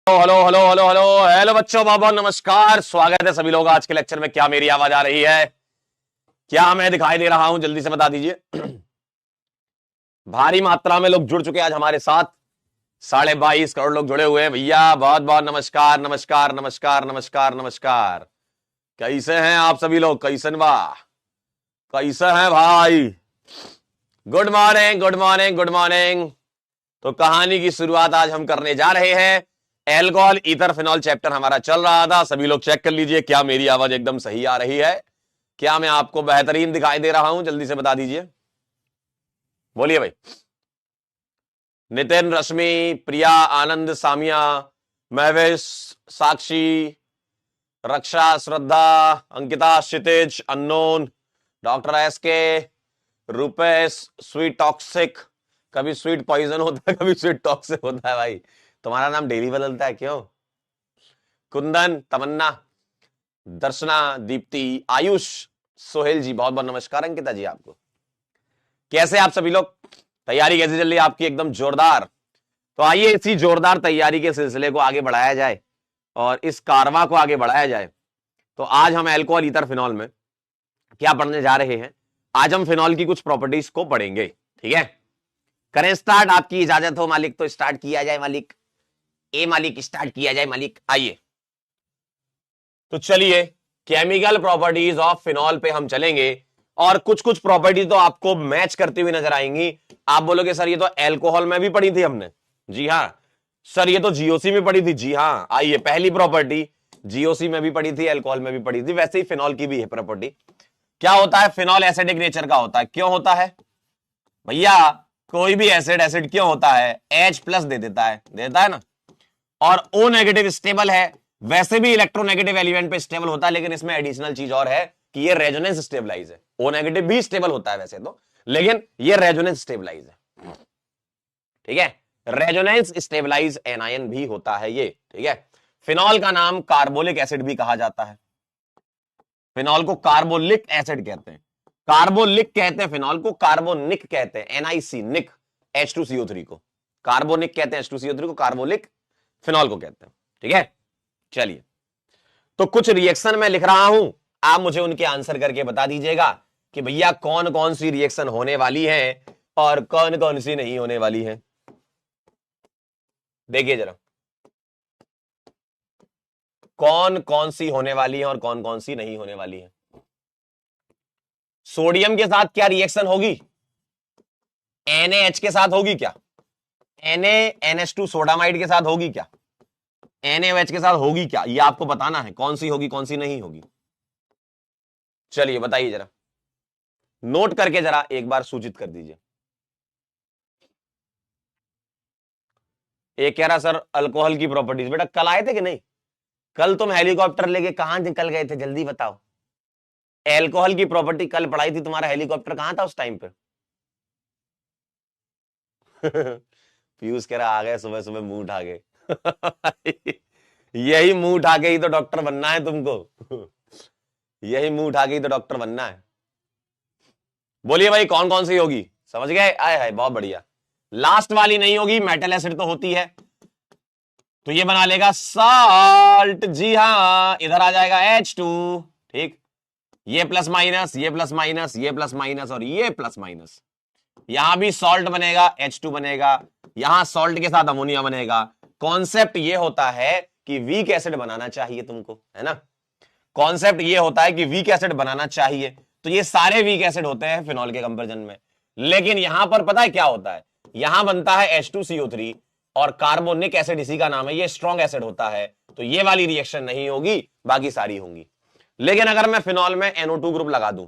Hello hello hello hello hello बच्चों, बाबा नमस्कार। स्वागत है सभी लोग आज के लेक्चर में। क्या मेरी आवाज आ रही है? क्या मैं दिखाई दे रहा हूं? जल्दी से बता दीजिए। भारी मात्रा में लोग जुड़ चुके हैं आज हमारे साथ। 22.5 करोड़ लोग जुड़े हुए हैं भैया। बहुत बहुत नमस्कार नमस्कार नमस्कार नमस्कार नमस्कार। कैसे हैं आप सभी लोग? कैसन बा? कैसे हैं भाई? Good morning good morning good morning. तो कहानी की शुरुआत आज हम करने जा रहे हैं। एल्कोहल ईथर फिनॉल चैप्टर हमारा चल रहा था। सभी लोग चेक कर लीजिए क्या मेरी आवाज एकदम सही आ रही है? क्या मैं आपको बेहतरीन दिखाई दे रहा हूं? जल्दी से बता दीजिए, बोलिए भाई। नितिन, रश्मि, प्रिया, आनंद, सामिया, महवेश, साक्षी, रक्षा, श्रद्धा, अंकिता, क्षितिज, अननोन, डॉक्टर एस के, रुपेश, स्वीट टॉक्सिक। कभी स्वीट पॉइजन होता है, कभी स्वीट टॉक्सिक होता है भाई। तुम्हारा नाम डेली बदलता है क्यों? कुंदन, तमन्ना, दर्शना, दीप्ति, आयुष, सोहेल जी, बहुत बहुत नमस्कार। अंकिता जी आपको। कैसे आप सभी लोग? तैयारी कैसे चल रही है आपकी? एकदम जोरदार। तो आइए इसी जोरदार तैयारी के सिलसिले को आगे बढ़ाया जाए और इस कारवां को आगे बढ़ाया जाए। तो आज हम अल्कोहल ईथर फिनॉल में क्या पढ़ने जा रहे हैं? आज हम फिनॉल की कुछ प्रॉपर्टीज को पढ़ेंगे, ठीक है? करें स्टार्ट? आपकी इजाजत हो मालिक तो स्टार्ट किया जाए मालिक। ए मालिक, स्टार्ट किया जाए मालिक। आइए तो चलिए केमिकल प्रॉपर्टीज ऑफ फिनॉल पे हम चलेंगे और कुछ कुछ प्रॉपर्टी तो आपको मैच करती हुई नजर आएंगी। आप बोलोगे सर ये तो अल्कोहल में भी पढ़ी थी हमने। जी हां सर, ये तो जीओसी में पढ़ी थी। जी हां, आइए पहली प्रॉपर्टी जीओसी में भी पढ़ी थी, अल्कोहल में भी पढ़ी थी, वैसे ही फिनॉल की भी है प्रॉपर्टी। क्या होता है? फिनॉल एसिडिक नेचर का होता है। क्यों होता है भैया? कोई भी एसिड एसिड क्यों होता है? H+ दे देता है ना। और O नेगेटिव स्टेबल है। वैसे भी इलेक्ट्रोनेगेटिव एलिमेंट पे स्टेबल होता है, लेकिन इसमें एडिशनल चीज और है कि ये रेजोनेंस स्टेबलाइज है। O नेगेटिव भी स्टेबल होता है वैसे तो, लेकिन ये रेजोनेंस स्टेबलाइज है, ठीक है? रेजोनेंस स्टेबलाइज एनायन भी होता है ये, ठीक है? फिनॉल का नाम कार्बोलिक एसिड भी कहा जाता है। फिनॉल को कार्बोलिक एसिड कहते हैं, कार्बोलिक कहते हैं फिनॉल को, कार्बोनिक कहते हैं, NiC, निक, H2CO3 को कार्बोनिक कहते हैं, H2CO3 को कार्बोलिक फिनॉल को कहते हैं, ठीक है? चलिए, तो कुछ रिएक्शन मैं लिख रहा हूं, आप मुझे उनके आंसर करके बता दीजिएगा कि भैया कौन कौन सी रिएक्शन होने वाली है और कौन कौन सी नहीं होने वाली है। देखिए जरा, कौन कौन सी होने वाली है और कौन कौन सी नहीं होने वाली है। सोडियम के साथ क्या रिएक्शन होगी? NaH के साथ होगी क्या? NaNH2 सोडामाइड के साथ होगी क्या? NaOH के साथ होगी क्या? ये आपको बताना है कौन सी होगी कौन सी नहीं होगी। चलिए बताइए जरा, नोट करके जरा एक बार सूचित कर दीजिए। एक कह रहा सर अल्कोहल की प्रॉपर्टीज। बेटा कल आए थे कि नहीं? कल तुम हेलीकॉप्टर लेके कहां निकल गए थे? जल्दी बताओ। अल्कोहल की प्रॉपर्टी कल पढ़ाई थी, तुम्हारा हेलीकॉप्टर कहां था उस टाइम पे? पीयूष कह रहा आ गए सुबह सुबह मुंह उठा के। यही मुंह उठा के ही तो डॉक्टर बनना है तुमको। यही मुंह उठा के ही तो डॉक्टर बनना है। बोलिए भाई कौन कौन सी होगी? समझ गए? आए हाय बहुत बढ़िया। लास्ट वाली नहीं होगी, मेटल एसिड तो होती है, तो ये बना लेगा सॉल्ट। जी हां, इधर आ जाएगा H2, ठीक? ये प्लस माइनस, ये प्लस माइनस, ये प्लस माइनस और ये प्लस माइनस। यहां भी सॉल्ट बनेगा, H2 बनेगा, यहां सॉल्ट के साथ अमोनिया बनेगा। कॉन्सेप्ट ये होता है कि वीक एसिड बनाना चाहिए तुमको, है ना? कॉन्सेप्ट ये होता है कि वीक एसिड बनाना चाहिए, तो ये सारे वीक एसिड होते हैं फिनॉल के कंपैरिजन में। लेकिन यहां पर पता है क्या होता है? यहां बनता है H2CO3 और कार्बोनिक एसिड इसी का नाम है, ये स्ट्रॉन्ग एसिड होता है, तो ये वाली रिएक्शन नहीं होगी, बाकी सारी होंगी। लेकिन अगर मैं फिनॉल में NO2 ग्रुप लगा दूं,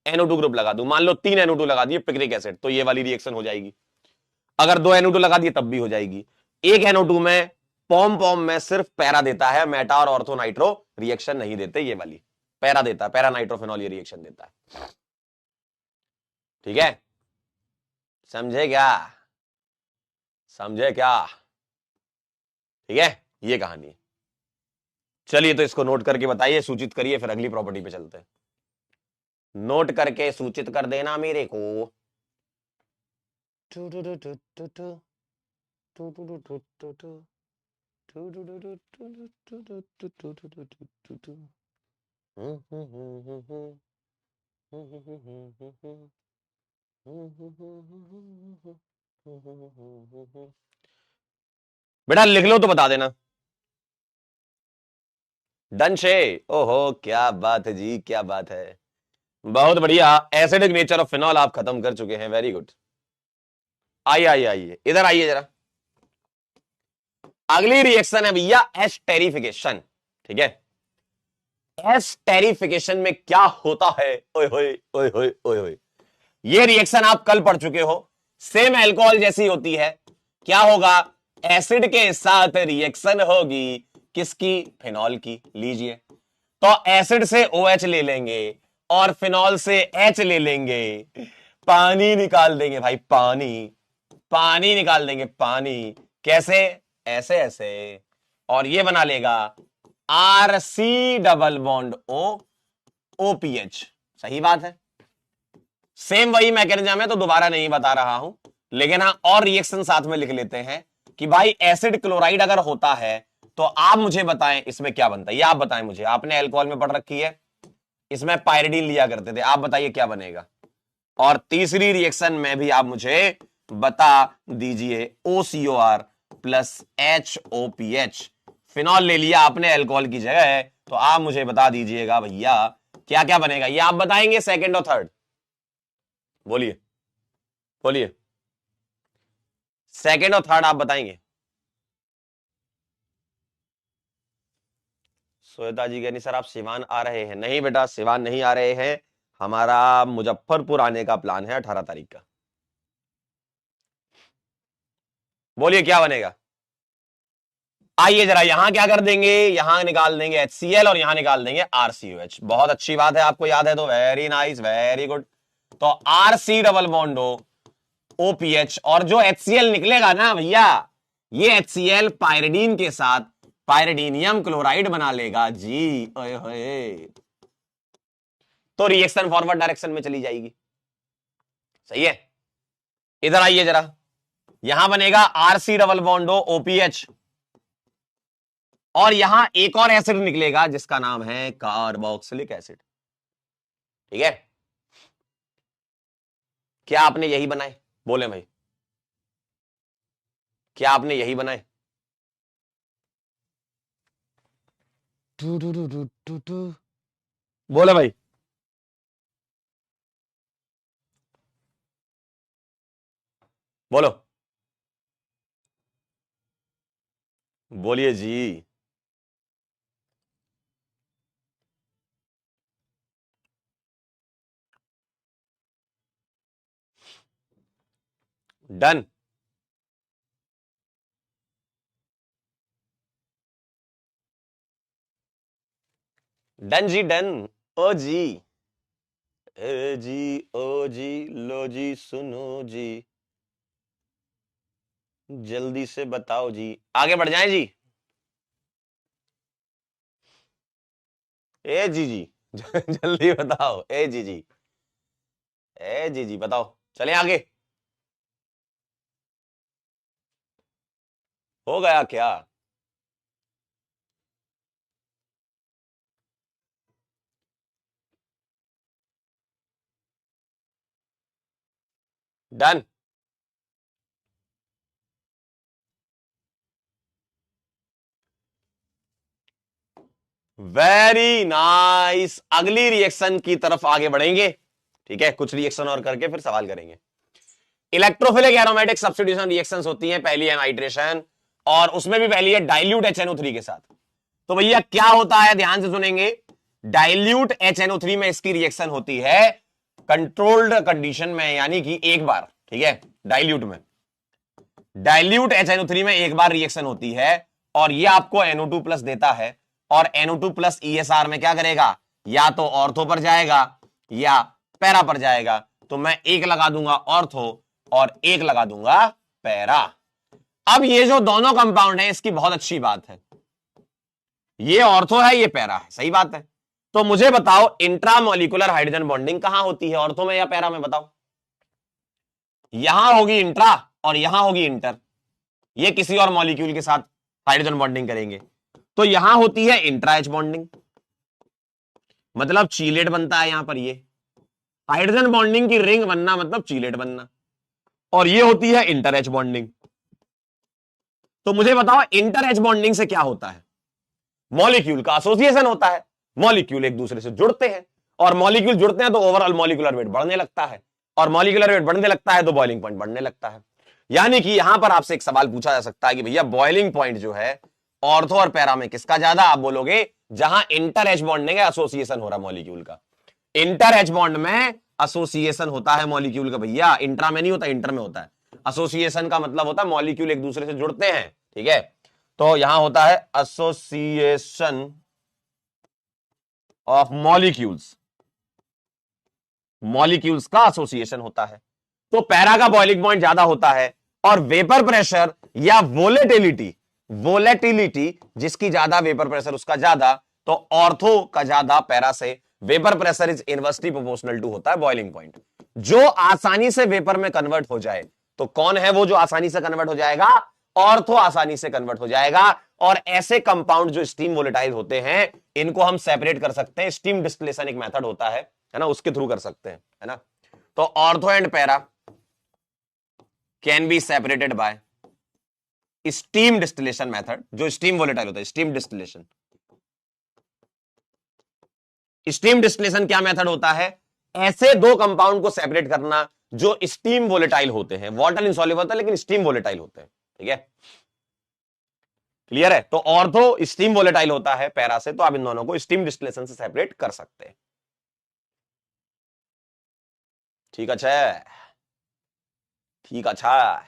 NO2 ग्रुप लगा दूं, मान लो 3 NO2 लगा दिए पिक्रिक एसिड, तो ये वाली रिएक्शन हो जाएगी। अगर 2 NO2 लगा दिए तब भी हो जाएगी। एक NO2 में पॉम पॉम में सिर्फ पैरा देता है, मेटा और ऑर्थो नाइट्रो रिएक्शन नहीं देते, ये वाली पैरा देता है, पैरा नाइट्रोफिनॉल ये रिएक्शन देता है, ठीक है? समझे क्या? समझे क्या? ठीक है, ये कहानी है। चलिए तो इसको नोट करके बताइए, सूचित करिए, फिर अगली प्रॉपर्टी पे चलते हैं। नोट करके सूचित कर देना मेरे को। बेटा लिख लो तो बता देना। डन शे। ओहो क्या बात है जी, क्या बात है, बहुत बढ़िया। एसिडिक नेचर ऑफ फिनॉल आप खत्म कर चुके हैं, वेरी गुड। आइए आइए आइए, इधर आइए जरा। अगली रिएक्शन है भैया एस्टेरिफिकेशन। ठीक है, एस्टेरिफिकेशन में क्या होता है? ओए होए ओए होए ओए होए, ये रिएक्शन आप कल पढ़ चुके हो, सेम अल्कोहल जैसी होती है। क्या होगा? एसिड के साथ रिएक्शन होगी किसकी? फिनॉल की। लीजिए, तो एसिड से OH ले लेंगे और फिनॉल से H ले लेंगे, पानी निकाल देंगे भाई, पानी, पानी निकाल देंगे, पानी। कैसे? ऐसे ऐसे, और ये बना लेगा RC double bond O, OPH। सही बात है, सेम वही मैकेनिज्म है, तो दोबारा नहीं बता रहा हूं, लेकिन हाँ और रिएक्शन साथ में लिख लेते हैं कि भाई एसिड क्लोराइड अगर होता है तो आप मुझे बताएं इसमें क्या बनता है। ये आप बताएं मुझे, आपने अल्कोहल में पढ़ रखी है, इसमें पायरिडीन लिया करते थे, आप बताइए क्या बनेगा। और तीसरी रिएक्शन में भी आप मुझे बता दीजिए, OCOR प्लस HOPH। फिनॉल ले लिया आपने अल्कोहल की जगह, तो आप मुझे बता दीजिएगा भैया क्या क्या बनेगा। ये आप बताएंगे सेकंड और थर्ड? बोलिए बोलिए, सेकंड और थर्ड आप बताएंगे? श्वेता जी कहनी सर आप सिवान आ रहे हैं? नहीं बेटा, सिवान नहीं आ रहे हैं, हमारा मुजफ्फरपुर आने का प्लान है 18 तारीख का। बोलिए क्या बनेगा? आइए जरा, यहां क्या कर देंगे, यहां निकाल देंगे HCl और यहां निकाल देंगे RCOH। बहुत अच्छी बात है, आपको याद है तो वेरी नाइस, वेरी गुड। तो RC डबल बॉन्ड OPH, और जो HCl निकलेगा ना भैया, ये HCl पायरिडीन के साथ पायरिडीनियम क्लोराइड बना लेगा जी। ओए होए, तो रिएक्शन फॉरवर्ड डायरेक्शन में चली जाएगी। सही है, इधर आइए जरा, यहां बनेगा RC डबल बॉन्ड OPH, और यहां एक और एसिड निकलेगा जिसका नाम है कार्बोक्सिलिक एसिड। ठीक है, क्या आपने यही बनाए? बोले भाई, क्या आपने यही बनाए? बोले भाई, बोलो, बोलिए जी। डन, डन जी डन। ओ जी, ए जी, ओ जी, लो जी, सुनो जी, जल्दी से बताओ जी, आगे बढ़ जाएं जी। ए जी जी जल्दी बताओ, ए जी जी, ए जी जी बताओ, चले आगे। हो गया क्या? Done, very nice. अगली रिएक्शन की तरफ आगे बढ़ेंगे। ठीक है, कुछ रिएक्शन और करके फिर सवाल करेंगे। इलेक्ट्रोफिलिक एरोमेटिक सब्स्टिट्यूशन रिएक्शंस होती हैं, पहली है नाइट्रेशन, और उसमें भी पहली है डाइल्यूट HNO3 के साथ। तो भैया क्या होता है, ध्यान से सुनेंगे। डाइल्यूट HNO3 में इसकी रिएक्शन होती है कंट्रोल्ड कंडीशन में, यानी कि एक बार। ठीक है, डाइल्यूट में, डाइल्यूट HNO3 में एक बार रिएक्शन होती है, और ये आपको NO2 प्लस देता है, और NO2 प्लस ESR में क्या करेगा, या तो ऑर्थो पर जाएगा या पैरा पर जाएगा। तो मैं एक लगा दूंगा ऑर्थो और एक लगा दूंगा पैरा। अब ये जो दोनों कंपाउंड है, इसकी बहुत अच्छी बात है, ये ऑर्थो है ये पैरा है, सही बात है। तो मुझे बताओ इंट्रामोलिकुलर हाइड्रोजन बॉन्डिंग कहां होती है, ऑर्थो में या पैरा में? बताओ। यहां होगी इंट्रा और यहां होगी इंटर, ये किसी और मॉलिक्यूल के साथ हाइड्रोजन बॉन्डिंग करेंगे। तो यहां होती है इंट्रा एच बॉन्डिंग, मतलब चीलेट बनता है यहां पर। ये हाइड्रोजन बॉन्डिंग की रिंग बनना मतलब चीलेट बनना, और ये होती है इंटर एच बॉन्डिंग। तो मुझे बताओ इंटर एच बॉन्डिंग से क्या होता है? मॉलिक्यूल का एसोसिएशन होता है, मॉलिक्यूल एक दूसरे से जुड़ते हैं, और मॉलिक्यूल जुड़ते हैं तो ओवरऑल मॉलिक्यूलर वेट बढ़ने लगता है, और मॉलिक्यूलर वेट बढ़ने लगता है तो बॉइलिंग पॉइंट बढ़ने लगता है। यानी कि यहां पर आपसे एक सवाल पूछा जा सकता है कि भैया बॉइलिंग पॉइंट जो है ऑर्थो और पैरा में किसका ज्यादा? आप बोलोगे जहां इंटर एच बॉन्डिंग है, एसोसिएशन हो रहा मॉलिक्यूल का। इंटर एच बॉन्ड में एसोसिएशन होता है मॉलिक्यूल का भैया, इंट्रा में नहीं होता, इंटर में होता है। एसोसिएशन का मतलब होता है मॉलिक्यूल एक दूसरे से जुड़ते हैं, ठीक है। तो यहां होता है एसोसिएशन ऑफ मॉलिक्यूल्स, मॉलिक्यूल्स का एसोसिएशन होता है। तो पैरा का बॉइलिंग पॉइंट ज्यादा होता है, और वेपर प्रेशर या वोलेटिलिटी, वोलेटिलिटी जिसकी ज्यादा वेपर प्रेशर उसका ज्यादा, तो ऑर्थो का ज्यादा पैरा से। Vapour pressure is inversely proportional to होता है बॉइलिंग पॉइंट। जो आसानी से वेपर में कन्वर्ट हो जाए, तो कौन है वो जो आसानी से कन्वर्ट हो जाएगा? ऑर्थो आसानी से कन्वर्ट हो जाएगा। और ऐसे कंपाउंड जो स्टीम वोलेटाइल होते हैं, इनको हम सेपरेट कर सकते हैं, स्टीम डिस्टिलेशन एक मेथड होता है ना, उसके थ्रू कर सकते हैं, है ना। तो ortho and para can be separated by steam distillation method. जो स्टीम वोलेटाइल होता है, स्टीम डिस्टिलेशन। स्टीम डिस्टिलेशन क्या मेथड होता है? ऐसे दो कंपाउंड को सेपरेट करना जो स्टीम वोलेटाइल होते हैं, वाटर इनसॉल्युबल होता है लेकिन स्टीम वोलेटाइल होते हैं, ठीक है। क्लियर है? तो ऑर्थो स्टीम वोलेटाइल होता है पैरा से, तो आप इन दोनों को स्टीम डिस्टिलेशन से सेपरेट कर सकते हैं। ठीक अच्छा, ठीक अच्छा।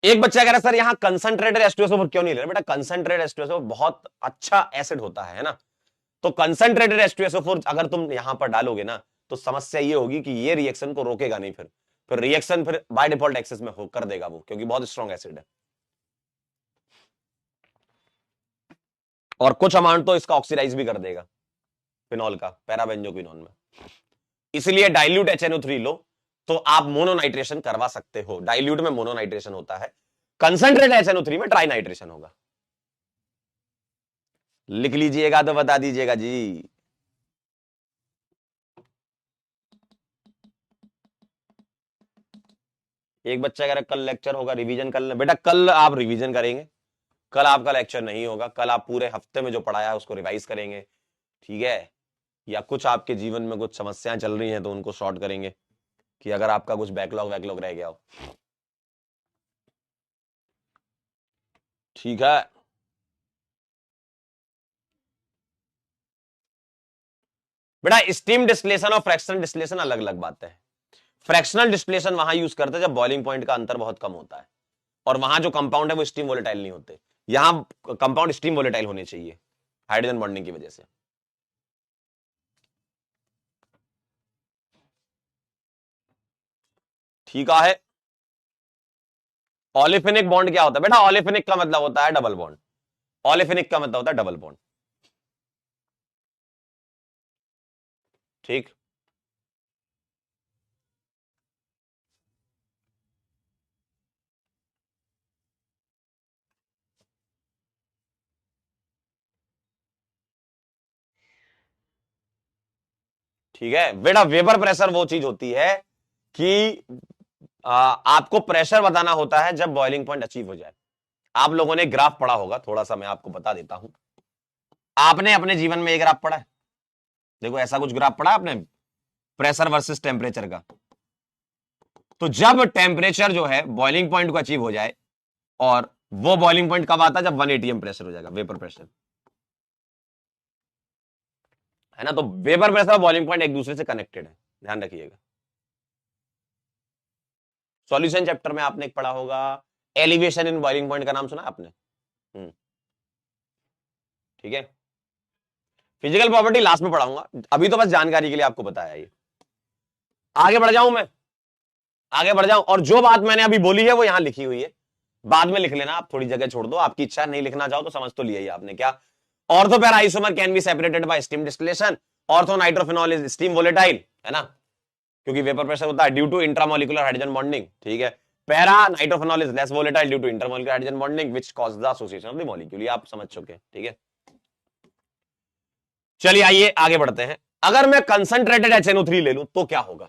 एक बच्चा कह रहा है सर यहां कंसंट्रेटेड H2SO4 क्यों नहीं ले रहे? बेटा कंसंट्रेटेड H2SO4 बहुत अच्छा एसिड होता है ना। तो कंसंट्रेटेड H2SO4 अगर तुम यहां पर डालोगे ना, तो समस्या ये होगी कि ये रिएक्शन को रोकेगा नहीं, फिर रिएक्शन फिर बाय डिफॉल्ट एक्सेस में हो कर देगा वो, क्योंकि बहुत स्ट्रॉन्ग एसिड है। और कुछ अमाउंट तो इसका ऑक्सीडाइज भी कर देगा फिनॉल का, पैराबेंजोक्विनोन में। इसलिए डाइल्यूट HNO3 लो, तो आप मोनोनाइट्रेशन करवा सकते हो। डाइल्यूट में मोनोनाइट्रेशन होता है, कंसंट्रेट HNO3 में ट्राई नाइट्रेशन होगा। लिख लीजिएगा तो बता दीजिएगा जी। एक बच्चा कह रहा है कल लेक्चर होगा, रिवीजन कर ले। बेटा कल आप रिवीजन करेंगे, कल आपका लेक्चर नहीं होगा। कल आप पूरे हफ्ते में जो पढ़ाया है उसको रिवाइज करेंगे, ठीक है। या कुछ आपके जीवन में कुछ समस्याएं चल रही हैं तो उनको सॉर्ट करेंगे, कि अगर आपका कुछ बैकलॉग वैकलॉग रह गया हो, ठीक है। बेटा स्टीम डिस्टिलेशन और फ्रैक्शनल डिस्टिलेशन अलग अलग बात है। फ्रैक्शनल डिस्टिलेशन वहां यूज करते हैं जब बॉइलिंग पॉइंट का अंतर बहुत कम होता है, और वहां जो कंपाउंड है वो स्टीम वोलेटाइल नहीं होते। यहां कंपाउंड स्टीम वोलेटाइल होने चाहिए हाइड्रोजन बॉन्डिंग की वजह से। ठीक है। ऑलिफिनिक बॉन्ड क्या होता है? बेटा ऑलिफिनिक का मतलब होता है डबल बॉन्ड। ऑलिफिनिक का मतलब होता है डबल बॉन्ड, ठीक। ठीक है बेटा, वेपर प्रेशर वो चीज होती है कि आपको प्रेशर बताना होता है जब बॉइलिंग पॉइंट अचीव हो जाए। आप लोगों ने ग्राफ पढ़ा होगा, थोड़ा सा मैं आपको बता देता हूं। आपने अपने जीवन में एक ग्राफ पढ़ा है? देखो ऐसा कुछ ग्राफ पढ़ा आपने, प्रेशर वर्सेस टेम्परेचर का। तो जब टेम्परेचर जो है बॉइलिंग पॉइंट को अचीव हो जाए, और वो बॉइलिंग पॉइंट कब आता है? जब 1 atm प्रेशर हो जाएगा, वेपर प्रेशर, है ना। तो वेपर प्रेशर और बॉइलिंग पॉइंट एक दूसरे से कनेक्टेड है, ध्यान रखिएगा। सॉल्यूशन चैप्टर में आपने एक पढ़ा होगा, एलिवेशन इन बॉइलिंग पॉइंट का नाम सुना आपने? ठीक है। फिजिकल प्रॉपर्टी लास्ट में पढ़ाऊंगा, अभी तो बस जानकारी के लिए आपको बताया। ये आगे बढ़ जाऊं मैं, आगे बढ़ जाऊं, और जो बात मैंने अभी बोली है वो यहां लिखी हुई है, बाद में लिख लेना आप, थोड़ी जगह छोड़ दो। आपकी इच्छा नहीं लिखना चाहो तो समझ तो लिया ही आपने। क्या? Ortho para isomer can be separated by steam distillation. Ortho nitrophenol is steam volatile, है ना, क्योंकि वेपर प्रेशर होता है due to intramolecular hydrogen bonding, ठीक है। Para nitrophenol is less volatile due to intermolecular hydrogen bonding which cause the association of the molecule. ये आप समझ चुके हैं, ठीक है। चलिए आइए आगे बढ़ते हैं। अगर मैं कंसंट्रेटेड HNO3 ले लूं तो क्या होगा?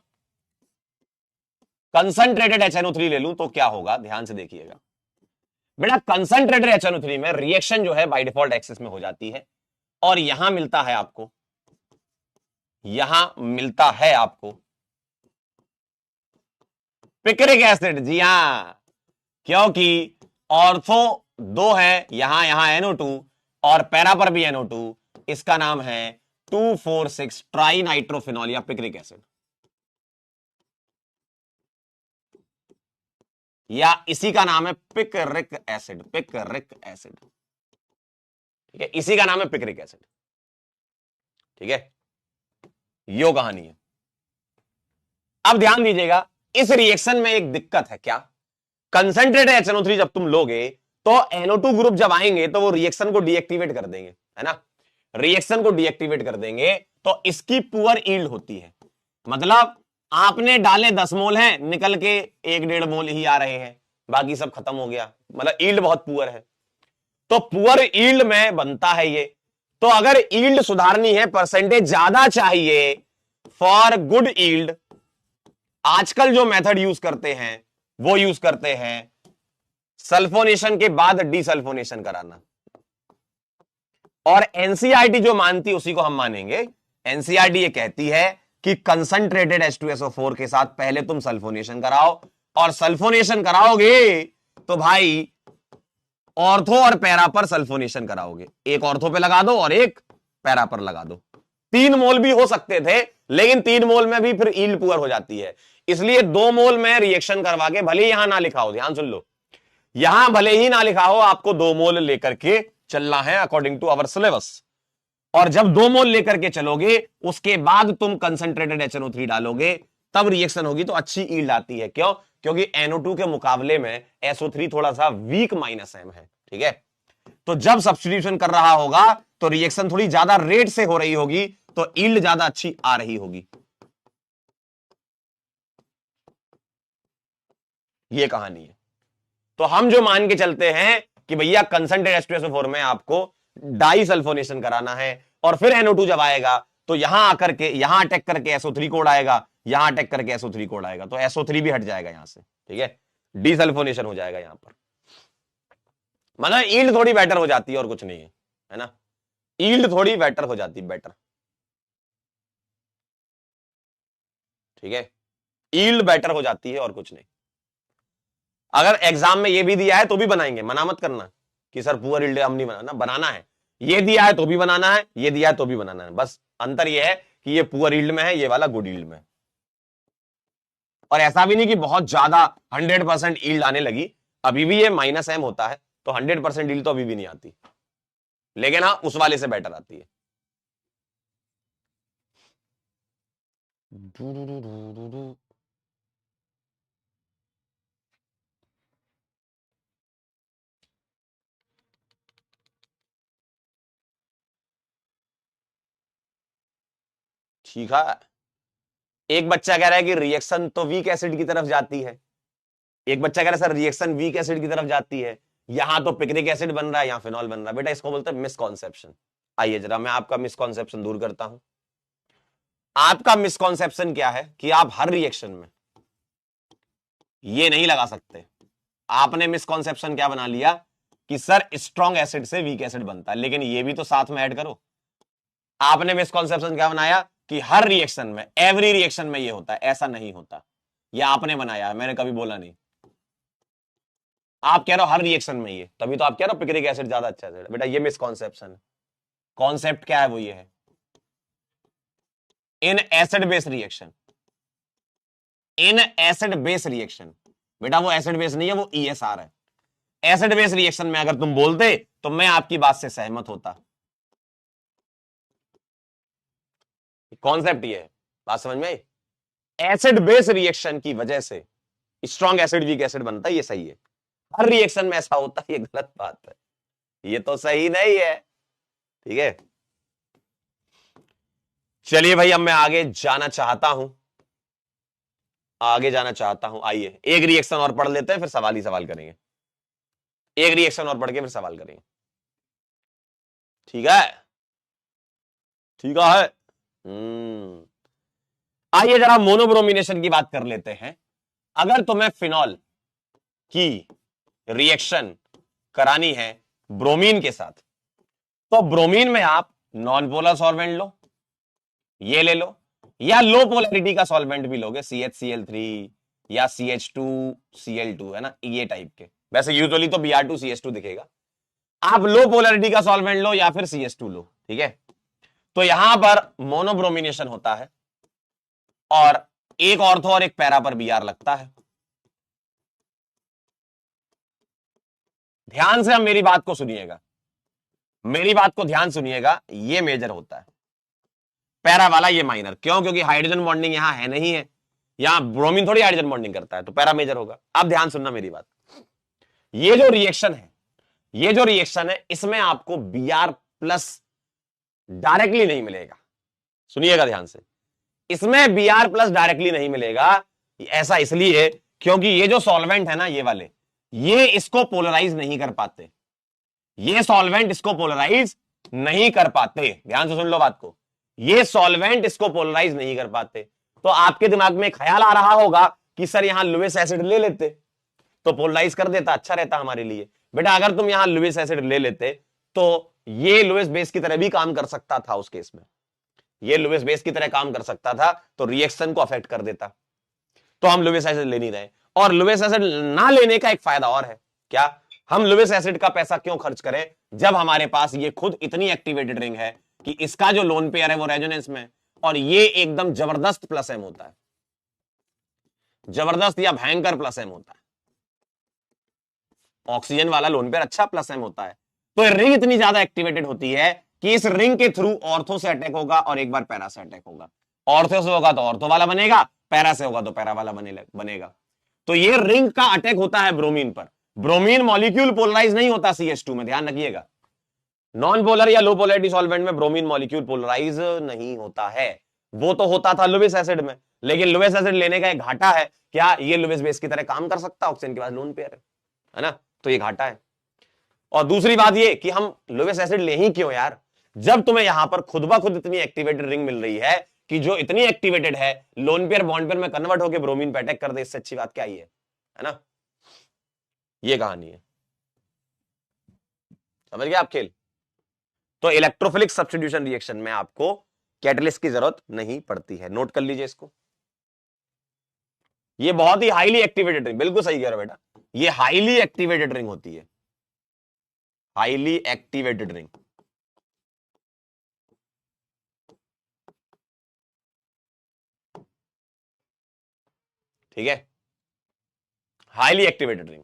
कंसंट्रेटेड HNO3 ले लूं तो क्या होगा, ध्यान से देखिएगा बेटा। कंसंट्रेटेड HNO3 में रिएक्शन जो है बाय डिफॉल्ट एक्सेस में हो जाती है और यहां मिलता है आपको, यहां मिलता है आपको पिक्रिक एसिड। जी हां, क्योंकि ऑर्थो 2 है, यहां NO2 और पैरा पर भी NO2, इसका नाम है 2,4,6 ट्राई नाइट्रोफिनॉल या पिक्रिक एसिड, या इसी का नाम है पिक्रिक एसिड। पिक्रिक एसिड, ठीक है, इसी का नाम है पिक्रिक एसिड, ठीक है। यो कहानी है। अब ध्यान दीजिएगा, इस रिएक्शन में एक दिक्कत है। क्या? कंसंट्रेटेड HNO3 जब तुम लोगे तो NO2 ग्रुप जब आएंगे तो वो रिएक्शन को डीएक्टिवेट कर देंगे, है ना। रिएक्शन को डीएक्टिवेट कर देंगे तो इसकी पुअर ईल्ड होती है। मतलब आपने डाले 10 मोल हैं, निकल के 1-1.5 मोल ही आ रहे हैं, बाकी सब खत्म हो गया। मतलब ईल्ड बहुत पुअर है। तो पुअर ईल्ड में बनता है ये। तो अगर ईल्ड सुधारनी है, परसेंटेज ज्यादा चाहिए फॉर गुड ईल्ड, आजकल जो मेथड यूज करते हैं वो यूज करते हैं सल्फोनेशन के बाद डीसल्फोनेशन कराना। और एनसीईआरटी जो मानती है उसी को हम मानेंगे। एनसीईआरटी ये कहती है कि कंसंट्रेटेड H2SO4 के साथ पहले तुम सल्फोनेशन कराओ, और सल्फोनेशन कराओगे तो भाई ऑर्थो और पैरा पर सल्फोनेशन कराओगे। एक ऑर्थो पे लगा दो और एक पैरा पर लगा दो। 3 मोल भी हो सकते थे, लेकिन 3 मोल में भी फिर ईल्ड पुअर हो जाती है, इसलिए 2 मोल में रिएक्शन करवा के, भले यहां ना लिखा हो, ध्यान सुन लो, यहां भले ही ना लिखा हो, आपको 2 मोल लेकर के चलना है अकॉर्डिंग टू अवर सिलेबस। और जब 2 मोल लेकर के चलोगे उसके बाद तुम कंसंट्रेटेड HNO3 डालोगे, तब रिएक्शन होगी तो अच्छी ईल्ड आती है। क्यों? क्योंकि NO2 के मुकाबले में SO3 थोड़ा सा वीक -M है, ठीक है। तो जब सब्स्टिट्यूशन कर रहा होगा तो रिएक्शन थोड़ी ज्यादा रेट से हो रही होगी, तो ईल्ड ज्यादा अच्छी आ रही होगी। ये कहानी है। तो हम जो मान के चलते हैं कि भैया कंसंट्रेटेड H2SO4 में आपको डाई सल्फोनेशन कराना है, और फिर NO2 जब आएगा तो यहां आकर के, यहां अटैक करके SO3 कोड आएगा, यहां अटैक करके SO3 कोड आएगा, तो SO3 भी हट जाएगा यहां से, ठीक है। डीसल्फोनेशन हो जाएगा यहां पर। मतलब ईल्ड थोड़ी बेटर हो जाती है और कुछ नहीं है ना। ईल्ड थोड़ी बेटर हो जाती है, बेटर, ठीक है। ईल्ड बेटर हो जाती है और कुछ नहीं। अगर एग्जाम में ये भी दिया है तो भी बनाएंगे, मना मत करना कि सर पुअर ईल्ड हम नहीं बनाना, बनाना है। ये दिया है तो भी बनाना है, ये दिया है तो भी बनाना है। बस अंतर ये है कि ये पुअर ईल्ड में है, ये वाला गुड ईल्ड में है। और ऐसा भी नहीं कि बहुत ज्यादा 100% ईल्ड आने लगी, अभी भी ये -M होता है, तो 100% ईल्ड तो अभी भी नहीं आती, लेकिन हाँ उस वाले से बेटर आती है। ठीक है। एक बच्चा कह रहा है कि रिएक्शन तो वीक एसिड की तरफ जाती है, एक बच्चा कह रहा है सर रिएक्शन वीक एसिड की तरफ जाती है, यहां तो पिक्रिक एसिड बन रहा है, यहां फिनॉल बन रहा है। बेटा इसको बोलते हैं मिसकॉन्सेप्शन। आइए जरा मैं आपका मिसकॉन्सेप्शन दूर करता हूं। आपका मिसकॉन्सेप्शन क्या है कि आप हर रिएक्शन में ये नहीं लगा सकते। आपने मिसकॉन्सेप्शन क्या बना लिया कि सर स्ट्रॉन्ग एसिड से वीक एसिड बनता है, लेकिन ये भी तो साथ में ऐड करो। आपने मिसकॉन्सेप्शन क्या बनाया कि हर रिएक्शन में, एवरी रिएक्शन में ये होता है, ऐसा नहीं होता। ये आपने बनाया है, मैंने कभी बोला नहीं। आप कह रहे हो हर रिएक्शन में ये, तभी तो आप कह रहे हो पिक्रिक एसिड ज्यादा अच्छा है। बेटा ये मिसकॉन्सेप्शन है। कॉन्सेप्ट क्या है? वो ये है, in acid base reaction, in acid base reaction, बेटा वो एसिड बेस नहीं है, वो ESR है। एसिड बेस रिएक्शन में अगर तुम बोलते तो मैं आपकी बात से सहमत होता। कॉन्सेप्ट ये है, बात समझ में आई? एसिड बेस रिएक्शन की वजह से स्ट्रॉन्ग एसिड वीक एसिड बनता है, ये सही है। हर रिएक्शन में ऐसा होता है, ये गलत बात है, ये तो सही नहीं है, ठीक है। चलिए भाई अब मैं आगे जाना चाहता हूं। आगे जाना चाहता हूं। आइए एक रिएक्शन और पढ़ लेते हैं, फिर सवाल ही सवाल करेंगे। एक रिएक्शन और पढ़ के फिर सवाल करेंगे, ठीक है? ठीक है। आइए जरा मोनोब्रोमिनेशन की बात कर लेते हैं। अगर तुम्हें फिनॉल की रिएक्शन करानी है ब्रोमीन के साथ, तो ब्रोमीन में आप नॉन पोलर सॉल्वेंट लो, ये ले लो, या लो पोलैरिटी का सॉल्वेंट भी लोगे, CHCl3 या CH2Cl2, है ना, ये टाइप के। वैसे यूजुअली तो Br2CH2 दिखेगा। आप लो पोलैरिटी का सॉल्वेंट लो या फिर CH2 लो, ठीक है? तो यहां पर मोनोब्रोमिनेशन होता है और एक ऑर्थो और एक पैरा पर Br लगता है। ध्यान से हम मेरी बात को सुनिएगा, मेरी बात को ध्यान सुनिएगा। ये मेजर होता है, पैरा वाला ये माइनर। क्यों? क्योंकि हाइड्रोजन बॉन्डिंग यहां है नहीं है, यहां ब्रोमीन थोड़ी हाइड्रोजन बॉन्डिंग करता है, तो पैरा मेजर होगा। अब ध्यान सुनना मेरी बात। ये जो रिएक्शन है, ये जो रिएक्शन है, इसमें आपको Br प्लस डायरेक्टली नहीं मिलेगा। सुनिएगा ध्यान से, इसमें Br प्लस डायरेक्टली नहीं मिलेगा। ऐसा इसलिए क्योंकि ये जो सॉल्वेंट है ना, ये वाले, ये इसको पोलराइज नहीं कर पाते। ये सॉल्वेंट इसको पोलराइज नहीं कर पाते। ध्यान से सुन लो बात को, ये सॉल्वेंट इसको पोलराइज नहीं कर पाते। तो आपके दिमाग में ख्याल आ रहा होगा कि सर यहां लुइस एसिड ले लेते तो पोलराइज कर देता, अच्छा रहता हमारे लिए। बेटा अगर तुम यहां लुइस एसिड ले लेते तो ये लुइस बेस की तरह भी काम कर सकता था। उस केस में ये लुइस बेस की तरह काम कर सकता था, तो रिएक्शन को अफेक्ट कर देता। तो हम लुइस एसिड ले नहीं रहे। और लुइस एसिड ना लेने का एक फायदा और है, क्या? हम लुइस एसिड का पैसा क्यों खर्च करें जब हमारे पास ये खुद इतनी एक्टिवेटेड रिंग है कि इसका जो लोन पेयर है वो रेजोनेंस में, और ये एकदम जबरदस्त प्लस एम होता है, जबरदस्त या भयंकर प्लस एम होता है। ऑक्सीजन वाला लोन पेयर अच्छा प्लस एम होता है। तो रिंग इतनी ज्यादा एक्टिवेटेड होती है कि इस रिंग के थ्रू ऑर्थो से अटैक होगा और एक बार पैरा से अटैक होगा। ऑर्थो से होगा तो ऑर्थो वाला बनेगा, पैरा से होगा तो पैरा वाला बनेगा। तो ये रिंग का अटैक होता है ब्रोमीन पर। ब्रोमीन मॉलिक्यूल पोलराइज नहीं होता CH2 में, ध्यान रखिएगा। नॉन पोलर या लो पोलैरिटी सॉल्वेंट में ब्रोमीन मॉलिक्यूल पोलराइज नहीं होता है। वो तो होता था लुइस एसिड में, लेकिन लुइस एसिड लेने का एक घाटा है। क्या ये लुइस बेस की तरह काम कर सकता? ऑक्सीजन के पास लोन पेयर है ना, तो ये घाटा है। और दूसरी बात ये कि हम लुइस एसिड ले ही क्यों यार, जब तुम्हें यहां पर खुद ब खुद इतनी एक्टिवेटेड रिंग मिल रही है कि जो इतनी एक्टिवेटेड है, लोन पेयर बॉन्ड पेयर में कन्वर्ट होकर ब्रोमीन पे अटैक कर दे। इससे अच्छी बात क्या ही है ना? ये कहानी है, समझ गए आप खेल? तो इलेक्ट्रोफिलिक सब्स्टिट्यूशन रिएक्शन में आपको कैटलिस्ट की जरूरत नहीं पड़ती है। नोट कर लीजिए इसको। ये बहुत ही हाईली एक्टिवेटेड रिंग, बिल्कुल सही कह रहे हो बेटा, ये हाईली एक्टिवेटेड रिंग होती है, हाईली एक्टिवेटेड रिंग। ठीक है, हाईली एक्टिवेटेड रिंग।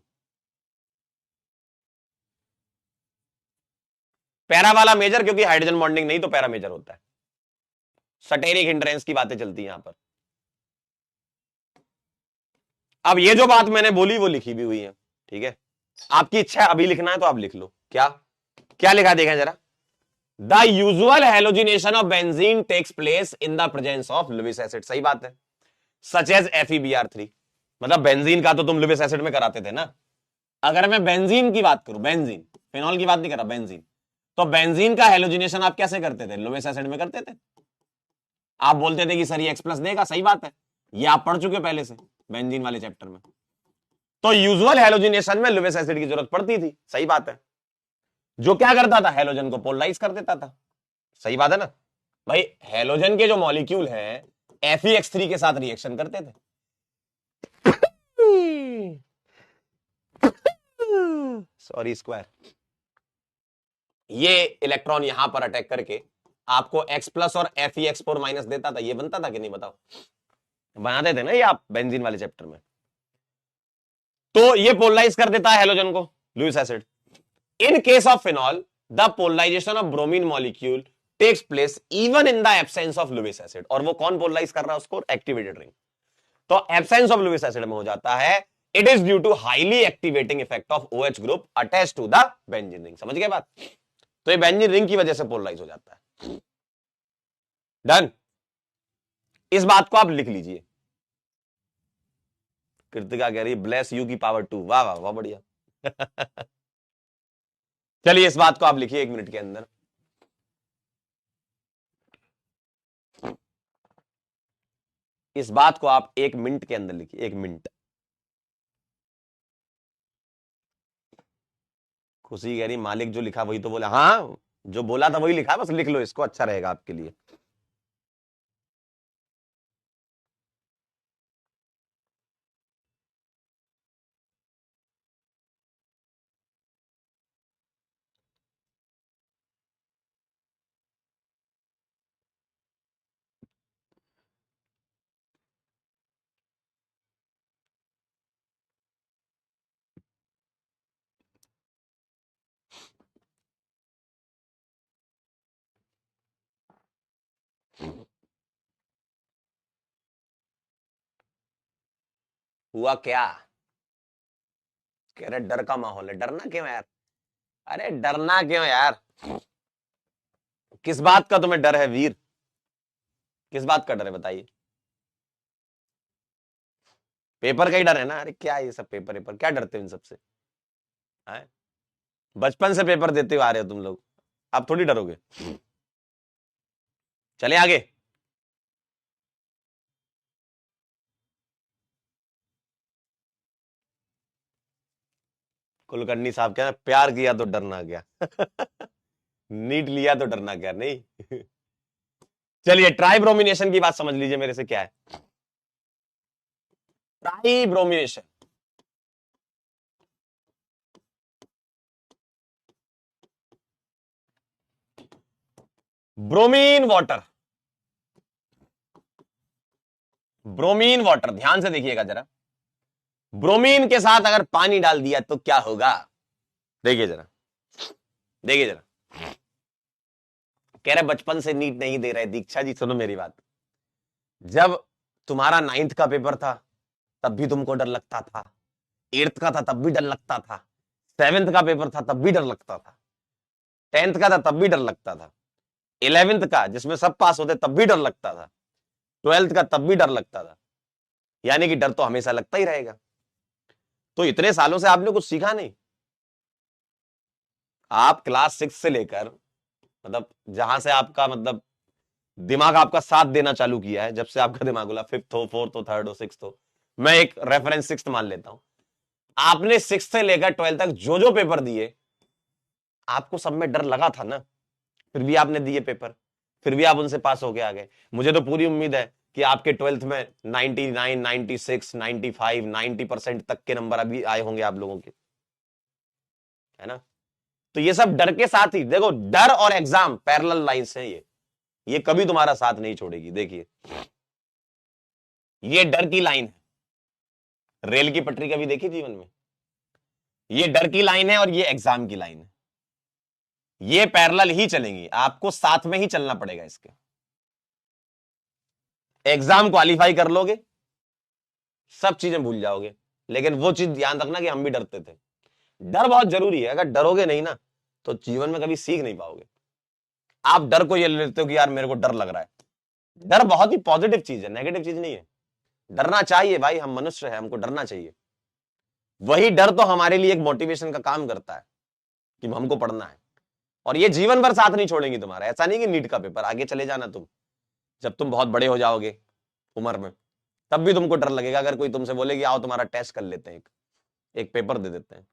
पैरा वाला मेजर क्योंकि हाइड्रोजन बॉन्डिंग नहीं, तो पैरा मेजर होता है। सटेरिक हिंड्रेंस की बातें चलती हैं यहां पर। अब ये जो बात मैंने बोली वो लिखी भी हुई है, ठीक है? आपकी इच्छा है अभी लिखना है तो आप लिख लो। क्या क्या लिखा देखा जरा। The usual halogenation of benzene takes place in the presence of Lewis acid. सही बात है, सच एज FeBr3। मतलब बेंजीन का तो तुम लुइस एसिड में कराते थे ना। अगर मैं बेंजीन की बात करूं, बेंजीन, फिनॉल की बात नहीं कर रहा, बेंजीन, तो बेंजीन का हेलोजिनेशन आप कैसे करते थे? लुइस एसिड में करते थे। आप बोलते थे कि सर ये X+ देगा, सही बात है, ये आप पढ़ चुके पहले से बेंजीन वाले चैप्टर में। तो यूजुअल हेलोजिनेशन में लुइस एसिड की जरूरत पड़ती थी, सही बात है। जो क्या करता था? हेलोजन को पोलराइज कर देता था। सही बात है ना भाई? हेलोजन के जो मॉलिक्यूल हैं FeX3 के साथ रिएक्शन करते थे। Sorry square. ये इलेक्ट्रॉन यहां पर अटैक करके आपको X+ और FeX4- देता था। ये बनता था कि नहीं बताओ? बनाते थे ना ये आप बेंजीन वाले चैप्टर में। तो ये पोलराइज कर देता है हेलोजन को, Lewis acid. In case of phenol the polarisation of bromine molecule takes place even in the absence of Lewis acid. और वो कौन पोलराइज कर रहा है उसको? Activated ring. तो एब्सेंस ऑफ लुइस एसिड में हो जाता है। It is due to highly activating effect of OH group attach to the benzene ring. समझ गए बात? तो ये बेंजीन रिंग की वजह से पोलराइज हो जाता है। डन। इस बात को आप लिख लीजिए। कृतिका कह रही है ब्लेस यू की पावर 2। वाह वाह वाह बढ़िया। चलिए इस बात को आप लिखिए 1 मिनट के अंदर। इस बात को आप 1 मिनट के अंदर लिखिए, 1 मिनट। खुशी कह रही मालिक जो लिखा वही तो बोला। हाँ जो बोला था वही लिखा, बस लिख लो इसको, अच्छा रहेगा आपके लिए। हुआ क्या? कह रहे डर का माहौल है। डरना क्यों यार? अरे डरना क्यों यार? किस बात का तुम्हें डर है वीर? किस बात का डर है बताइए? पेपर का ही डर है ना? अरे क्या ये सब पेपर पेपर, क्या डरते हो इन सबसे? हैं? बचपन से पेपर देते हुए आ रहे हो तुम लोग, अब थोड़ी डरोगे। चले आगे। कुलकर्णी साहब क्या प्यार किया तो डरना क्या? नीट लिया तो डरना क्या? नहीं। चलिए ट्राइब्रोमिनेशन की बात समझ लीजिए मेरे से क्या है। ट्राइब्रोमिनेशन, ब्रोमीन वाटर, ब्रोमीन वाटर, ध्यान से देखिएगा जरा। ब्रोमीन के साथ अगर पानी डाल दिया तो क्या होगा? देखिए जरा, देखिए जरा। कह रहे बचपन से नीट नहीं दे रहे। दीक्षा जी सुनो मेरी बात। जब तुम्हारा 9th का पेपर था तब भी तुमको डर लगता था, 8th का था तब भी डर लगता था, 7th का पेपर था तब भी डर लगता था, 10th का था तब भी डर लगता था, 11th का जिसमें सब पास होते तब भी डर लगता था, 12th का तब भी डर लगता था। यानी कि डर तो हमेशा लगता ही रहेगा। तो इतने सालों से आपने कुछ सीखा नहीं। आप क्लास 6 से लेकर, मतलब जहां से आपका मतलब दिमाग आपका साथ देना चालू किया है, जब से आपका दिमाग बोला 5th हो, 4th हो, 3rd हो, 6th हो, मैं एक रेफरेंस 6th मान लेता हूं। आपने 6th से लेकर 12th तक जो जो पेपर दिए, आपको सब में डर लगा था ना? फिर भी आपने दिए पेपर, फिर भी आप उनसे पास होके आ गए। मुझे तो पूरी उम्मीद है कि आपके 12th में 99, 96, 95, 90% तक के नंबर अभी आए होंगे आप लोगों के, है ना? तो ये सब डर के साथ ही, देखो डर और एग्जाम पैरेलल लाइंस हैं। ये कभी तुम्हारा साथ नहीं छोड़ेगी। देखिए ये डर की लाइन है। रेल की पटरी कभी देखी जीवन में? ये डर की लाइन है और ये एग्जाम की लाइन है। ये पैरेलल ही चलेंगी, आपको साथ में ही चलना पड़ेगा इसके। एग्जाम क्वालिफाई कर लोगे, सब चीजें भूल जाओगे, लेकिन वो चीज ध्यान रखना कि हम भी डरते थे। डर बहुत जरूरी है। अगर डरोगे नहीं ना तो जीवन में कभी सीख नहीं पाओगे। आप डर को ये लेते हो कि यार मेरे को डर लग रहा है। डर बहुत ही पॉजिटिव चीज है, नेगेटिव चीज नहीं है। डरना चाहिए भाई, हम मनुष्य हैं, हमको डरना चाहिए। वही डर तो हमारे लिए एक मोटिवेशन का काम करता है कि हमको पढ़ना है। और ये जीवन भर साथ नहीं छोड़ेंगी तुम्हारा। ऐसा नहीं कि नीट का पेपर आगे चले जाना तुम, जब तुम बहुत बड़े हो जाओगे उम्र में, तब भी तुमको डर लगेगा अगर कोई तुमसे बोले कि आओ तुम्हारा टेस्ट कर लेते हैं, एक पेपर दे देते हैं।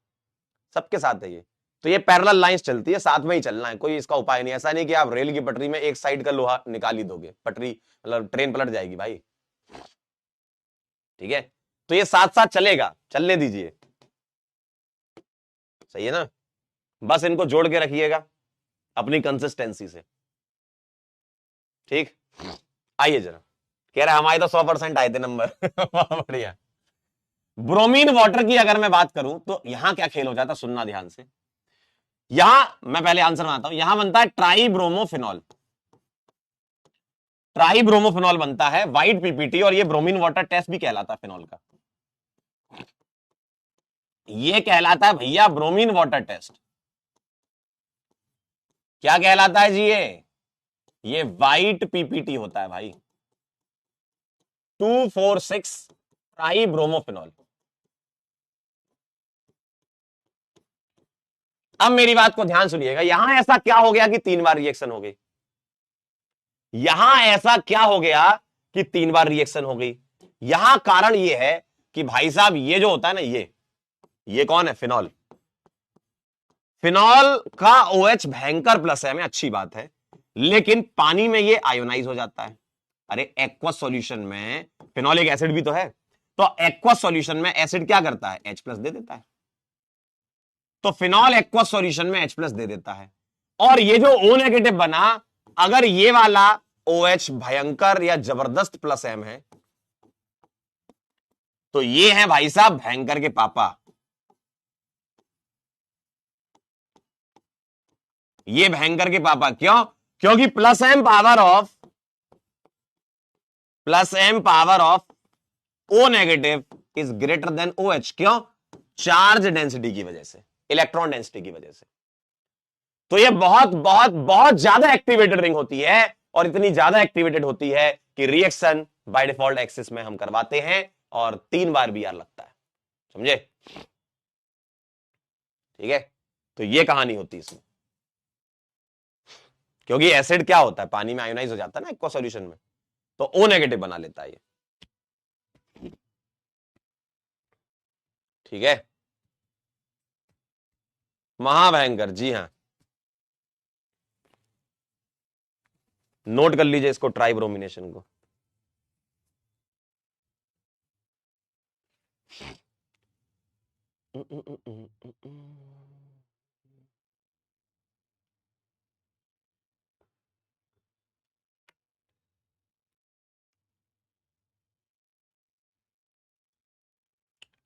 सबके साथ है ये। तो ये पैरेलल लाइंस चलती है, साथ में ही चलना है, कोई इसका उपाय नहीं। ऐसा नहीं कि आप रेल की पटरी में एक साइड का लोहा निकाल ही दोगे, पटरी मतलब ट्रेन पलट जाएगी भाई। ठीक है, तो ये साथ साथ चलेगा, चलने दीजिए। सही है ना? बस इनको जोड़ के रखिएगा अपनी कंसिस्टेंसी से। ठीक, आइए जरा। कह रहे हमारे तो 100% आए थे नंबर। बढ़िया। ब्रोमीन वाटर की अगर मैं बात करूं तो यहां क्या खेल हो जाता, सुनना ध्यान से। यहां मैं पहले आंसर बनाता हूं। यहां बनता है ट्राइब्रोमोफिनॉल। ट्राइब्रोमोफिनॉल बनता है, व्हाइट पीपीटी, और ये ब्रोमीन वाटर टेस्ट भी कहलाता है फिनॉल का। ये कहलाता है भैया ब्रोमीन वाटर टेस्ट। क्या कहलाता है जी? ये व्हाइट पीपीटी होता है भाई। 2,4,6 ट्राइब्रोमोफिनॉल। अब मेरी बात को ध्यान सुनिएगा, यहां ऐसा क्या हो गया कि 3 बार रिएक्शन हो गई? यहां ऐसा क्या हो गया कि 3 बार रिएक्शन हो गई? यहां कारण यह है कि भाई साहब ये जो होता है ना, ये कौन है? फिनॉल। फिनॉल का OH भयंकर प्लस है, में अच्छी बात है, लेकिन पानी में ये आयोनाइज हो जाता है। अरे एक्वस सॉल्यूशन में फिनॉल एक एसिड भी तो है, तो एक्वस सॉल्यूशन में एसिड क्या करता है? H प्लस दे देता है। तो फिनॉल एक्वस सॉल्यूशन में H प्लस दे देता है, और ये जो O नेगेटिव बना, अगर ये वाला OH भयंकर या जबरदस्त प्लस M है, तो ये है भाई साहब भयंकर के पापा। ये भयंकर के पापा क्यों? क्योंकि plus M power of O negative is greater than OH। क्यों? चार्ज डेंसिटी की वजह से, इलेक्ट्रॉन डेंसिटी की वजह से। तो ये बहुत बहुत बहुत ज्यादा एक्टिवेटेड रिंग होती है, और इतनी ज्यादा एक्टिवेटेड होती है कि रिएक्शन बाय डिफॉल्ट एक्सिस में हम करवाते हैं, और 3 बार Br लगता है। समझे? ठीक है, तो ये कहानी होती है इसमें। क्योंकि एसिड क्या होता है? पानी में आयोनाइज हो जाता है ना एक्वा सॉल्यूशन में, तो O नेगेटिव बना लेता है ये। ठीक है, महाभयंकर। जी हां, नोट कर लीजिए इसको, ट्राइब्रोमिनेशन को।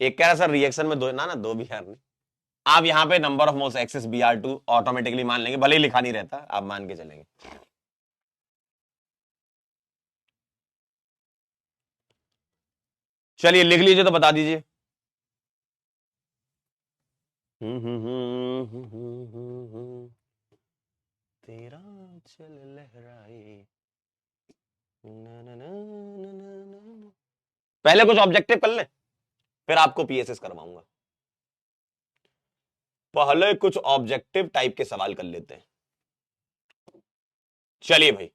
एक कह रहा सर रिएक्शन में दो ना दो Br नहीं। आप यहां पे number of moles excess Br2 automatically मान लेंगे, भले ही लिखा नहीं रहता, आप मान के चलेंगे। चलिए लिख लीजिए तो बता दीजिए। तेरा चल लहराए, पहले कुछ ऑब्जेक्टिव कर लें, फिर आपको PSS करवाऊंगा। पहले कुछ ऑब्जेक्टिव टाइप के सवाल कर लेते हैं। चलिए भाई,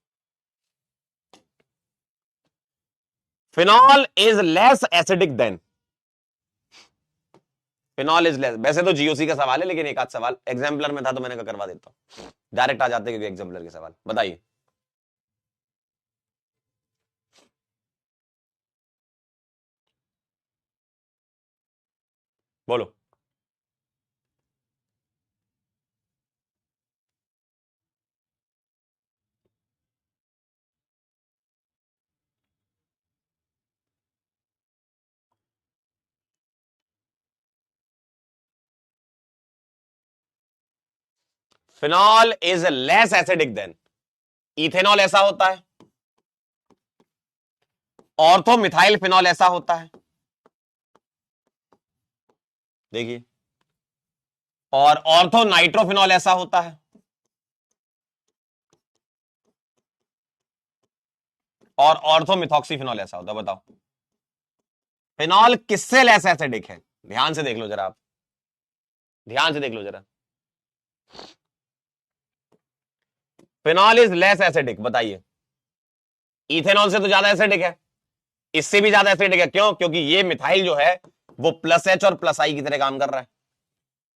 phenol is less acidic than. Phenol is less, वैसे तो GOC का सवाल है, लेकिन एक आध सवाल एग्जाम्पलर में था तो मैंने कहा करवा देता हूं, डायरेक्ट आ जाते क्योंकि एग्जाम्पलर के सवाल। बताइए। बोलो। Phenol is less acidic then ethanol, ऐसा होता है। ऑर्थो मिथाइल फिनॉल ऐसा होता है, देखिए। और ऑर्थो नाइट्रोफिनॉल ऐसा होता है, और ऑर्थो मिथॉक्सीफिनॉल ऐसा होता है। बताओ फिनॉल किससे लेस एसिडिक है? ध्यान से देख लो जरा, आप ध्यान से देख लो जरा। फिनॉल इज लेस एसिडिक, बताइए। इथेनॉल से तो ज्यादा एसिडिक है, इससे भी ज्यादा एसिडिक है। क्यों? क्योंकि ये मिथाइल जो है वो +H और +I की तरह काम कर रहा है।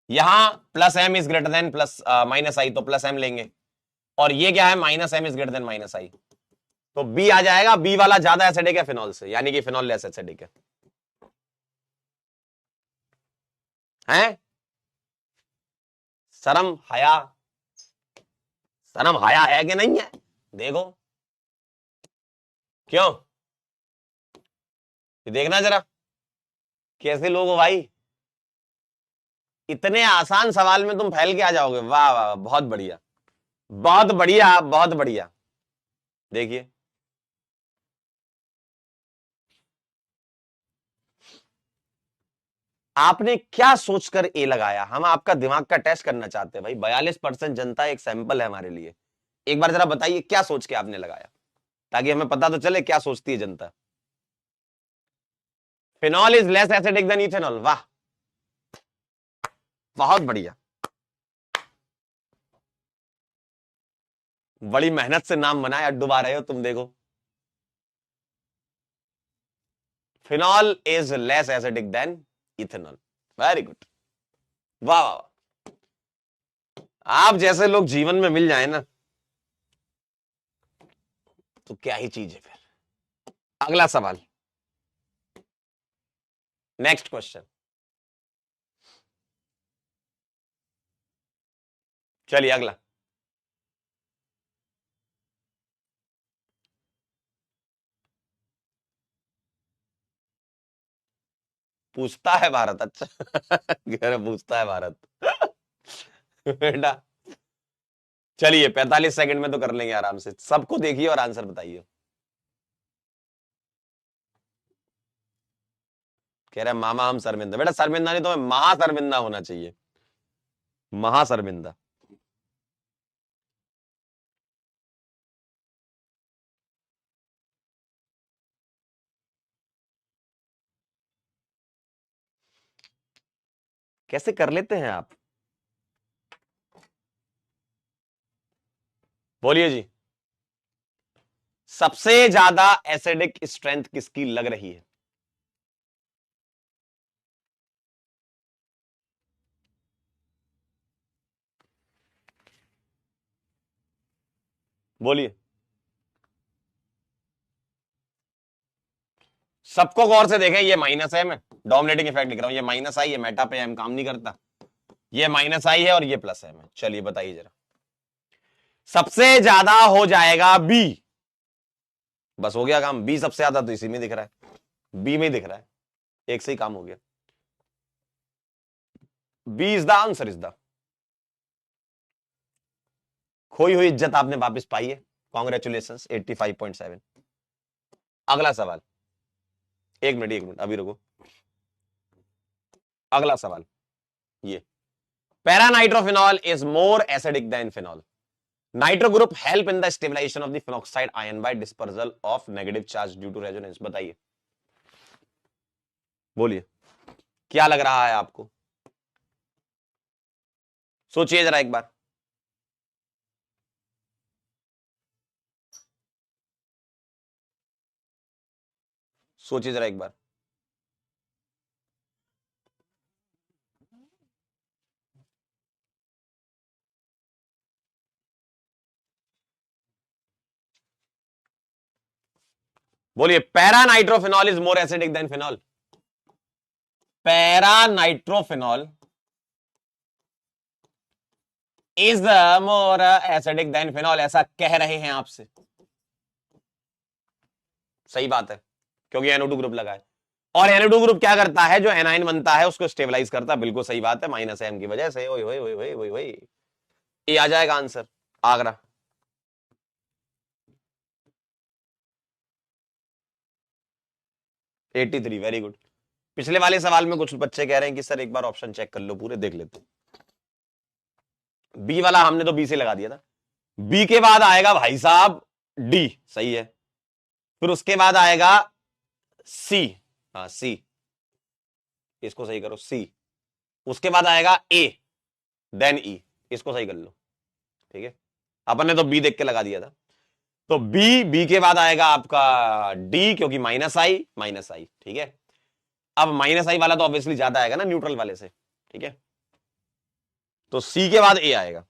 यहां +M is greater than -I, तो +M लेंगे, और ये क्या है? -M is greater than -I, तो B आ जाएगा। B वाला ज्यादा एसिडिक है फिनॉल से, यानी कि फिनॉल लेस एसिडिक है। हैं? शर्म हया, शर्म हया है कि नहीं है? देखो क्यों, ये देखना जरा कैसे लोग हो भाई, इतने आसान सवाल में तुम फैल के आ जाओगे। वाह वाह, बहुत बढ़िया, बहुत बढ़िया, बहुत बढ़िया। देखिए आपने क्या सोचकर ए लगाया। हम आपका दिमाग का टेस्ट करना चाहते हैं भाई। 42% जनता एक सैंपल है हमारे लिए। एक बार जरा बताइए क्या सोच के आपने लगाया, ताकि हमें पता तो चले क्या सोचती है जनता। Phenol is less acidic then ethanol, वाह, बहुत बढ़िया। बड़ी मेहनत से नाम बनाया, डुबा रहे हो तुम, देखो। Phenol is less acidic then ethanol. Very good, वाह वाह। आप जैसे लोग जीवन में मिल जाए ना तो क्या ही चीज है फिर। अगला सवाल, नेक्स्ट क्वेश्चन। चलिए अगला। पूछता है भारत, अच्छा। कह रहे पूछता है भारत। बेटा चलिए 45 सेकंड में तो कर लेंगे आराम से, सबको देखिए और आंसर बताइए। कह रहा है मामा हम शर्मिंदा, बेटा शर्मिंदा नहीं, तो मैं महाशर्मिंदा होना चाहिए, महाशर्मिंदा। कैसे कर लेते हैं आप, बोलिए जी। सबसे ज्यादा एसिडिक स्ट्रेंथ किसकी लग रही है? बोलिए। सबको गौर से देखें, ये माइनस है, मैं डोमिनेटिंग इफेक्ट लिख रहा हूं, ये माइनस आई, ये मेटा पे एम काम नहीं करता, ये माइनस आई है और ये प्लस है। मैं चलिए बताइए जरा, सबसे ज्यादा हो जाएगा बी। बस हो गया काम, बी सबसे ज्यादा तो इसी में दिख रहा है, बी में दिख रहा है, एक से ही काम हो गया। B is the answer, is the. खोई हुई इज्जत आपने वापस पाई है, कॉन्ग्रेचुलेशन, 85.7। अगला सवाल, एक मिनट एक मिनट, अभी रुको। अगला सवाल ये, paranitrophenol is more acidic than phenol. Nitro group help in the stabilisation of the phenoxide ion by dispersal of negative charge due to resonance. बताइए, बोलिए, क्या लग रहा है आपको? सोचिए जरा एक बार। सोचिए जरा एक बार। बोलिए, paranitrophenol is more acidic than phenol. Paranitrophenol is more acidic than phenol, ऐसा कह रहे हैं आपसे। सही बात है, क्योंकि NO2 ग्रुप लगा है, और NO2 ग्रुप क्या करता है, जो एनाइन बनता है उसको स्टेबलाइज करता है। बिल्कुल सही बात है, माइनस एम की वजह से। ओए ओए ओए ओए ओए ओए, ये आ जाएगा आंसर, आगरा। 83, very good. पिछले वाले सवाल में कुछ बच्चे कह रहे हैं कि सर एक बार ऑप्शन चेक कर लो पूरे, देख लेते। बी वाला हमने तो बी से लगा दिया था। बी के बाद आएगा भाई साहब डी, सही है। फिर उसके बाद आएगा सी, हाँ सी, इसको सही करो, सी। उसके बाद आएगा ए, देन ई, इसको सही कर लो, ठीक है। अपन ने तो बी देख के लगा दिया था। तो बी के बाद आएगा आपका डी, क्योंकि माइनस आई माइनस आई, ठीक है। अब माइनस आई वाला तो ऑब्वियसली ज्यादा आएगा ना न्यूट्रल वाले से, ठीक है। तो सी के बाद ए आएगा।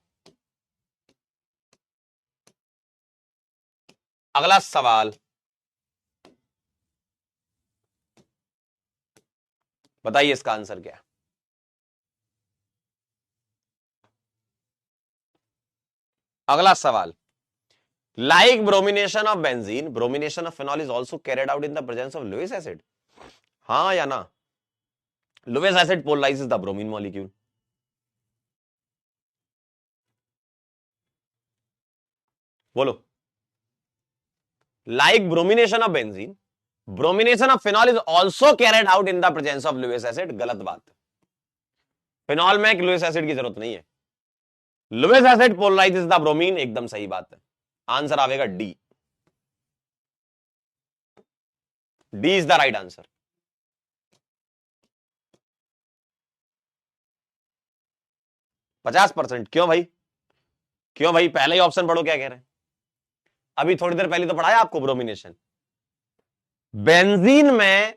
अगला सवाल, बताइए इसका आंसर क्या है? अगला सवाल, like bromination of benzene, bromination of phenol is also carried out in the presence of Lewis acid. हाँ या ना? Lewis acid polarises the bromine molecule. बोलो। Like bromination of benzene, bromination of phenol is also carried out in the presence of Lewis acid. गलत बात। Phenol में एक Lewis acid की जरूरत नहीं है। Lewis acid polarises the bromine, एकदम सही बात है। आंसर आएगा D, D is the right answer. 50%? क्यों भाई, क्यों भाई, पहले ही ऑप्शन पढ़ो क्या कह रहे हैं। अभी थोड़ी देर पहले तो पढ़ाया आपको ब्रोमिनेशन। बेंजीन में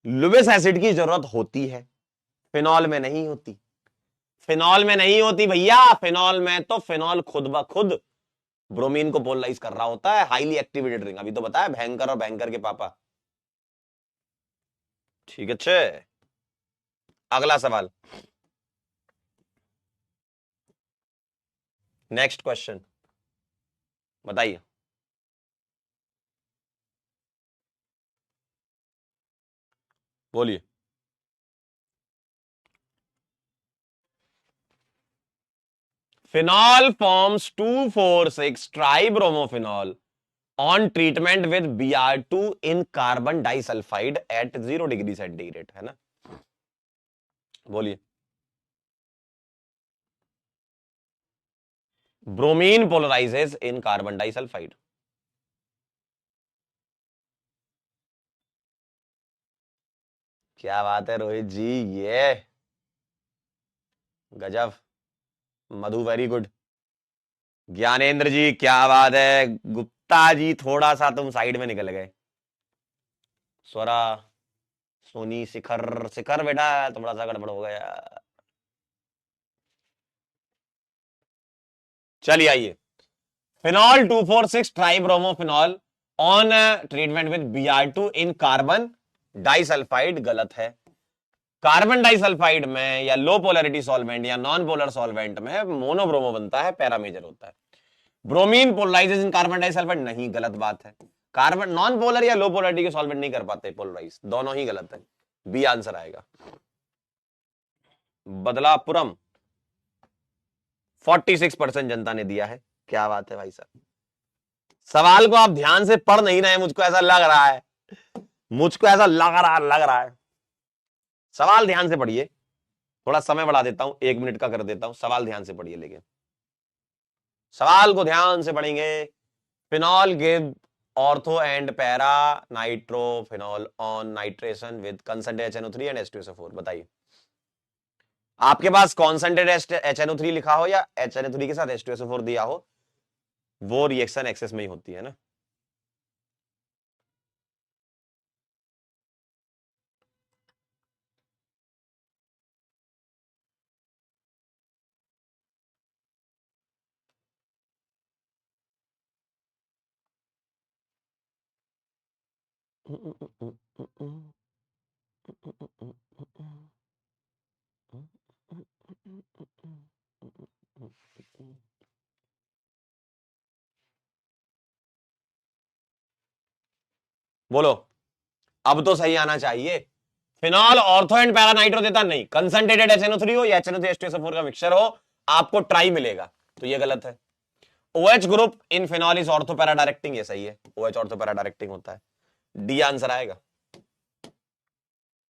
लुइस एसिड की जरूरत होती है, फिनॉल में नहीं होती। फिनॉल में नहीं होती भैया, फिनॉल में तो फिनॉल खुद ब खुद ब्रोमीन को पोलराइज कर रहा होता है, हाईली एक्टिवेटेड रिंग। अभी तो बताया भयंकर और भयंकर के पापा। ठीक है अच्छे। अगला सवाल, नेक्स्ट क्वेश्चन बताइए। बोलिए। Phenol forms 2,4,6 tribromophenol on treatment with Br2 in carbon disulphide at 0 degree centigrade, है ना। बोलिए। Bromine polarises in carbon disulphide. क्या बात है रोहित जी, ये गजब। Madhu very good. ज्ञानेंद्र जी क्या बात है। गुप्ता जी थोड़ा सा तुम साइड में निकल गए। स्वरा, सोनी, शिखर, शिखर बेटा थोड़ा सा गड़बड़ हो गया। चलिए आइए। Phenol 2,4,6 tribromophenol on treatment with Br2 in carbon disulphide गलत है। कार्बन डाइसल्फाइड में या लो पोलरिटी सॉल्वेंट या नॉन पोलर सॉल्वेंट में मोनोब्रोमो बनता है, पैरा मेजर होता है। Bromine polarises in carbon disulphide नहीं, गलत बात है। कार्बन नॉन पोलर या लो पोलरिटी के सॉल्वेंट नहीं कर पाते पोलराइज, दोनों ही गलत है। बी आंसर आएगा। बदलापुरम 46% जनता ने दिया है। क्या बात है भाई साहब। सवाल को आप ध्यान से पढ़ नहीं रहे, मुझको ऐसा लग रहा है, मुझको ऐसा लग रहा है। सवाल ध्यान से पढ़िए। थोड़ा समय बढ़ा देता हूं, 1 मिनट का कर देता हूं। सवाल ध्यान से पढ़िए, लेकिन सवाल को ध्यान से पढ़ेंगे। Phenol give ortho and para nitrophenol on nitration with concentrated HNO3 and H2SO4। बताइए। आपके पास कॉन्सेंट्रेटेड HNO3 लिखा हो या HNO3 के साथ H2SO4 दिया हो, वो रिएक्शन एक्सेस में ही होती है ना। बोलो, अब तो सही आना चाहिए। Phenol ortho and para nitro देता नहीं, कंसंट्रेटेड HNO3 हो या HNO3 H2SO4 का मिक्सचर हो, आपको ट्राई मिलेगा, तो ये गलत है। OH group in phenol is ortho para directing, ये सही है। OH ऑर्थो पैरा डायरेक्टिंग होता है। डी आंसर आएगा।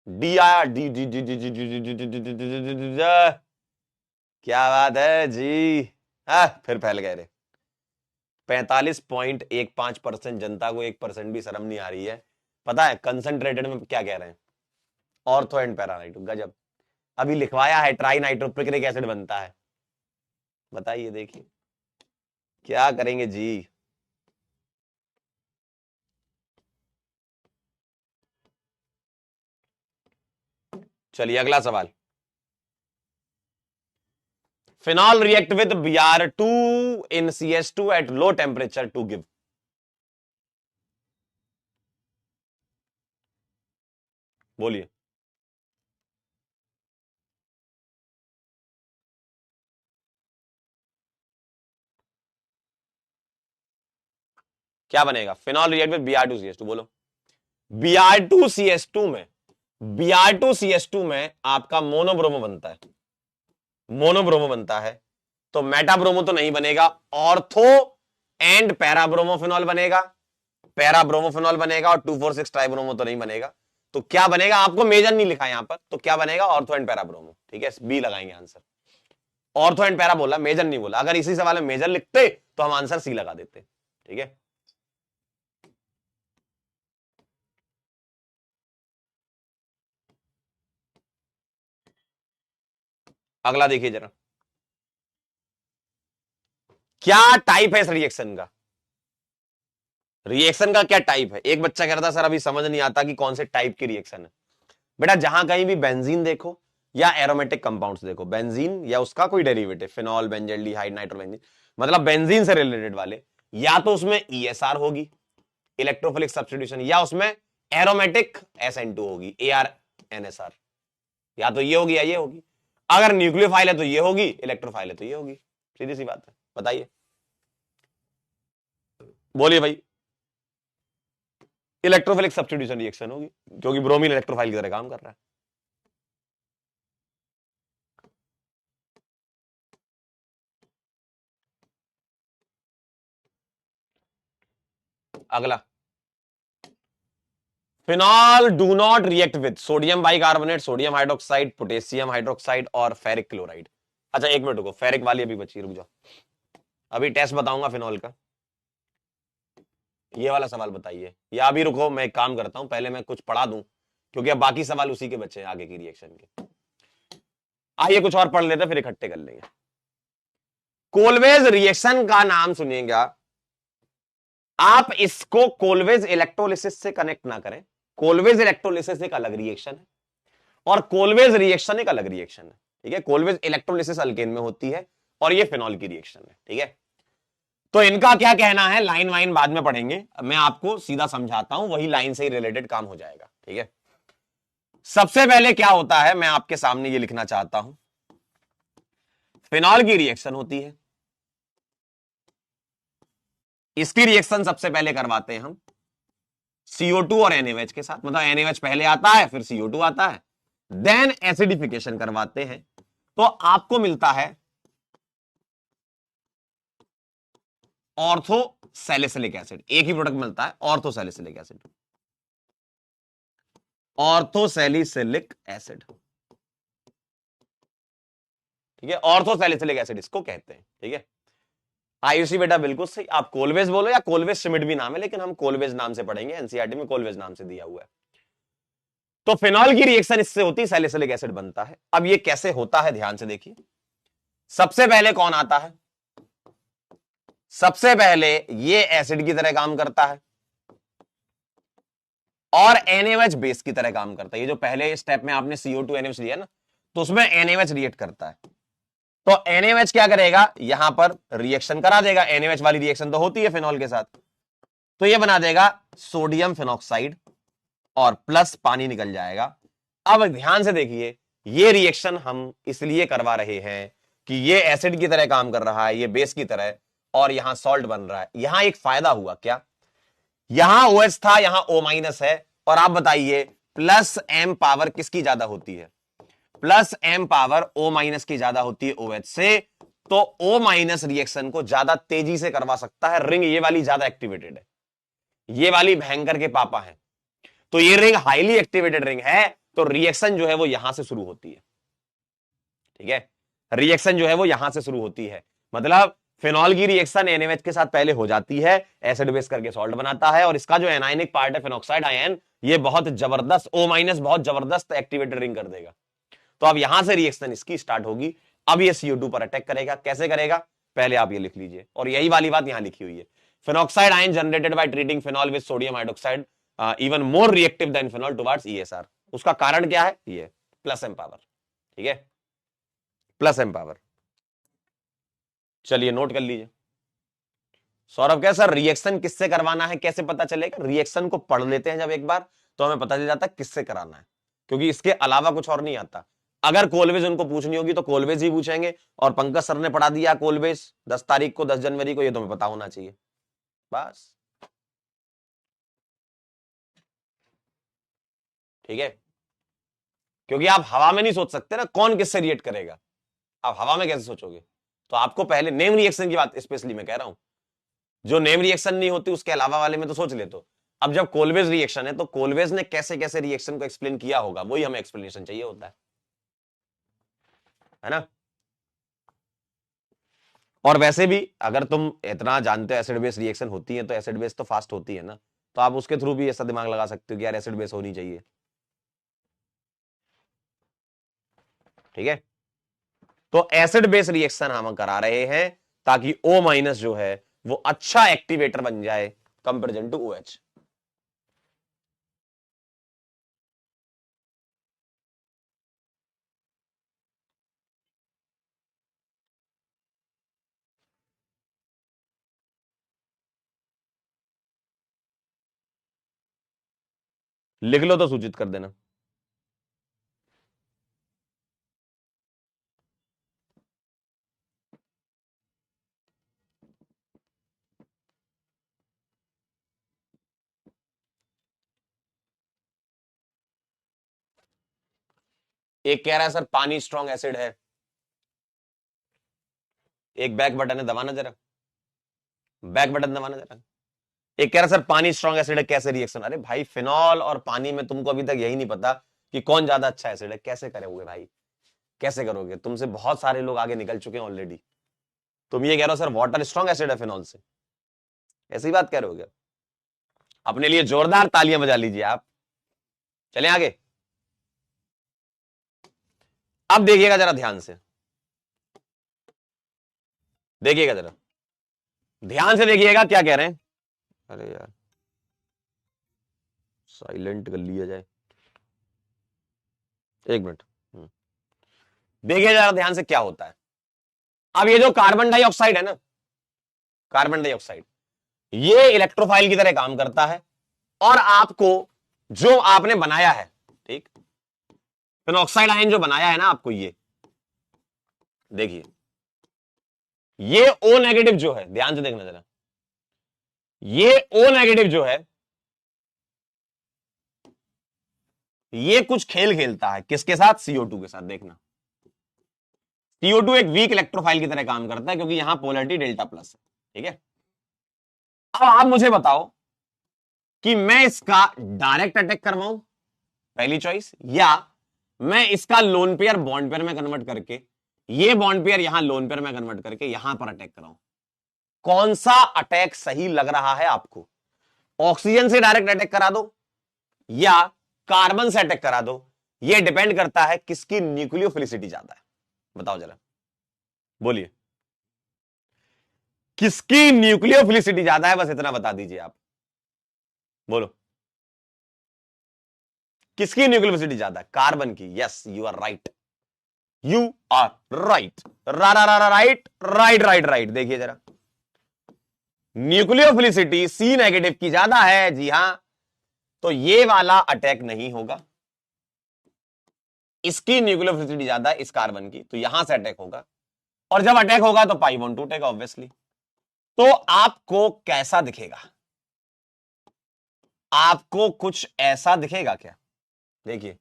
डी आया, D D D D D D D D D D. क्या बात है जी। फिर फैल गए रे। 45.15% जनता को 1% भी शर्म नहीं आ रही है। पता है कंसंट्रेटेड में क्या कह रहे हैं, ऑर्थो एंड पैरा नाइट्रो। गजब। अभी लिखवाया है ट्राई नाइट्रोपिक्रिक एसिड बनता है। बताइए, देखिए क्या करेंगे जी। चलिए अगला सवाल। Phenol react with Br2 in CH2 at low temperature to give। बोलिए। क्या बनेगा? Phenol react with Br2CH2। बोलो। Br2CH2 में, Br2CH2 में आपका मोनोब्रोमो बनता है, मोनोब्रोमो बनता है, तो मेटाब्रोमो तो नहीं बनेगा। ऑर्थो एंड पैराब्रोमोफिनॉल बनेगा, पैराब्रोमोफिनॉल बनेगा, और 2,4,6 ट्राइब्रोमो तो नहीं बनेगा। तो क्या बनेगा? आपको मेजर नहीं लिखा यहां पर, तो क्या बनेगा? Ortho and para bromo. ठीक है, बी लगाएंगे आंसर। ऑर्थो एंड पैरा बोला, मेजर नहीं बोला। अगर इसी सवाल में मेजर लिखते तो हम आंसर सी लगा देते। ठीक है, अगला देखिए जरा, क्या टाइप है इस रिएक्शन का। रिएक्शन का क्या टाइप है? एक बच्चा कह रहा था सर अभी समझ नहीं आता कि कौन से टाइप की रिएक्शन है। बेटा जहां कहीं भी बेंजीन देखो या एरोमेटिक कंपाउंड्स देखो, बेंजीन या उसका कोई डेरिवेटिव, फिनॉल, बेंजल्डिहाइड, नाइट्रोबेंजीन, मतलब बेंजीन से रिलेटेड वाले, या तो उसमें ESR होगी, इलेक्ट्रोफिलिक सब्स्टिट्यूशन, या उसमें एरोमेटिक SN2 होगी, ARNSR, या तो ये होगी या ये होगी। अगर न्यूक्लियोफाइल है तो ये होगी, इलेक्ट्रोफाइल है तो ये होगी। सीधी सी बात है, बताइए, बोलिए भाई। इलेक्ट्रोफिलिक सब्स्टिट्यूशन रिएक्शन होगी, क्योंकि ब्रोमीन इलेक्ट्रोफाइल की तरह काम कर रहा है। अगला, phenol do not react with sodium bicarbonate, sodium hydroxide, potassium hydroxide और फेरिक क्लोराइड। अच्छा एक मिनट रुको, फेरिक वाली अभी बची, रुक जाओ, अभी टेस्ट बताऊंगा फिनॉल का। ये वाला सवाल बताइए, या अभी रुको, मैं एक काम करता हूं, पहले मैं कुछ पढ़ा दूं, क्योंकि अब बाकी सवाल उसी के बच्चे हैं आगे की रिएक्शन के। आइए कुछ और पढ़ लेते हैं, फिर इकट्ठे कर लेंगे। कोलवेज रिएक्शन का नाम सुनिएगा आप, इसको कोलवेज इलेक्ट्रोलिसिस से कनेक्ट ना करें। कोलवेज इलेक्ट्रोलिसिस एक अलग रिएक्शन है और कोलवेज रिएक्शन एक अलग रिएक्शन है, ठीक है। कोलवेज इलेक्ट्रोलिसिस अल्केन में होती है और ये फिनॉल की रिएक्शन है, ठीक है। तो इनका क्या कहना है, लाइन वाइन बाद में पढ़ेंगे, मैं आपको सीधा समझाता हूं, वही लाइन से ही रिलेटेड काम हो जाएगा, ठीक है। सबसे पहले क्या होता है, मैं आपके सामने ये लिखना चाहता हूं, फिनॉल की रिएक्शन होती है, इसकी रिएक्शन सबसे पहले करवाते हैं हम CO2 और NaOH के साथ, मतलब NaOH पहले आता है फिर CO2 आता है, देन एसिडिफिकेशन करवाते हैं, तो आपको मिलता है ऑर्थो सैलिसिलिक एसिड। एक ही प्रोडक्ट मिलता है, ortho salicylic acid, ortho salicylic acid, ठीक है। ऑर्थो सैलिसिलिक एसिड इसको कहते हैं, ठीक है। आयुषी बेटा बिल्कुल सही, आप कोलवेज बोलो या कोलवेज सिमिट भी नाम है, लेकिन हम कोलवेज नाम से पढ़ेंगे, एनसीईआरटी में कोलवेज नाम से दिया हुआ है। तो फिनॉल की रिएक्शन इससे होती है, सैलिसिलिक एसिड बनता है। अब ये कैसे होता है, ध्यान से देखिए। सबसे पहले कौन आता है, सबसे पहले ये एसिड की तरह काम करता है और NaOH बेस की तरह काम करता है। ये जो पहले स्टेप में आपने CO2 NaOH लिया ना, तो उसमें NaOH रिएक्ट करता है, तो NaOH क्या करेगा, यहां पर रिएक्शन करा देगा, NaOH वाली रिएक्शन तो होती है फिनॉल के साथ, तो ये बना देगा सोडियम फिनॉक्साइड और प्लस पानी निकल जाएगा। अब ध्यान से देखिए, ये रिएक्शन हम इसलिए करवा रहे हैं कि ये एसिड की तरह काम कर रहा है, ये बेस की तरह, और यहां सॉल्ट बन रहा है। यहां एक फायदा हुआ क्या, यहां OH था, यहां O- है, और आप बताइए प्लस M पावर किसकी ज्यादा होती है, प्लस M पावर O- की ज्यादा होती है OH से, तो O- रिएक्शन को ज्यादा तेजी से करवा सकता है। रिंग ये वाली ज्यादा एक्टिवेटेड है, ये वाली भयंकर के पापा है, तो ये रिंग हाईली एक्टिवेटेड रिंग है, तो रिएक्शन जो है वो यहां से शुरू होती है, ठीक है। रिएक्शन जो है वो यहां से शुरू होती है, मतलब फिनॉल की रिएक्शन NaOH के साथ पहले हो जाती है, एसिड बेस करके सॉल्ट बनाता है, और इसका जो एनायनिक पार्ट है फिनॉक्साइड आयन, ये बहुत जबरदस्त O- बहुत जबरदस्त एक्टिवेटेड रिंग कर देगा। तो अब यहां से रिएक्शन इसकी स्टार्ट होगी। अब ये CO2 पर अटैक करेगा, कैसे करेगा, पहले आप ये लिख लीजिए, और यही वाली बात यहां लिखी हुई है, phenoxide ion generated by treating phenol with sodium hydroxide even more reactive than phenol towards ESR। उसका कारण क्या है, ये प्लस M पावर, ठीक है, प्लस M पावर। चलिए नोट कर लीजिए। सौरभ क्या सर, रिएक्शन किससे करवाना है कैसे पता चलेगा, रिएक्शन को पढ़ लेते हैं जब एक बार, तो हमें पता चल जाता है किससे कराना है, क्योंकि इसके अलावा कुछ और नहीं आता। अगर कोलवेज उनको पूछनी होगी तो कोलवेज ही पूछेंगे, और पंकज सर ने पढ़ा दिया कोलवेज 10 तारीख को, 10 जनवरी को, ये तुम्हें पता होना चाहिए बस, ठीक है। क्योंकि आप हवा में नहीं सोच सकते ना कौन किससे रिएक्ट करेगा, आप हवा में कैसे सोचोगे, तो आपको पहले नेम रिएक्शन की बात स्पेशली मैं कह रहा हूं, जो नेम रिएक्शन नहीं होती उसके अलावा वाले में तो सोच ले। तो अब जब कोलवेज रिएक्शन है, तो कोलवेज ने कैसे कैसे रिएक्शन को एक्सप्लेन किया होगा, वही हमें एक्सप्लेनेशन चाहिए होता है ना। और वैसे भी अगर तुम इतना जानते हो एसिड बेस रिएक्शन होती है, तो एसिड बेस तो फास्ट होती है ना, तो आप उसके थ्रू भी ऐसा दिमाग लगा सकते हो कि यार एसिड बेस होनी चाहिए, ठीक है। तो एसिड बेस रिएक्शन हम करा रहे हैं ताकि O- जो है वो अच्छा एक्टिवेटर बन जाए, कंपेरिजन टू OH। लिख लो तो सूचित कर देना। एक कह रहा है सर पानी स्ट्रॉन्ग एसिड है, एक बैक बटन है, दबाना जरा, बैक बटन दबाना जरा। एक कह रहा है सर पानी स्ट्रॉन्ग एसिड है, कैसे रिएक्शन? अरे भाई फिनॉल और पानी में तुमको अभी तक यही नहीं पता कि कौन ज्यादा अच्छा एसिड है, कैसे करोगे भाई, कैसे करोगे? तुमसे बहुत सारे लोग आगे निकल चुके हैं ऑलरेडी। तुम ये कह रहे हो सर वाटर स्ट्रॉन्ग एसिड है फिनॉल से, ऐसी बात कह रहे हो क्या? अपने लिए जोरदार तालियां बजा लीजिए आप। चलें आगे। अब देखिएगा जरा ध्यान से, देखिएगा जरा ध्यान से, देखिएगा क्या कह रहे हैं। अरे यार साइलेंट कर लिया जाए, एक मिनट। देखिए जरा ध्यान से क्या होता है। अब ये जो कार्बन डाइऑक्साइड है ना, कार्बन डाइऑक्साइड ये इलेक्ट्रोफाइल की तरह काम करता है, और आपको जो आपने बनाया है, ठीक, फिनॉक्साइड आयन जो बनाया है ना आपको, ये देखिए, ये O नेगेटिव जो है, ध्यान से देखना जरा, ये O नेगेटिव जो है, ये कुछ खेल खेलता है किसके साथ? CO2 के साथ। देखना CO2 एक वीक इलेक्ट्रोफाइल की तरह काम करता है, क्योंकि यहां पोलैरिटी डेल्टा प्लस है, ठीक है। अब आप मुझे बताओ कि मैं इसका डायरेक्ट अटैक करवाऊं, पहली चॉइस, या मैं इसका लोन पेयर बॉन्ड पेयर में कन्वर्ट करके, ये बॉन्ड पेयर यहां लोन पेयर में कन्वर्ट करके यहां पर अटैक कराऊं? कौन सा अटैक सही लग रहा है आपको? ऑक्सीजन से डायरेक्ट अटैक करा दो या कार्बन से अटैक करा दो, यह डिपेंड करता है किसकी न्यूक्लियोफिलिसिटी ज्यादा है। बताओ जरा, बोलिए किसकी न्यूक्लियोफिलिसिटी ज्यादा है, बस इतना बता दीजिए आप, बोलो किसकी न्यूक्लियोफिलिसिटी ज्यादा है? कार्बन की। Yes you are right, you are right, right right right right. देखिए जरा, न्यूक्लियोफिलिसिटी C नेगेटिव की ज्यादा है, जी हां, तो ये वाला अटैक नहीं होगा। इसकी न्यूक्लियोफिलिसिटी ज्यादा है इस कार्बन की, तो यहां से अटैक होगा, और जब अटैक होगा तो पाई बॉन्ड टूटेगा ऑब्वियसली। तो आपको कैसा दिखेगा? आपको कुछ ऐसा दिखेगा क्या? देखिए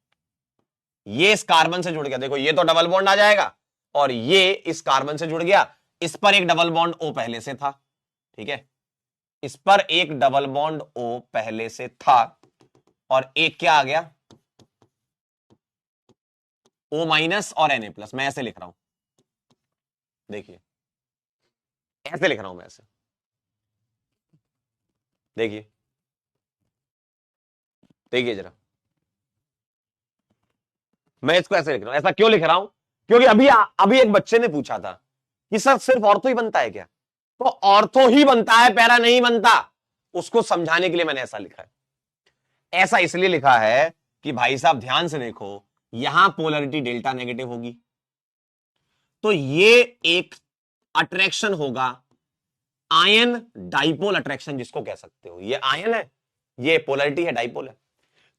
ये इस कार्बन से जुड़ गया, देखो ये तो डबल बॉन्ड आ जाएगा, और ये इस कार्बन से जुड़ गया, इस पर एक डबल बॉन्ड O पहले से था, ठीक है, इस पर एक डबल बॉन्ड O पहले से था, और एक क्या आ गया? O माइनस और Na+। मैं ऐसे लिख रहा हूं, देखिए ऐसे लिख रहा हूं मैं, ऐसे देखिए, देखिए जरा, मैं इसको ऐसे लिख रहा हूं। ऐसा क्यों लिख रहा हूं? क्योंकि अभी एक बच्चे ने पूछा था कि सर सिर्फ ऑर्थो ही बनता है क्या? तो ऑर्थो ही बनता है, पैरा नहीं बनता। उसको समझाने के लिए मैंने ऐसा लिखा है। ऐसा इसलिए लिखा है कि भाई साहब ध्यान से देखो, यहां पोलैरिटी डेल्टा नेगेटिव होगी, तो ये एक अट्रैक्शन होगा, आयन डाइपोल अट्रैक्शन जिसको कह सकते हो। ये आयन है, ये पोलैरिटी है, डाइपोल है,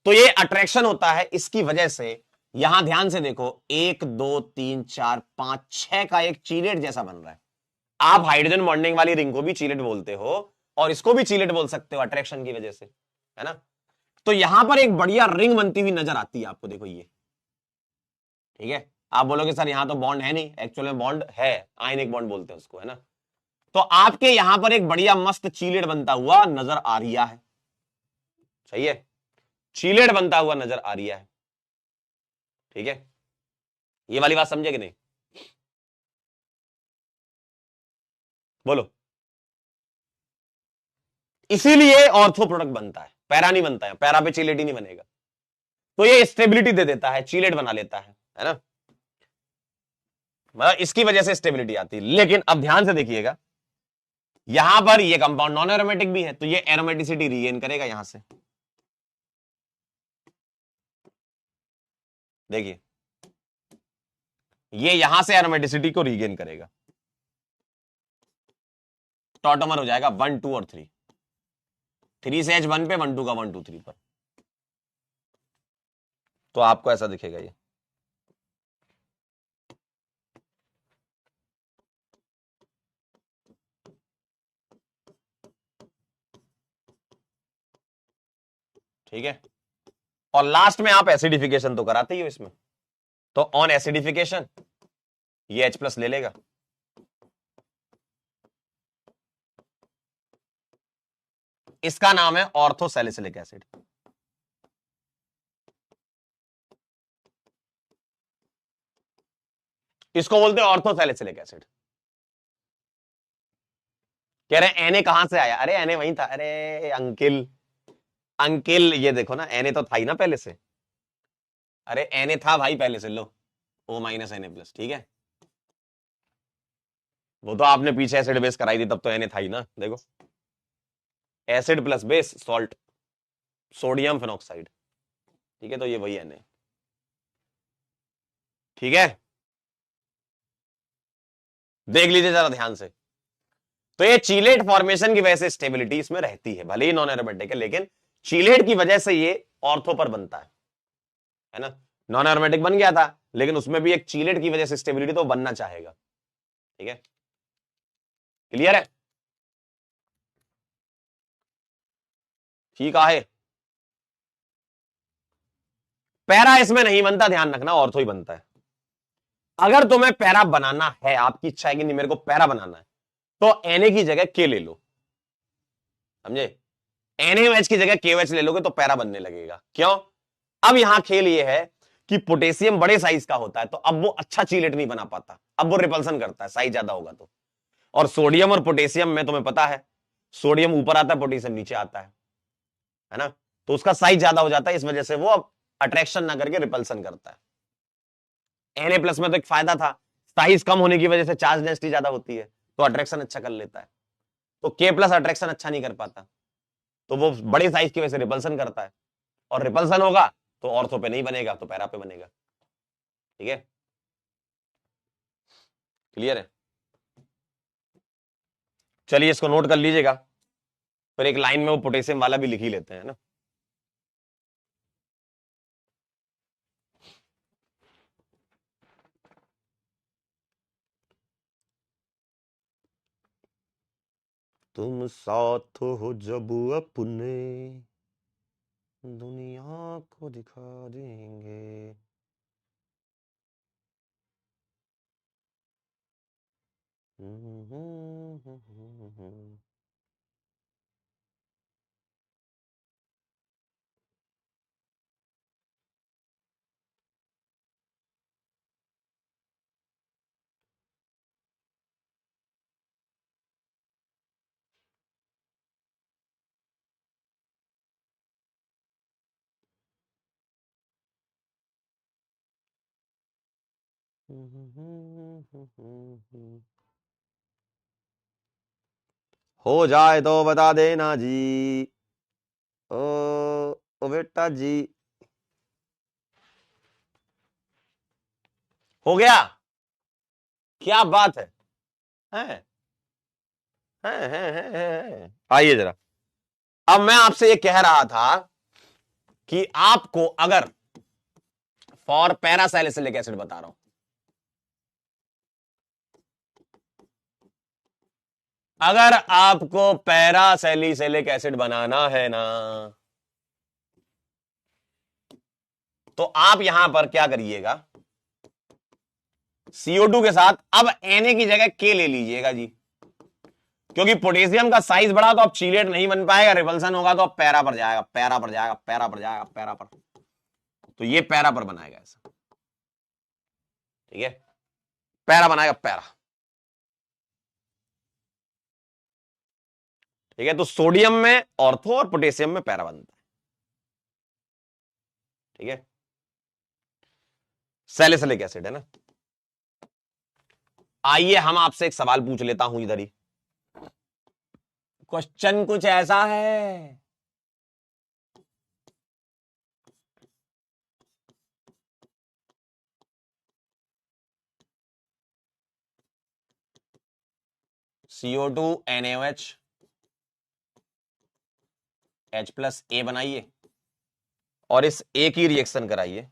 तो ये अट्रैक्शन होता है। इसकी वजह से यहां ध्यान से देखो, 1 2 3 4 5 6 का एक चीलेट जैसा बन रहा है। आप हाइड्रोजन बॉन्डिंग वाली रिंग को भी चीलेट बोलते हो, और इसको भी चीलेट बोल सकते हो अट्रैक्शन की वजह से, है ना। तो यहां पर एक बढ़िया रिंग बनती हुई नजर आती है आपको, देखो ये, ठीक है। आप बोलोगे सर यहां तो बॉन्ड है नहीं, एक्चुअल में बॉन्ड है, आयनिक बॉन्ड बोलते हैं उसको, है ना। तो आपके यहां पर एक बढ़िया मस्त चीलेट बनता हुआ नजर आ रही है, सही है, चीलेट बनता हुआ नजर आ रही है, ठीक है। ये वाली बात समझे कि नहीं? बोलो। इसीलिए ऑर्थो प्रोडक्ट बनता है, पैरा नहीं बनता है, पैरा पे चीलेट ही नहीं बनेगा। तो ये स्टेबिलिटी दे देता है, चीलेट बना लेता है ना, मतलब इसकी वजह से स्टेबिलिटी आती है। लेकिन अब ध्यान से देखिएगा, यहां पर ये कंपाउंड नॉन एरोमेटिक भी है, तो ये एरोमेटिसिटी रीगेन करेगा यहां से। देखिए ये यहां से एरोमेटिसिटी को रीगेन करेगा, टॉटोमर हो जाएगा 1 2 और 3, 3 से H1 पे, 1 2 का 1 2 3 पर। तो आपको ऐसा दिखेगा ये। ठीक है, और लास्ट में आप एसिडिफिकेशन तो कराते ही हो इसमें, तो ऑन एसिडिफिकेशन ये H+ ले लेगा, इसका नाम है ऑर्थोसैलिसिलिक एसिड। इसको बोलते हैं ऑर्थोसैलिसिलिक एसिड। कह रहे एनए कहां से आया? अरे एनए वहीं था। अरे अंकिल, अंकिल ये देखो ना, एनए तो था ही ना पहले से। अरे एनए था भाई पहले से, लो O-Na+, ठीक है। वो तो आपने पीछे एसिड बेस कराई थी, तब तो एनए था ही ना। देखो acid plus base salt, sodium phenoxide, ठीक है, तो ये वही एनए, ठीक है। देख लीजिए जरा ध्यान से। तो ये चीलेट फॉर्मेशन की वजह से स्टेबिलिटी इसमें रहती है, भले ही नॉन एरोमेटिक है, लेकिन चीलेट की वजह से ये ऑर्थो पर बनता है ना। नॉन एरोमेटिक बन गया था, लेकिन उसमें भी एक चीलेट की वजह से स्टेबिलिटी तो बनना चाहेगा, ठीक है। क्लियर है? ठीक है। पैरा इसमें नहीं बनता, ध्यान रखना, ऑर्थो ही बनता है। अगर तुम्हें पैरा बनाना है, आपकी इच्छा है कि नहीं मेरे को पैरा बनाना है, तो एनए की जगह के ले लो, समझे। NaOH की जगह KOH ले लोगे तो पैरा बनने लगेगा। क्यों? अब यहां खेल ये है कि पोटेशियम बड़े साइज का होता है, तो अब वो अच्छा चीलेट नहीं बना पाता, अब वो रिपल्सन करता है, साइज ज्यादा होगा तो। और सोडियम और पोटेशियम में तुम्हें पता है, सोडियम ऊपर आता है, पोटेशियम नीचे आता है ना, तो उसका साइज ज्यादा हो जाता है, इस वजह से वो अब अट्रैक्शन ना करके रिपल्सन करता है। Na+ में तो एक फायदा था, साइज कम होने की वजह से चार्ज डेंसिटी ज्यादा होती है, तो अट्रैक्शन अच्छा कर लेता है। तो K+ अट्रैक्शन अच्छा नहीं कर पाता, तो वो बड़े साइज की वजह से रिपल्सन करता है, और रिपल्सन होगा तो ऑर्थो पे नहीं बनेगा, तो पैरा पे बनेगा, ठीक है। क्लियर है? चलिए इसको नोट कर लीजिएगा, फिर एक लाइन में वो पोटेशियम वाला भी लिख ही लेते हैं ना। तुम साथ हो जब अपने, दुनिया को दिखा देंगे। हो जाए तो बता देना जी, ओ, ओ बेटा जी। हो गया? क्या बात है, है? है। आइए जरा, अब मैं आपसे ये कह रहा था कि आपको अगर फॉर पैरासैलिसिलिक एसिड बता रहा हूं, अगर आपको पैरासैलिसिलिक एसिड बनाना है ना, तो आप यहां पर क्या करिएगा, CO2 के साथ अब Na की जगह K ले लीजिएगा जी, क्योंकि पोटेशियम का साइज बड़ा तो अब चीलेट नहीं बन पाएगा, रिपल्सन होगा तो अब पैरा पर जाएगा, पैरा पर जाएगा, पैरा पर जाएगा, पैरा पर, तो ये पैरा पर बनाएगा ऐसा, ठीक है, पैरा बनाएगा, पैरा, ठीक है। तो सोडियम में ऑर्थो और पोटेशियम में पैरा बनता है, ठीक है। सैलिसिलिक एसिड है ना। आइए हम आपसे एक सवाल पूछ लेता हूं इधर ही, क्वेश्चन कुछ ऐसा है। CO2 NaOH H+A बनाइए और इस A की रिएक्शन कराइए।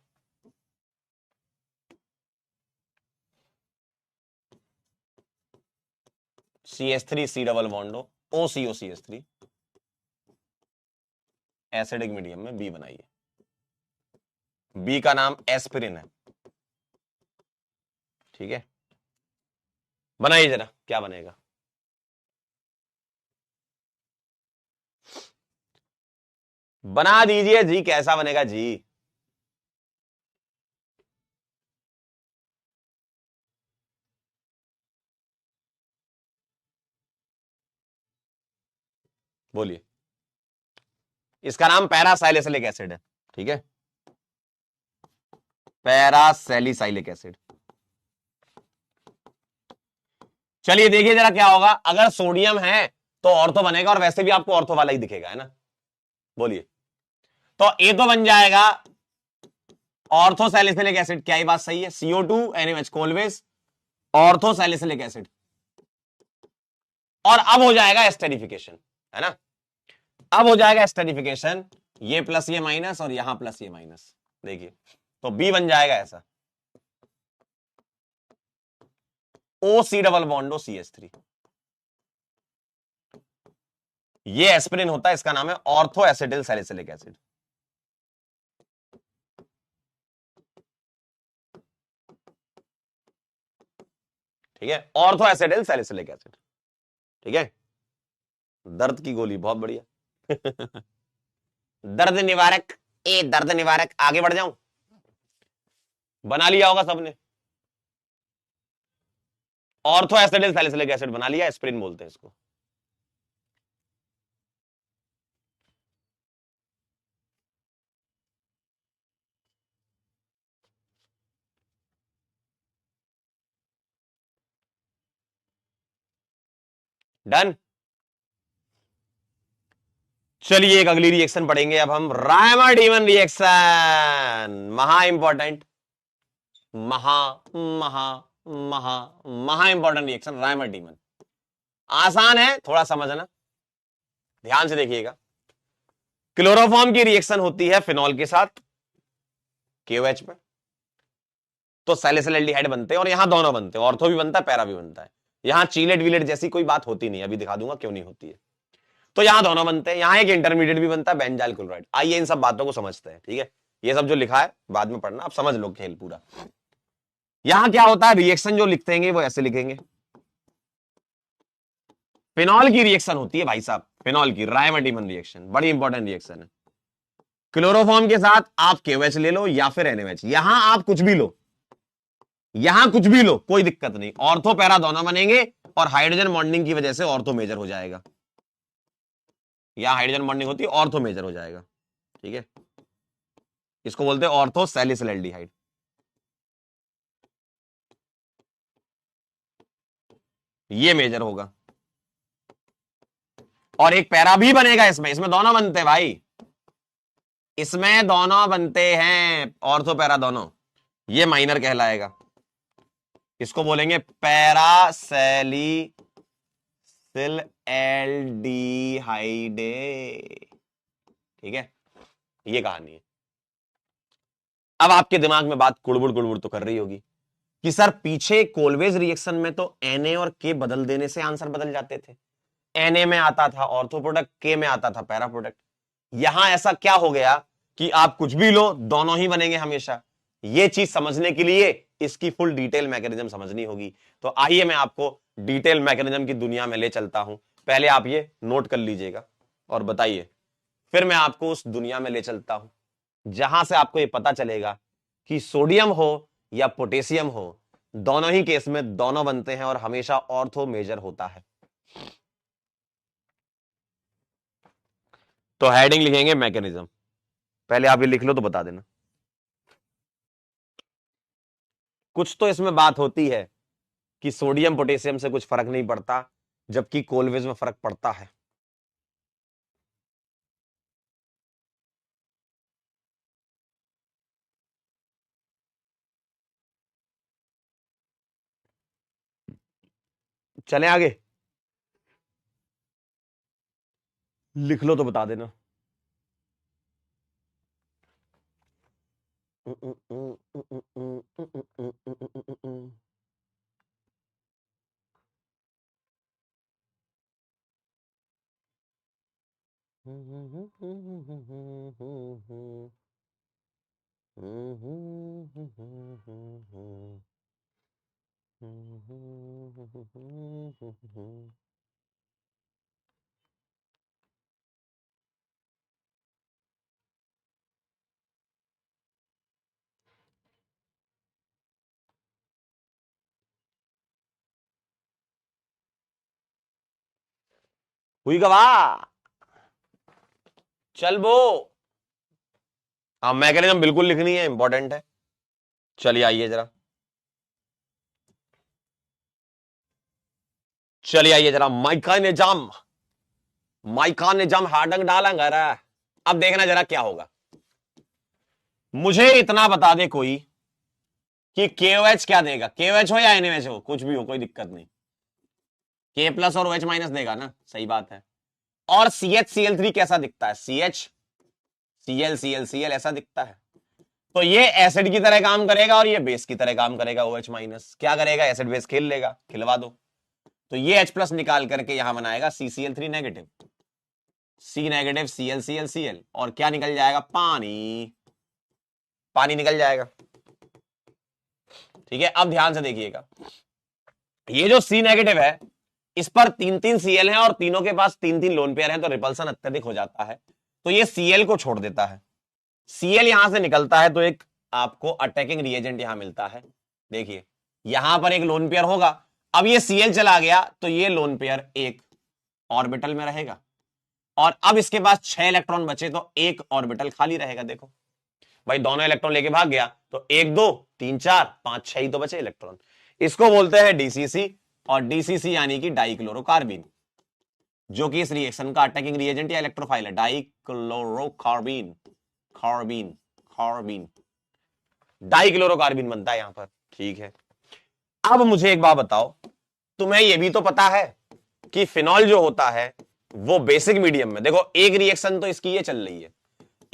CH3 C डबल बॉन्ड हो, OCO CH3, एसिडिक मीडियम में B बनाइए। B का नाम एस्पिरिन है, ठीक है। बनाइए जरा, क्या बनेगा। बना दीजिए जी, कैसा बनेगा जी। बोलिए। इसका नाम पैरासैलिसिलिक एसिड है, ठीक है, पैरासैलिसाइलिक एसिड। चलिए देखिए जरा क्या होगा। अगर सोडियम है तो ऑर्थो बनेगा, और वैसे भी आपको ऑर्थो वाला ही दिखेगा, है ना। बोलिए, तो ए तो बन जाएगा ऑर्थोसैलिसिलिक एसिड। क्या ही बात सही है, CO2 NaOH कोलवेस ऑर्थोसैलिसिलिक एसिड। और अब हो जाएगा एस्टेरिफिकेशन, है ना। अब हो जाएगा एस्टेरिफिकेशन, ये प्लस ये माइनस और यहां प्लस ये माइनस। देखिए, तो बी बन जाएगा ऐसा, OC डबल बॉन्डो CH3। ये एस्पिरिन होता है, इसका नाम है ऑर्थो एसिटिल सैलिसिलिक एसिड। ठीक है, ऑर्थो एसिटिल सैलिसिलिक एसिड, ठीक है। दर्द की गोली, बहुत बढ़िया। दर्द निवारक, दर्द निवारक। आगे बढ़ जाऊं, बना लिया होगा सबने, ऑर्थो एसिटिल सैलिसिलिक एसिड बना लिया, एस्पिरिन बोलते हैं इसको। डन। चलिए एक अगली रिएक्शन पढ़ेंगे अब हम, रायमर डीमन रिएक्शन। महा इंपॉर्टेंट, महा महा महा महा इंपॉर्टेंट रिएक्शन, रायमर डीमन। आसान है थोड़ा समझना, ध्यान से देखिएगा। क्लोरोफॉर्म की रिएक्शन होती है फिनॉल के साथ KOH में, तो सैलिसिलएल्डिहाइड बनते हैं, और यहां दोनों बनते हैं, ऑर्थो भी बनता है, पैरा भी बनता है। यहां चीलेट वीलेट जैसी कोई बात होती नहीं, अभी दिखा दूंगा क्यों नहीं होती है। तो यहां दोनों बनते हैं, यहां एक इंटरमीडिएट भी बनता है, बेंजाइल क्लोराइड। आइए इन सब बातों को समझते हैं, ठीक है। ये सब जो लिखा है बाद में पढ़ना, आप समझ लो खेल पूरा। यहां क्या होता है, रिएक्शन जो लिखते हैं वो ऐसे लिखेंगे। फिनॉल की रिएक्शन होती है भाई साहब, फिनॉल की रायमर-डीमन रिएक्शन, बड़ी इंपॉर्टेंट रिएक्शन है। क्लोरोफॉर्म के साथ आप KOH ले लो या फिर NaOH, यहां आप कुछ भी लो, यहां कुछ भी लो, कोई दिक्कत नहीं। ऑर्थो पैरा दोनों बनेंगे, और हाइड्रोजन बॉन्डिंग की वजह से ऑर्थो मेजर हो जाएगा। यहां हाइड्रोजन बॉन्डिंग होती है, ऑर्थो मेजर हो जाएगा, ठीक है। इसको बोलते हैं ऑर्थो सैलिसिलएल्डिहाइड। ये मेजर होगा, और एक पैरा भी बनेगा इसमें, इसमें दोनों बनते हैं भाई, इसमें दोनों बनते हैं, ऑर्थो पैरा दोनों। ये माइनर कहलाएगा, इसको बोलेंगे पैरासेलिसिलएल्डिहाइड, ठीक है। ये कहानी है। अब आपके दिमाग में बात कुड़बुड़ कुड़बुड़ तो कर रही होगी कि सर पीछे कोलवेज रिएक्शन में तो Na और K बदल देने से आंसर बदल जाते थे। Na में आता था ऑर्थो प्रोडक्ट, K में आता था पैरा प्रोडक्ट। यहां ऐसा क्या हो गया कि आप कुछ भी लो, दोनों ही बनेंगे हमेशा। ये चीज समझने के लिए इसकी फुल डिटेल मैकेनिज्म समझनी होगी। तो आइए मैं आपको डिटेल मैकेनिज्म की दुनिया में ले चलता हूं। पहले आप ये नोट कर लीजिएगा और बताइए, फिर मैं आपको उस दुनिया में ले चलता हूं जहां से आपको ये पता चलेगा कि सोडियम हो या पोटेशियम हो, दोनों ही केस में दोनों बनते हैं और हमेशा ऑर्थो मेजर होता है। तो हेडिंग लिखेंगे मैकेनिज्म, पहले आप ये लिख लो तो बता देना। कुछ तो इसमें बात होती है कि सोडियम पोटेशियम से कुछ फर्क नहीं पड़ता, जबकि कोलवेज में फर्क पड़ता है। चलें आगे, लिख लो तो बता देना। हुई गवाह, चल वो। हाँ मैकेनिज्म बिल्कुल लिखनी है, इंपॉर्टेंट है। चलिए आइए जरा, चलिए आइए जरा, मैकेनिज्म, मैकेनिज्म हार्डंग डालेंगे रे। अब देखना जरा क्या होगा। मुझे इतना बता दे कोई कि KOH क्या देगा, KOH हो या NaOH हो, कुछ भी हो कोई दिक्कत नहीं, K प्लस और OH माइनस देगा ना, सही बात है। और CHCl3 कैसा दिखता है, CH Cl ऐसा दिखता है। तो ये एसिड की तरह काम करेगा और ये बेस की तरह काम करेगा, OH माइनस क्या करेगा, एसिड बेस खेल लेगा, खिलवा दो। तो ये H प्लस निकाल करके यहां बनाएगा CCl3 negative, C negative Cl और क्या निकल जाएगा, पानी, पानी निकल जाएगा। ठीक है, अब ध्यान से देखिएगा, ये जो C नेगेटिव है इस पर 3 Cl हैं और तीनों के पास 3 लोन पेयर हैं, तो रिपल्सन अत्यधिक हो जाता है, तो ये Cl को छोड़ देता है। Cl यहां से निकलता है तो एक आपको अटैकिंग रिएजेंट यहां मिलता है। देखिए यहां पर एक लोन पेयर होगा, अब ये Cl चला गया तो ये लोन पेयर एक ऑर्बिटल में रहेगा और अब इसके पास 6 इलेक्ट्रॉन बचे तो एक ऑर्बिटल खाली रहेगा। देखो भाई दोनों इलेक्ट्रॉन लेके भाग गया तो 1 2 3 4 5 6 ही तो बचे इलेक्ट्रॉन। इसको बोलते हैं DCC, और DCC यानी कि डाइक्लोरोकार्बिन, जो कि इस रिएक्शन का अटैकिंग रिएजेंट या इलेक्ट्रोफाइल है, डाइक्लोरोकार्बिन, कार्बिन, कार्बिन, डाइक्लोरोकार्बिन बनता है यहां पर। ठीक है, अब मुझे एक बात बताओ, तुम्हें यह भी तो पता है कि फिनॉल जो होता है वो बेसिक मीडियम में, देखो एक रिएक्शन तो इसकी ये चल रही है,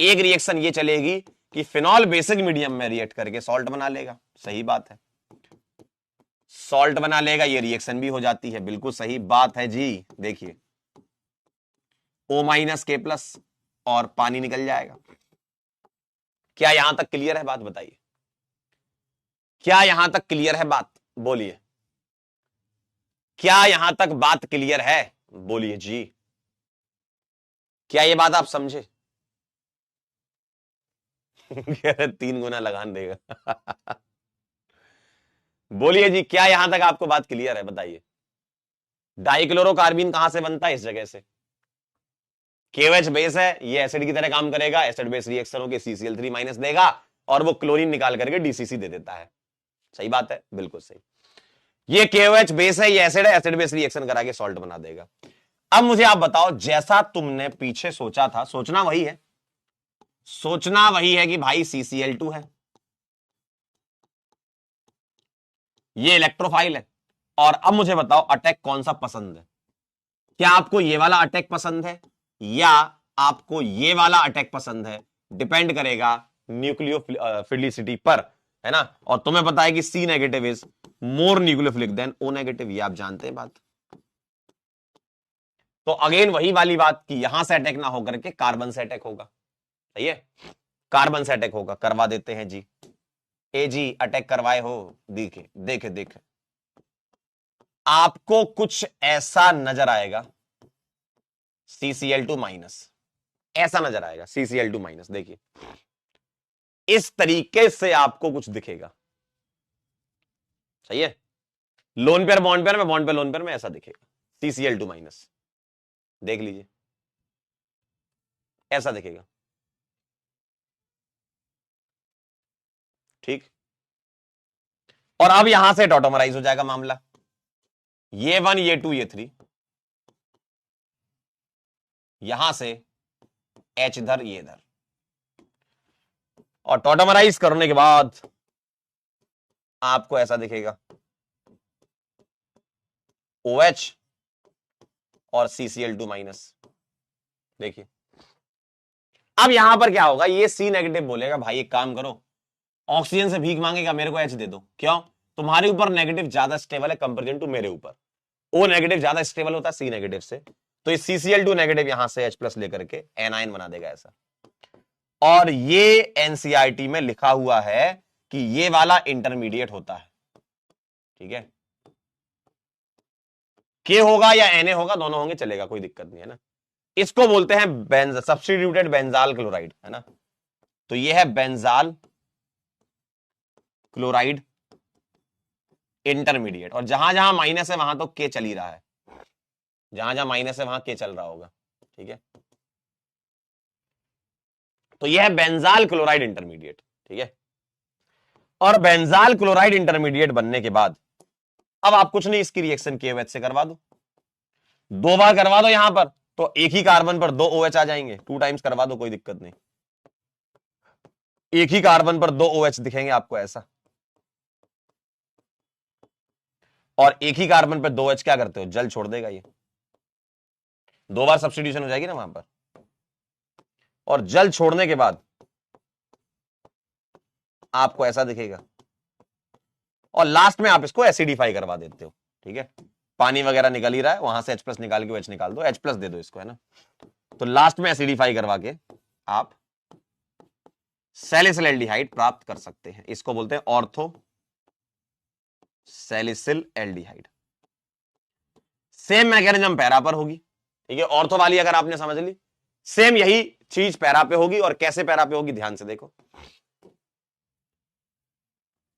एक रिएक्शन ये चलेगी कि फिनॉल बेसिक मीडियम में रिएक्ट करके सॉल्ट बना लेगा, सही बात है, सॉल्ट बना लेगा, ये रिएक्शन भी हो जाती है, बिल्कुल सही बात है जी। देखिए O माइनस K प्लस और पानी निकल जाएगा। क्या यहां तक क्लियर है बात, बताइए, क्या यहां तक क्लियर है बात, बोलिए, क्या यहां तक बात क्लियर है, बोलिए जी, क्या ये बात आप समझे? 3 गुना लगान देगा। बोलिए जी, क्या यहां तक आपको बात क्लियर है, बताइए। डाइक्लोरोकार्बिन कहां से बनता है, इस जगह से, KOH बेस है, ये एसिड की तरह काम करेगा, एसिड बेस रिएक्शन होकर CCl3 माइनस देगा और वो क्लोरीन निकाल करके DCC दे देता है, सही बात है, बिल्कुल सही। ये KOH बेस है, ये एसिड है, एसिड बेस रिएक्शन करा के सॉल्ट बना देगा। अब मुझे आप बताओ, जैसा तुमने पीछे सोचा था, सोचना वही है, सोचना वही है कि भाई CCl2 है, ये इलेक्ट्रोफाइल है, और अब मुझे बताओ अटैक कौन सा पसंद है, क्या आपको ये वाला अटैक पसंद है या आपको ये वाला अटैक पसंद है, डिपेंड करेगा न्यूक्लियोफिलिसिटी पर, है ना। और तुम्हें पता है कि C negative is more nucleophilic than O negative, ये आप जानते हैं बात। तो अगेन वही वाली बात कि यहां से अटैक ना होकर के कार्बन से अटैक होगा, सही है, कार्बन से अटैक होगा, करवा देते हैं जी। ए जी अटैक करवाए हो, देखे देखे देखे, आपको कुछ ऐसा नजर आएगा CCl2 माइनस, ऐसा नजर आएगा CCl2 माइनस, देखिए इस तरीके से आपको कुछ दिखेगा, सही है, लोन पेयर बॉन्ड पेयर में, बॉन्ड पेयर लोन पेयर में, ऐसा दिखेगा CCl2 माइनस, देख लीजिए ऐसा दिखेगा, ठीक। और अब यहां से टॉटोमराइज हो जाएगा मामला, ये 1 ये 2 ये 3, यहां से H इधर ये इधर, और टॉटोमराइज करने के बाद आपको ऐसा दिखेगा, OH और CCl2 माइनस। देखिए अब यहां पर क्या होगा, ये C नेगेटिव बोलेगा भाई एक काम करो, ऑक्सीजन से भीख मांगेगा, मेरे को H दे दो। क्यों? तुम्हारे ऊपर नेगेटिव ज्यादा स्टेबल है कंपेरिजन टू मेरे ऊपर। O नेगेटिव ज्यादा स्टेबल होता है C नेगेटिव से, तो ये CCl2 नेगेटिव यहां से H प्लस लेकर के एनायन बना देगा ऐसा। और ये एनसीईआरटी में लिखा हुआ है कि ये वाला इंटरमीडिएट होता है। ठीक है, के होगा या Na होगा, दोनों होंगे चलेगा, कोई दिक्कत नहीं है ना। इसको बोलते हैं सब्स्टिट्यूटेड बेंजाल क्लोराइड, है ना। तो ये है बेंजाल क्लोराइड इंटरमीडिएट, और जहां जहां माइनस है वहां तो के चल ही रहा है, जहां जहां माइनस है वहां के चल रहा होगा। ठीक है, तो यह है बेंजाल क्लोराइड इंटरमीडिएट। ठीक है, और बेंजाल क्लोराइड इंटरमीडिएट बनने के बाद अब आप कुछ नहीं, इसकी रिएक्शन KOH से करवा दो, 2 बार करवा दो यहां पर, तो एक ही कार्बन पर 2 OH आ जाएंगे, 2 टाइम्स करवा दो कोई दिक्कत नहीं, एक ही कार्बन पर 2 OH दिखेंगे आपको ऐसा। और एक ही कार्बन पर 2 H क्या करते हो, जल छोड़ देगा ये, 2 बार सब्स्टिट्यूशन हो जाएगी ना वहां पर, और जल छोड़ने के बाद आपको ऐसा दिखेगा, और लास्ट में आप इसको एसिडिफाई करवा देते हो। ठीक है, पानी वगैरह निकल ही रहा है, वहां से H प्लस निकाल के OH निकाल दो, H प्लस दे दो इसको, है ना। तो लास्ट में एसिडिफाई करवा के आप सैलिसिल एल्डिहाइड प्राप्त कर सकते हैं, इसको बोलते हैं ortho salicyl aldehyde. Same mechanism para पर होगी। ठीक है, ऑर्थो वाली अगर आपने समझ ली, सेम यही चीज पैरा पे होगी, और कैसे पैरा पे होगी ध्यान से देखो,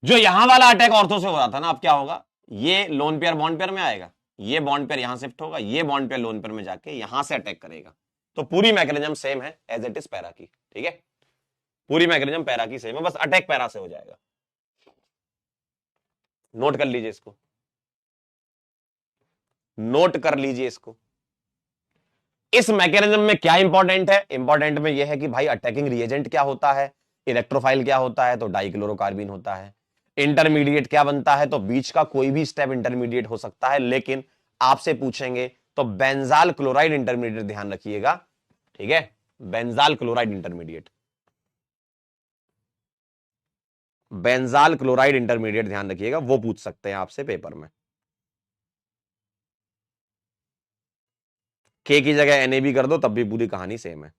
जो यहां वाला अटैक ऑर्थो से हो रहा था ना, अब क्या होगा, ये लोन पेयर बॉन्ड पेयर में आएगा, ये बॉन्ड पेयर यहां शिफ्ट होगा, ये बॉन्ड पेयर लोन पेयर में जाके यहां से अटैक करेगा। तो पूरी मैकेनिज्म सेम है एज इट इज पैरा की। ठीक है, पूरी मैकेनिज्म पैरा की सेम है, बस अटैक पैरा से हो जाएगा। नोट कर लीजिए इसको, नोट कर लीजिए इसको। इस मैकेनिज्म में क्या इंपॉर्टेंट है, इंपॉर्टेंट में यह है कि भाई अटैकिंग रिएजेंट क्या होता है, इलेक्ट्रोफाइल क्या होता है, तो डाइक्लोरोकार्बिन होता है। इंटरमीडिएट क्या बनता है, तो बीच का कोई भी स्टेप इंटरमीडिएट हो सकता है, लेकिन आपसे पूछेंगे तो बेंजाल क्लोराइड इंटरमीडिएट ध्यान रखिएगा। ठीक है, benzal chloride intermediate, benzal chloride intermediate ध्यान रखिएगा, वो पूछ सकते हैं आपसे पेपर में। के की जगह Na भी कर दो तब भी पूरी कहानी सेम है।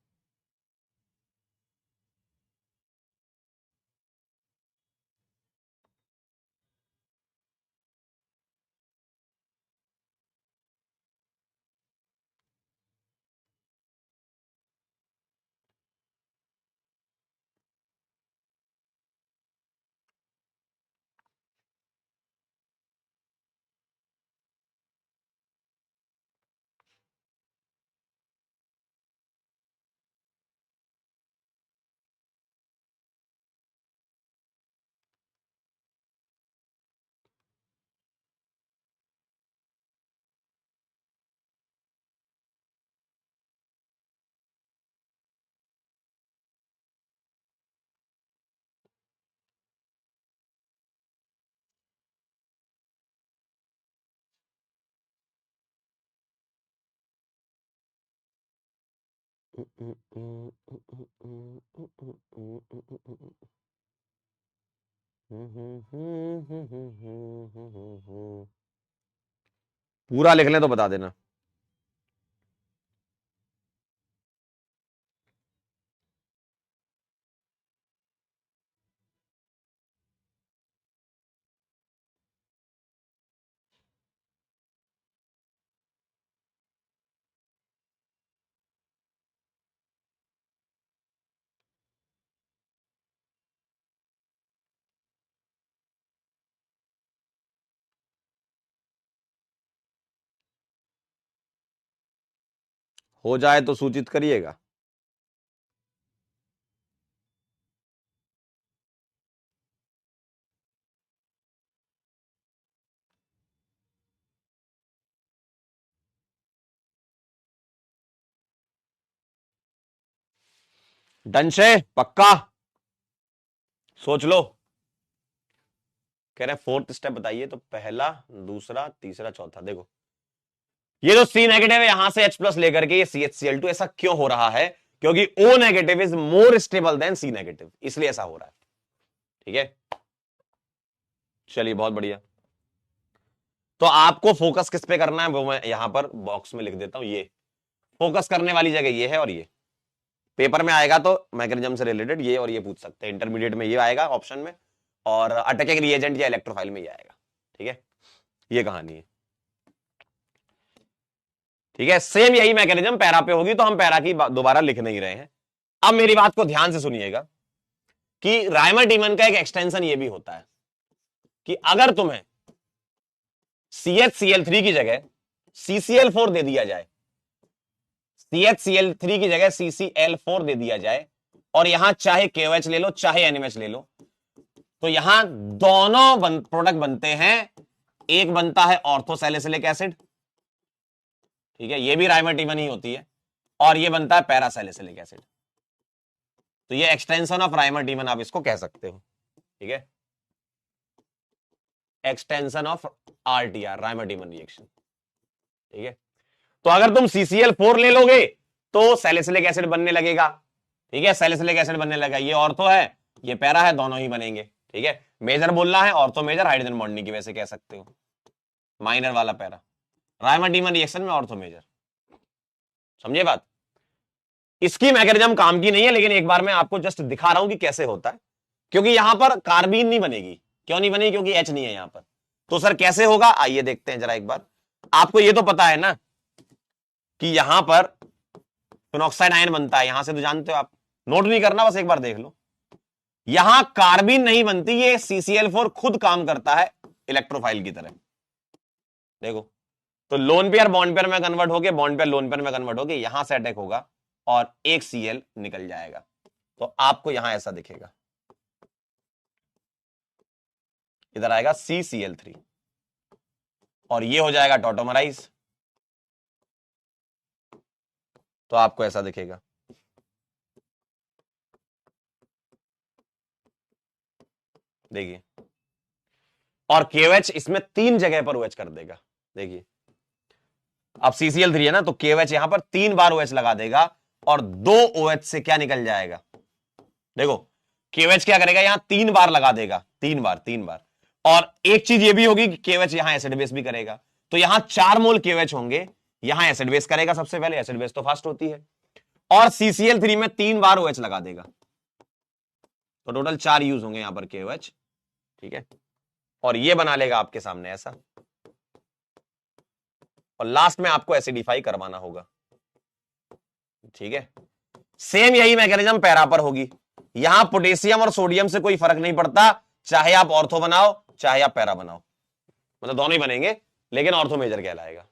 पूरा लिख लें तो बता देना। हो जाए तो सूचित करिएगा। डन से पक्का सोच लो। कह रहे फोर्थ स्टेप बताइए, तो पहला, दूसरा, तीसरा, चौथा। देखो ये जो C नेगेटिव है यहां से H प्लस लेकर के ये CHCl2, ऐसा क्यों हो रहा है? क्योंकि O negative is more stable then C negative, इसलिए ऐसा हो रहा है। ठीक है, चलिए बहुत बढ़िया। तो आपको फोकस किस पे करना है वो मैं यहां पर बॉक्स में लिख देता हूं। ये फोकस करने वाली जगह ये है, और ये पेपर में आएगा तो मैकेनिज्म से रिलेटेड ये और ये पूछ सकते हैं। इंटरमीडिएट में ये आएगा ऑप्शन में, और अटैकिंग रिएजेंट या इलेक्ट्रोफाइल में ये आएगा। ठीक है, ये कहानी है। ठीक है, सेम यही मैकेनिज्म पैरा पे होगी, तो हम पैरा की दोबारा लिख नहीं रहे हैं। अब मेरी बात को ध्यान से सुनिएगा कि रायमर डीमन का एक एक्सटेंशन ये भी होता है कि अगर तुम्हें CHCl3 की जगह CCl4 दे दिया जाए, CHCl3 की जगह CCl4 दे दिया जाए, और यहां चाहे KOH ले लो चाहे NMH ले लो, तो यहां दोनों प्रोडक्ट बनते हैं। एक बनता है ऑर्थोसैलिसिलिक एसिड, ठीक है, ये भी राइमोटिवन ही होती है, और ये बनता है पैरासैलिसिलिक एसिड। तो ये एक्सटेंशन ऑफ राइमोटिवन आप इसको कह सकते हो। ठीक है, एक्सटेंशन ऑफ RTR, राइमोटिवन रिएक्शन। ठीक है, तो अगर तुम CCl4 ले लोगे तो सैलिसिलिक एसिड बनने लगेगा। ठीक है, सैलिसिलिक एसिड बनने लगा, ये ऑर्थो है ये पैरा है, दोनों ही बनेंगे। ठीक है, मेजर बोलना है ऑर्थो मेजर, हाइड्रोजन बॉन्डिंग की वैसे कह सकते हो, माइनर वाला पैरा, राइमोटिवन रिएक्शन में ऑर्थो मेजर। समझे बात? इसकी मैकेनिज्म काम की नहीं है, लेकिन एक बार मैं आपको जस्ट दिखा रहा हूं कि कैसे होता है, क्योंकि यहां पर कार्बीन नहीं बनेगी। क्यों नहीं बनेगी? क्योंकि H नहीं है यहां पर। तो सर कैसे होगा, आइए देखते हैं जरा एक बार। आपको ये तो पता है ना कि यहां पर फिनॉक्साइड आयन बनता है, यहां से तो जानते हो आप, नोट नहीं करना, बस एक बार देख लो। यहां कार्बीन नहीं बनती, ये CCl4 खुद काम करता है इलेक्ट्रोफाइल की तरह। देखो, तो लोन पेयर बॉन्ड पेयर में कन्वर्ट होके, बॉन्ड पेयर लोन पेयर में कन्वर्ट होके यहां से अटैक होगा और एक Cl निकल जाएगा। तो आपको यहां ऐसा दिखेगा, इधर आएगा CCl3 और ये हो जाएगा टॉटोमराइज, तो आपको ऐसा दिखेगा। देखिए, और KOH इसमें 3 जगह पर OH कर देगा। देखिए, अब CCl3 है ना, तो KOH यहां पर 3 बार OH लगा देगा और 2 OH से क्या निकल जाएगा? देखो, KOH क्या करेगा, यहां 3 बार लगा देगा, 3 बार। और एक चीज ये भी होगी कि KOH यहां एसिड बेस भी करेगा, तो यहां 4 मोल KOH होंगे, यहां एसिड बेस करेगा सबसे पहले, एसिड बेस तो फास्ट होती है, और CCl3 में 3 बार OH लगा देगा, तो टोटल 4 यूज होंगे यहां पर KOH। ठीक है, और ये बना लेगा आपके सामने ऐसा, और लास्ट में आपको एसिडिफाई करवाना होगा। ठीक है, सेम यही मैकेनिज्म पैरा पर होगी। यहां पोटेशियम और सोडियम से कोई फर्क नहीं पड़ता, चाहे आप ऑर्थो बनाओ चाहे आप पैरा बनाओ, मतलब दोनों ही बनेंगे, लेकिन ऑर्थो मेजर कहलाएगा।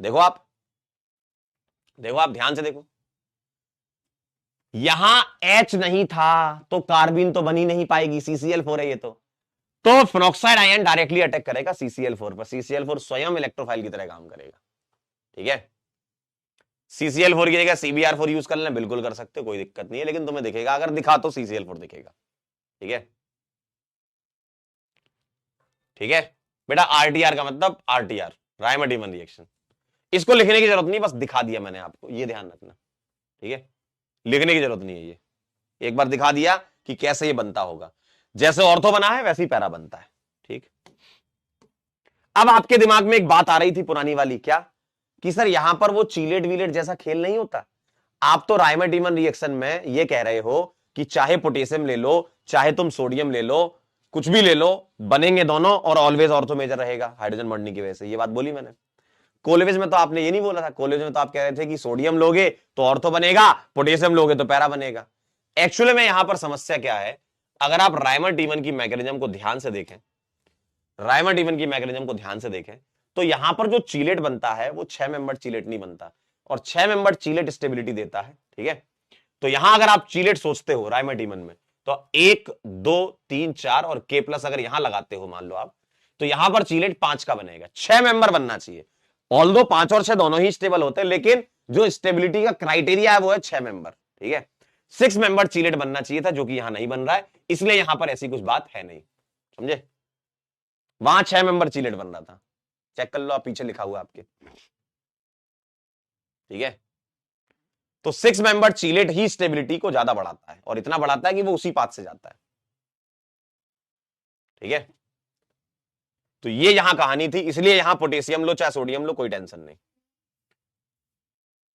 देखो आप ध्यान से देखो, यहां H नहीं था तो कार्बिन तो बनी नहीं पाएगी, CCl4 है ये तो फिनॉक्साइड आयन डायरेक्टली अटैक करेगा CCl4 पर। CCl4 स्वयं इलेक्ट्रोफाइल की तरह काम करेगा। ठीक है, CCl4 की जगह CBr4 यूज कर लेना, बिल्कुल कर सकते हो, कोई दिक्कत नहीं है, लेकिन तुम्हें दिखेगा, अगर दिखा तो CCl4 दिखेगा। ठीक है, ठीक है बेटा, RTR का मतलब RTR, राइमोटिवन रिएक्शन, इसको लिखने की जरूरत नहीं, बस दिखा दिया मैंने आपको, ये ध्यान रखना। ठीक है, लिखने की जरूरत नहीं है, ये एक बार दिखा दिया कि कैसे ये बनता होगा। जैसे ऑर्थो बना है वैसे ही पैरा बनता है। ठीक, अब आपके दिमाग में एक बात आ रही थी पुरानी वाली, क्या कि सर यहां पर वो चीलेट वीलेट जैसा खेल नहीं होता। आप तो राइमोटिवन रिएक्शन में ये कह रहे हो कि चाहे पोटेशियम ले लो चाहे तुम सोडियम ले लो, कुछ भी ले लो, बनेंगे दोनों और ऑलवेज ऑर्थो मेजर रहेगा हाइड्रोजन बॉन्डिंग की वजह से। ये बात बोली मैंने। कॉलेज में तो आपने ये नहीं बोला था, कॉलेज में तो आप कह रहे थे कि सोडियम लोगे तो ऑर्थो बनेगा, पोटेशियम लोगे तो पैरा बनेगा। एक्चुअली में यहां पर समस्या क्या है, अगर आप राइमोटिवन की मैकेनिज्म को ध्यान से देखें, तो यहां पर जो चीलेट बनता है वो 6 मेंबर चीलेट नहीं बनता, और 6 मेंबर चीलेट स्टेबिलिटी देता है। ठीक है, तो यहां अगर आप चीलेट सोचते हो राइमोटिवन में, तो 1 2 3 4 और K प्लस अगर यहां लगाते हो मान लो आप, तो यहां पर चीलेट 5 का बनेगा। 6 मेंबर बनना चाहिए, ऑल्दो 5 और 6 दोनों ही स्टेबल होते हैं, लेकिन जो स्टेबिलिटी का क्राइटेरिया है वो है 6 मेंबर। ठीक है, 6 मेंबर चीलेट बनना चाहिए था, जो कि यहां नहीं बन रहा है, इसलिए यहां पर ऐसी कुछ बात है नहीं। समझे? वहां 6 मेंबर चीलेट बन रहा था, चेक कर लो आप, पीछे लिखा हुआ है आपके, ठीक है। तो 6 मेंबर चीलेट ही स्टेबिलिटी को ज्यादा बढ़ाता है, और इतना बढ़ाता है कि वो उसी पाथ से जाता है, ठीक है। तो ये यहां कहानी थी, इसलिए यहां पोटेशियम लो चाहे सोडियम लो, कोई टेंशन नहीं।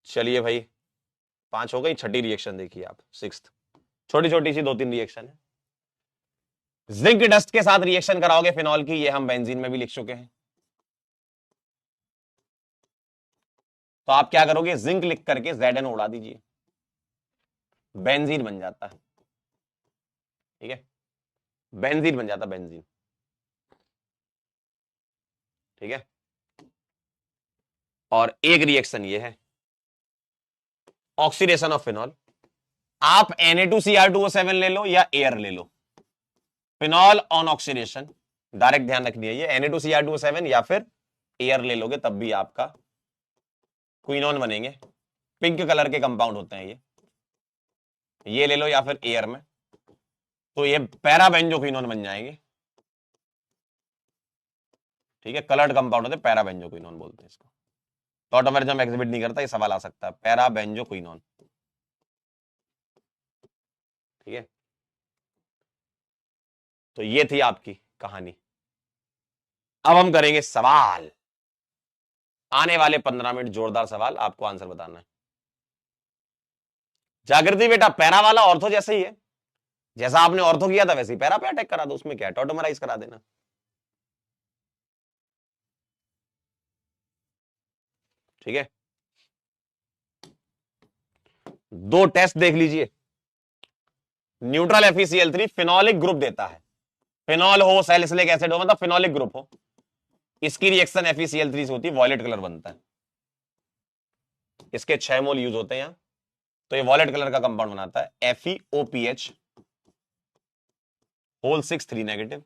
चलिए भाई, 5 हो गई, छठी रिएक्शन देखिए आप, 6th, छोटी छोटी सी 2-3 रिएक्शन है। जिंक डस्ट के साथ रिएक्शन कराओगे फिनॉल की, ये हम बेंजीन में भी लिख चुके हैं। तो आप क्या करोगे, जिंक लिख करके Zn उड़ा दीजिए, बेंजीन बन जाता है, ठीक है, बेंजीन बन जाता, बेंजीन, ठीक है। और एक रिएक्शन ये है, ऑक्सीडेशन ऑफ फिनॉल। आप Na2Cr2O7 ले लो या एयर ले लो, फिनॉल ऑन ऑक्सीडेशन, डायरेक्ट ध्यान रखनी है ये, Na2Cr2O7 या फिर एयर ले लोगे तब भी आपका क्विनोन बनेंगे। पिंक कलर के कंपाउंड होते हैं ये ले लो या फिर एयर में, तो ये पैराबेंजोक्विनोन बन जाएंगे, ठीक है। कलर्ड कंपाउंड होते हैं, पैराबेंजोक्विनोन बोलते हैं इसको। तो ऑटोमेरिज्म एग्जिबिट नहीं करता, ये सवाल आ सकता है, पैराबेंजोक्विनोन, ठीक है। तो ये थी आपकी कहानी। अब हम करेंगे सवाल, आने वाले 15 मिनट जोरदार सवाल, आपको आंसर बताना है। जागृति बेटा, पैरा वाला ऑर्थो जैसे ही है, जैसा आपने ऑर्थो किया था वैसे ही पैरा पे अटैक करा दो, उसमें क्या है, टॉटोमराइज करा देना, ठीक है। 2 टेस्ट देख लीजिए। न्यूट्रल FeCl3 फिनोलिक ग्रुप देता है, फिनॉल हो, सैलिसिलिक एसिड हो, मतलब फिनोलिक ग्रुप हो, इसकी रिएक्शन FeCl3 से होती है, वॉयलेट कलर बनता है, इसके 6 मोल यूज होते हैं यहां, तो ये वॉयलेट कलर का कंपाउंड बनाता है, FeOPH होल 6 3 नेगेटिव,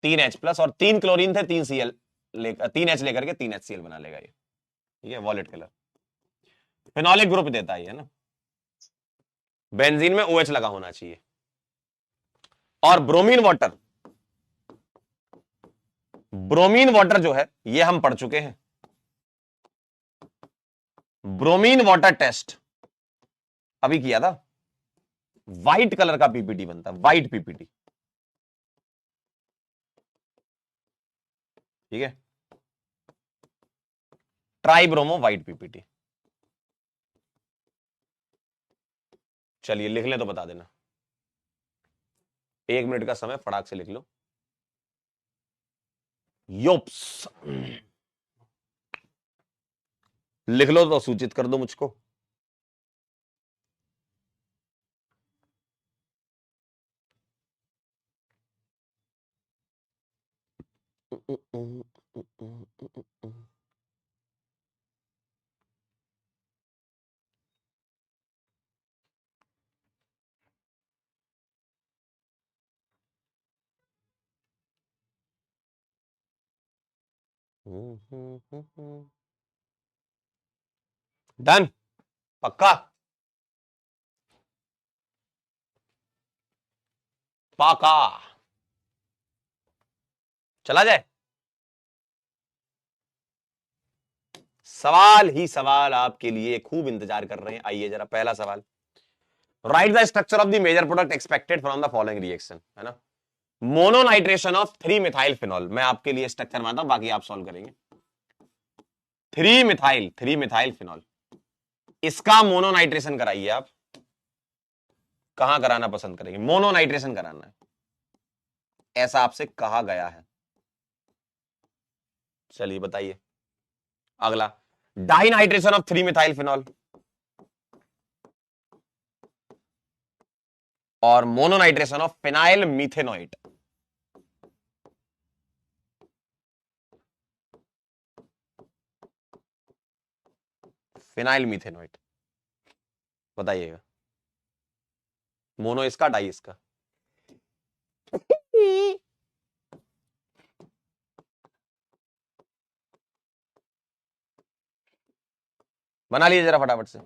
3H+, और 3 क्लोरीन थे, 3H लेकर के 3HCl बना लेगा ये, ठीक है, वॉयलेट कलर, फिनोलिक ग्रुप देता है ना। बेंजीन में OH लगा होना चाहिए। और ब्रोमीन वाटर, ब्रोमीन वाटर जो है ये हम पढ़ चुके हैं, ब्रोमीन वाटर टेस्ट अभी किया था, व्हाइट कलर का पीपीटी बनता है, व्हाइट पीपीटी, ठीक है, ट्राइब्रोमो व्हाइट पीपीटी। चलिए लिख ले तो बता देना, 1 मिनट का समय, फटाक से लिख लो। योप्स लिख लो तो सूचित कर दो मुझको। डन, पक्का, पाका, चला जाए। सवाल ही सवाल आपके लिए खूब इंतजार कर रहे हैं, आइए जरा पहला सवाल, write the structure of the major product expected from the following reaction, है ना, मोनोनाइट्रेशन ऑफ 3 मिथाइल फिनॉल, मैं आपके लिए स्ट्रक्चर मानता हूं, बाकी आप सॉल्व करेंगे। 3 मिथाइल फिनॉल, इसका मोनोनाइट्रेशन कराइए आप, कहां कराना पसंद करेंगे, मोनोनाइट्रेशन कराना है, ऐसा आपसे कहा गया है, चलिए बताइए। अगला, डाइनाइट्रेशन ऑफ 3 मिथाइल फिनॉल और मोनोनाइट्रेशन ऑफ फिनाइल मीथेनोइट, फिनाइल मीथेनोइट, बताइएगा, मोनो इसका, डाई इसका। बना लीजिए जरा फटाफट से।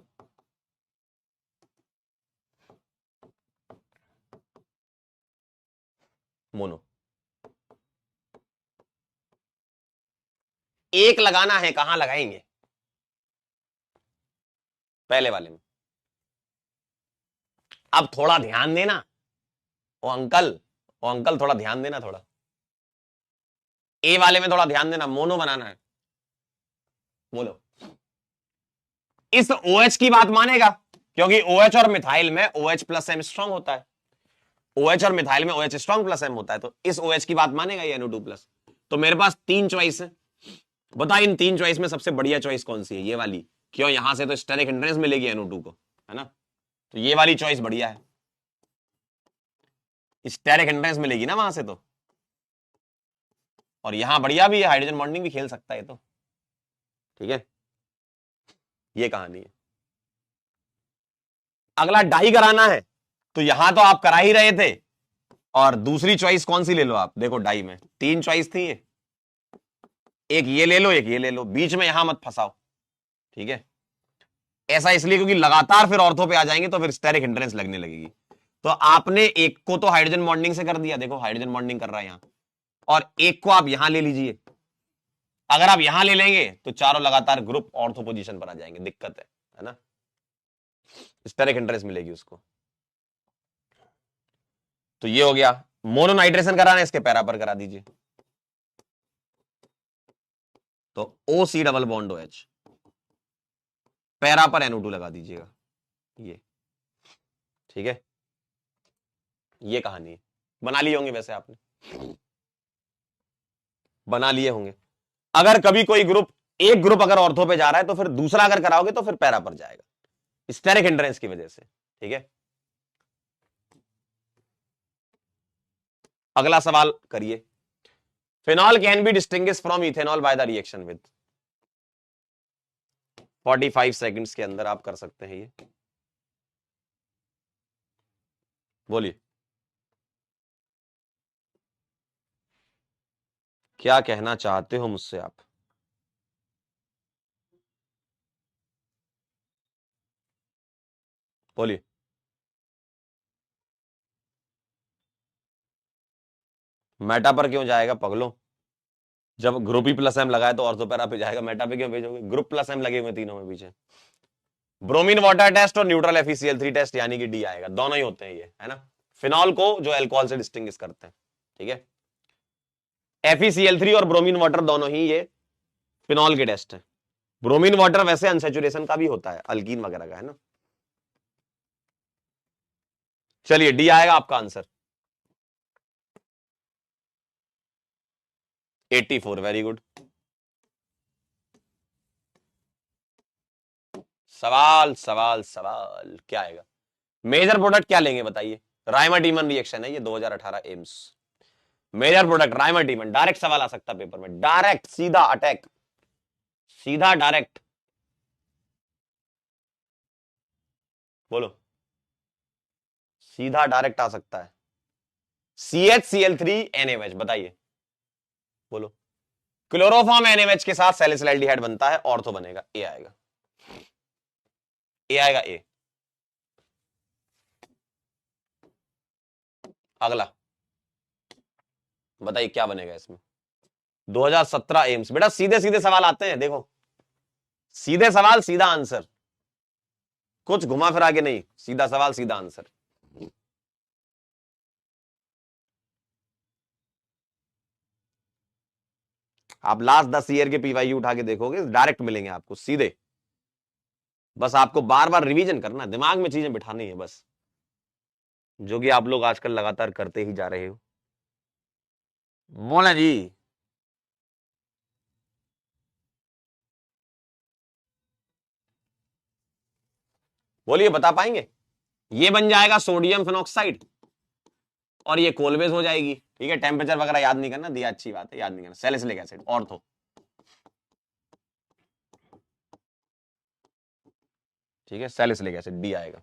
मोनो, एक लगाना है, कहां लगाएंगे? पहले वाले में। अब थोड़ा ध्यान देना ओ अंकल, ओ अंकल थोड़ा ध्यान देना, थोड़ा ए वाले में थोड़ा ध्यान देना, मोनो बनाना है। बोलो, इस OH की बात मानेगा? क्योंकि OH और मिथाइल में OH प्लस एम स्ट्रॉन्ग होता है, OH और मिथाइल में OH स्ट्रॉन्ग प्लस एम होता है, तो इस OH की बात मानेगा ये NO2 प्लस। तो मेरे पास 3 चॉइस है, बता इन 3 चॉइस में सबसे बढ़िया चॉइस कौन सी है? ये वाली। क्यों? यहां से तो स्टेरिक हिंड्रेंस मिलेगी NO2 को, है ना? तो ये वाली चॉइस बढ़िया है, स्टेरिक हिंड्रेंस मिलेगी ना वहां से तो। और यहां बढ़िया भी है, हाइड्रोजन बॉन्डिंग भी खेल सकता है तो। ठीक है, ये कहानी है। अगला डाई कराना है, तो यहां तो आप करा ही रहे थे, और दूसरी चॉइस कौन सी ले लो आप? देखो डाई में 3 चॉइस थी, एक ये ले लो, एक ये ले लो, बीच में यहां मत फंसाओ। ठीक है, ऐसा इसलिए क्योंकि लगातार फिर ऑर्थो पे आ जाएंगे तो फिर स्टेरिक हिंड्रेंस लगने लगेगी। तो आपने एक को तो हाइड्रोजन बॉन्डिंग से कर दिया, देखो हाइड्रोजन बॉन्डिंग कर रहा है यहां, और एक को आप यहां ले लीजिए। अगर आप यहां ले लेंगे तो चारों लगातार ग्रुप ऑर्थो पोजीशन पर आ जाएंगे, दिक्कत है ना? स्टेरिक हिंड्रेंस मिलेगी उसको। तो ये हो गया। मोनो नाइट्रेशन कराना है, इसके पैरा पर करा दीजिए, तो OC double bond OH, para पर NO2 लगा दीजिएगा, ये। ठीक है, ये कहानी है। बना लिए होंगे वैसे आपने, बना लिए होंगे। अगर कभी कोई ग्रुप, एक ग्रुप अगर ऑर्थो पे जा रहा है तो फिर दूसरा अगर कराओगे तो फिर पैरा पर जाएगा, स्टेरिक हिंड्रेंस की वजह से। ठीक है, अगला सवाल करिए। Phenol can be distinguish from ethanol by the reaction with. 45 seconds के अंदर आप कर सकते हैं ये, बोलिए क्या कहना चाहते हो मुझसे आप? बोलिए। मेटा पर क्यों जाएगा पगलो? जब ग्रुप ही प्लस एम लगाए तो ऑर्थो पैरा पे जाएगा, मेटा पे क्यों भेजोगे? ग्रुप प्लस एम लगे हुए तीनों में पीछे। ब्रोमीन वाटर टेस्ट और न्यूट्रल FeCl3 टेस्ट, यानी कि डी आएगा, दोनों ही होते हैं ये, है ना? फिनॉल को जो अल्कोहल से डिस्टिंग्विश करते हैं। ठीक है, FeCl3 और ब्रोमीन वाटर दोनों ही ये फिनॉल के टेस्ट है। ब्रोमीन वाटर वैसे अनसेचुरेशन का भी होता है, अल्कीन वगैरह का, है ना? चलिए, डी आएगा आपका आंसर, 84। Very good. सवाल सवाल सवाल क्या आएगा? मेजर प्रोडक्ट क्या लेंगे बताइए? राइमाटीमन रिएक्शन है ये, 2018 एम्स। मेजर प्रोडक्ट राइमाटीमन, डायरेक्ट सवाल आ सकता है पेपर में, डायरेक्ट, सीधा अटैक, सीधा डायरेक्ट। बोलो, सीधा डायरेक्ट आ सकता है। CHCl3NaOH, बताइए, बोलो। क्लोरोफॉर्म NaOH के साथ सैलिसिलाइल्डिहाइड बनता है, ऑर्थो बनेगा, ए आएगा, ए आएगा, ए। अगला बताइए क्या बनेगा इसमें? 2017 एम्स। बेटा सीधे सीधे सवाल आते हैं, देखो, सीधे सवाल सीधा आंसर, कुछ घुमा फिरा के नहीं, सीधा सवाल सीधा आंसर। आप लास्ट 10 ईयर के PYQ उठा के देखोगे, डायरेक्ट मिलेंगे आपको सीधे। बस आपको बार बार रिवीजन करना, दिमाग में चीजें बिठानी है बस, जो कि आप लोग आजकल लगातार करते ही जा रहे हो। बोला जी। बोलिए, बता पाएंगे? ये बन जाएगा सोडियम फिनॉक्साइड, और ये कोलवेज हो जाएगी। ठीक है, टेम्परेचर वगैरह याद नहीं करना, दिया अच्छी बात है, याद नहीं करना। Salicylic acid, ortho. ठीक है, सैलिसिलिक एसिड, डी आएगा।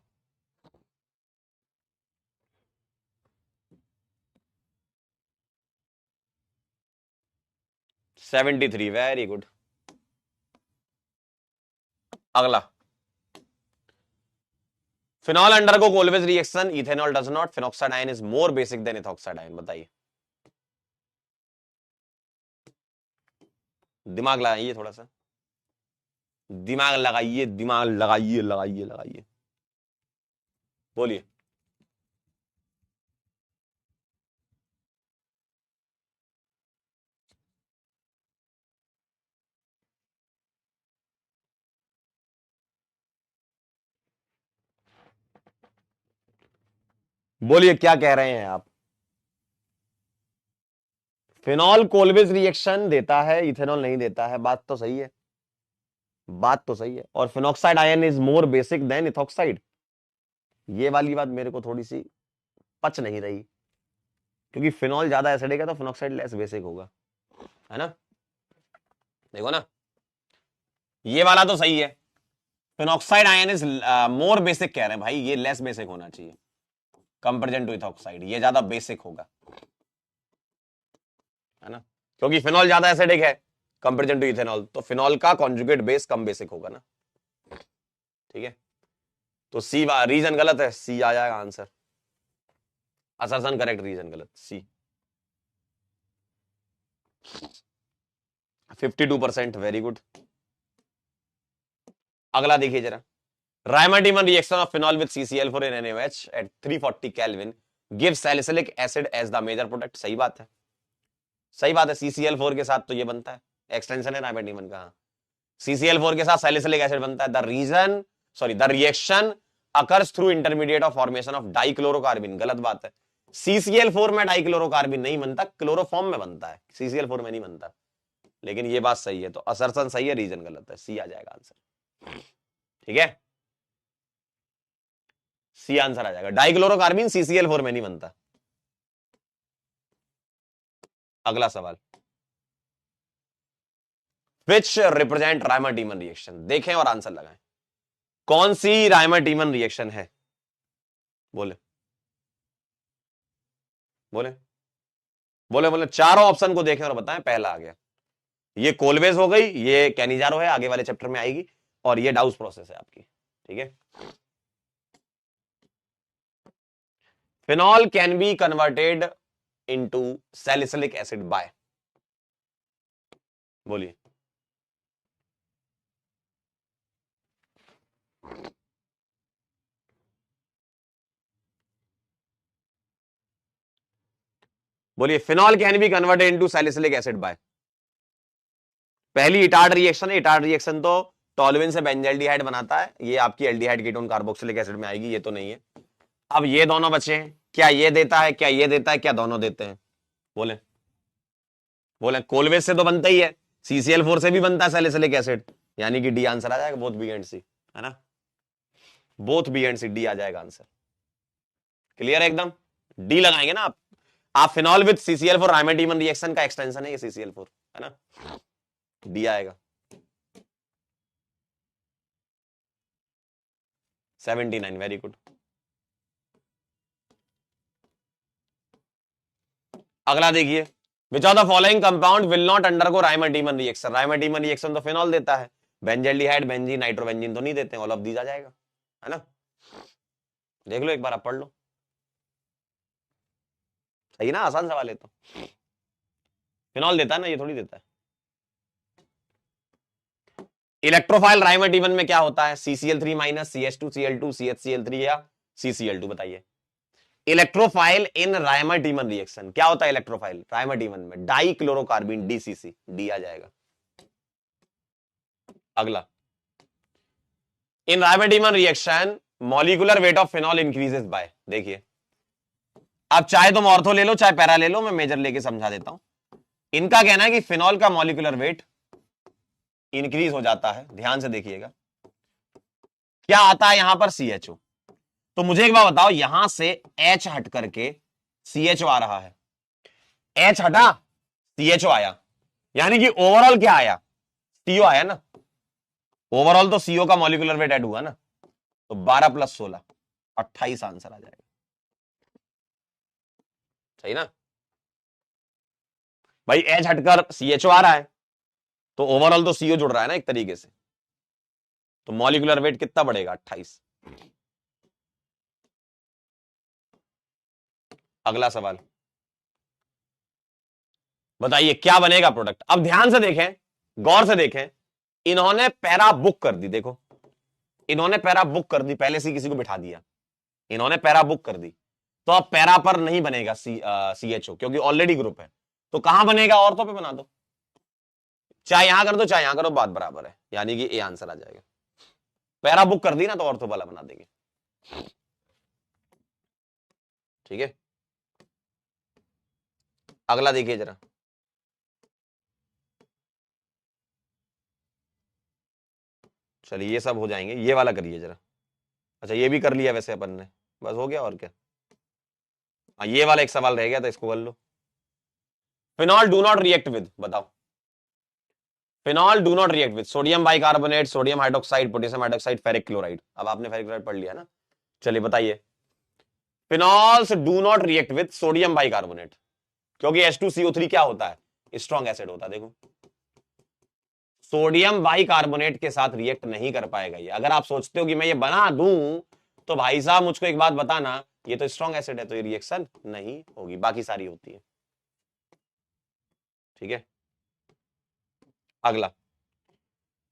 Seventy three, very good. अगला, phenol undergo Kolbe's reaction, ethanol does not, phenoxide ion is more basic than ethoxide ion, बताइए। दिमाग लगाइए थोड़ा सा, दिमाग लगाइए, दिमाग लगाइए, लगाइए लगाइए, बोलिए। बोलिए क्या कह रहे हैं आप। फिनॉल कोलवेज रिएक्शन देता है, इथेनॉल नहीं देता है, बात तो सही है, बात तो सही है। और phenoxide ion is more basic than ethoxide, ये वाली बात मेरे को थोड़ी सी पच नहीं रही, क्योंकि फिनॉल ज्यादा एसिडिक है तो फिनॉक्साइड लेस बेसिक होगा, है ना। देखो ना, ये वाला तो सही है, phenoxide ion is more basic कह रहे हैं भाई, ये लेस बेसिक होना चाहिए कंपेरिजन टू इथॉक्साइड, ये ज्यादा बेसिक होगा, है ना, क्योंकि फिनॉल ज्यादा एसिडिक है कंपेरिजन टू इथेनॉल, तो फिनॉल का कॉन्जुगेट बेस कम बेसिक होगा ना, ठीक है। तो सी रीजन गलत है, सी आ जाएगा आंसर, असर्शन करेक्ट, रीजन गलत, सी। 52%, वेरी गुड। अगला देखिए जरा, Reimer Tiemann reaction of phenol with CCl4 in NaOH at 340 Kelvin gives salicylic acid as the major product, सही बात है, सही बात है, CCl4 के साथ तो ये बनता है, एक्सटेंशन है राइमाटिमन का, CCl4 के साथ सैलिसिलिक एसिड बनता है। The reason, sorry, the reaction occurs through intermediate of formation of dichlorocarbene, गलत बात है, CCl4 में डाइक्लोरोकार्बिन नहीं बनता, क्लोरोफॉर्म में बनता है, CCl4 में नहीं बनता, लेकिन ये बात सही है, तो असर्शन सही है, रीजन गलत है, सी आ जाएगा आंसर, ठीक है, सी आंसर आ जाएगा, डाइक्लोरोकार्बिन CCl4 में नहीं बनता। अगला सवाल, विच रिप्रेजेंट राइमाटिमन रिएक्शन, देखें और आंसर लगाएं, कौन सी राइमाटिमन रिएक्शन है, बोले बोले बोले बोले, चारों ऑप्शन को देखें और बताएं, पहला आ गया, ये कोलवेज हो गई, ये कैनिजारो है, आगे वाले चैप्टर में आएगी, और ये डाउस प्रोसेस है आपकी, ठीक है। Phenol can be converted into salicylic acid by, बोलिए। बोलिए, phenol can be converted into salicylic acid by, पहली इटार्ड रिएक्शन है, इटार्ड रिएक्शन तो टॉलुएन से बेंजाल्डिहाइड बनाता है, ये आपकी एल्डिहाइड कीटोन कार्बोक्सिलिक एसिड में आएगी, ये तो नहीं है। अब ये दोनों बचे हैं, क्या ये देता है, क्या ये देता है, क्या दोनों देते हैं, बोले बोले, कोलवेज से तो बनता ही है, CCl4 से भी बनता है सैलिसिलिक एसिड, यानी कि डी आंसर आ जाएगा, बोथ बी एंड सी, है ना, both B and C, D आ जाएगा आंसर, क्लियर है एकदम, डी लगाएंगे ना आप phenol with CCl4 Reimer Tiemann reaction का एक्सटेंशन है ये CCl4, है ना, डी आएगा। 79, वेरी गुड। अगला देखिए, which of the following compound will not undergo Reimer Tiemann reaction, Reimer Tiemann reaction तो फिनॉल देता है, बेंजाल्डिहाइड, बेंजीन, नाइट्रोबेंजीन तो नहीं देते, ऑल ऑफ दीज आ जाएगा, है ना, देख लो एक बार, आप पढ़ लो, सही ना, आसान सवाल है, तो फिनॉल देता है ना, ये थोड़ी देता है। इलेक्ट्रोफाइल राइमाटिमन में क्या होता है, CCl3 माइनस, CH2Cl2, CHCl3 या CCl2, बताइए। इलेक्ट्रोफाइल इन राइमाटिमन रिएक्शन क्या होता है, इलेक्ट्रोफाइल राइमाटिमन में डाई क्लोरोकार्बिन, DCC, डी आ जाएगा। अगला, in Reimer Tiemann reaction molecular weight of phenol increases by, देखिए, आप चाहे तुम ऑर्थो ले लो चाहे पैरा ले लो, मैं मेजर लेके समझा देता हूं। इनका कहना है कि फिनॉल का मॉलिक्यूलर वेट इंक्रीज हो जाता है, ध्यान से देखिएगा, क्या आता है यहां पर, CHO, तो मुझे एक बात बताओ, यहां से H हट करके CHO आ रहा है, H हटा CHO आया, यानी कि ओवरऑल क्या आया, CO आया ना, ओवरऑल तो CO का मॉलिक्यूलर वेट ऐड हुआ ना, तो 12 + 16 28 आंसर आ जाएगा, सही ना भाई, H हटकर CHO आ रहा है, तो ओवरऑल तो CO जुड़ रहा है ना एक तरीके से, तो मॉलिक्यूलर वेट कितना बढ़ेगा, 28। अगला सवाल, बताइए क्या बनेगा प्रोडक्ट, अब ध्यान से देखें, गौर से देखें, इन्होंने पैरा बुक कर दी, देखो इन्होंने पैरा बुक कर दी, पहले से किसी को बिठा दिया, इन्होंने पैरा बुक कर दी, तो अब पैरा पर नहीं बनेगा CHO, क्योंकि ऑलरेडी ग्रुप है। तो कहां बनेगा, ऑर्थो पे बना दो, चाहे यहां कर दो चाहे यहां करो, बात बराबर है, यानी कि ए आंसर आ जाएगा। पैरा बुक कर दी ना, तो ऑर्थो वाला बना देंगे। ठीक है, अगला देखिए जरा। चलिए ये सब हो जाएंगे, ये वाला करिए जरा। अच्छा ये भी कर लिया वैसे अपन ने, बस हो गया और क्या। हाँ ये वाला एक सवाल रह गया था, इसको कर लो। Phenol do not react with, बताओ। Phenol do not react with sodium bicarbonate, sodium hydroxide, potassium hydroxide, ferric chloride. अब आपने फेरिक क्लोराइड पढ़ लिया ना, चलिए बताइए। Phenols do not react with sodium bicarbonate, क्योंकि H2CO3 क्या होता है, स्ट्रॉन्ग एसिड होता है। देखो सोडियम बाइकार्बोनेट के साथ रिएक्ट नहीं कर पाएगा ये। अगर आप सोचते हो कि मैं ये बना दूं, तो भाई साहब मुझको एक बात बताना, ये तो स्ट्रॉन्ग एसिड है, तो ये रिएक्शन नहीं होगी, बाकी सारी होती है। ठीक है, अगला।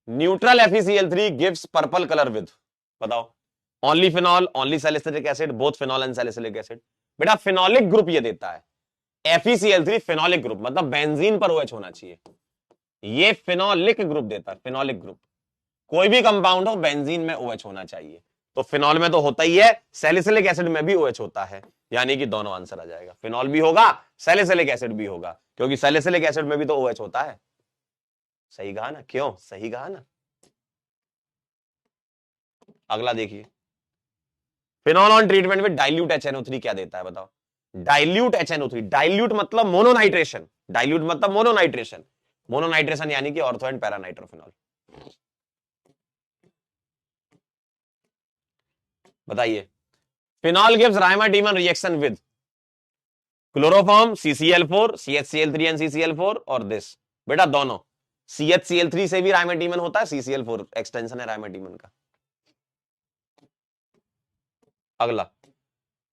Neutral FeCl3 gives purple colour with, बताओ। Only phenol, only salicylic acid, both phenol and salicylic acid. बेटा फिनॉलिक ग्रुप ये देता है। FeCl3 फिनॉलिक ग्रुप, मतलब बेंजीन पर OH होना चाहिए। ये फिनॉलिक ग्रुप देता है, फिनॉलिक ग्रुप। कोई भी कंपाउंड हो बेंजीन में OH होना चाहिए, तो फिनॉल में तो होता ही है, सैलिसिलिक एसिड में भी OH होता है, यानी कि दोनों आंसर आ जाएगा। फिनॉल भी होगा, सैलिसिलिक एसिड भी होगा, क्योंकि सैलिसिलिक एसिड में भी तो OH होता है। सही कहा ना, क्यों सही कहा ना। अगला देखिए, phenol on treatment with dilute HNO3 क्या देता है, बताओ। डाइल्यूट HNO3, डाइल्यूट मतलब मोनोनाइट्रेशन, डाइल्यूट मतलब मोनोनाइट्रेशन, मोनोनाइट्रेशन यानी कि ऑर्थो एंड पैरा नाइट्रोफिनॉल। बताइए। Phenol gives Reimer Tiemann reaction with chloroform, CCl4, CHCl3 and CCl4, और दिस। बेटा दोनों, CHCl3 से भी राइमाटीमन होता है, CCl4 एक्सटेंशन है राइमाटीमन का। अगला,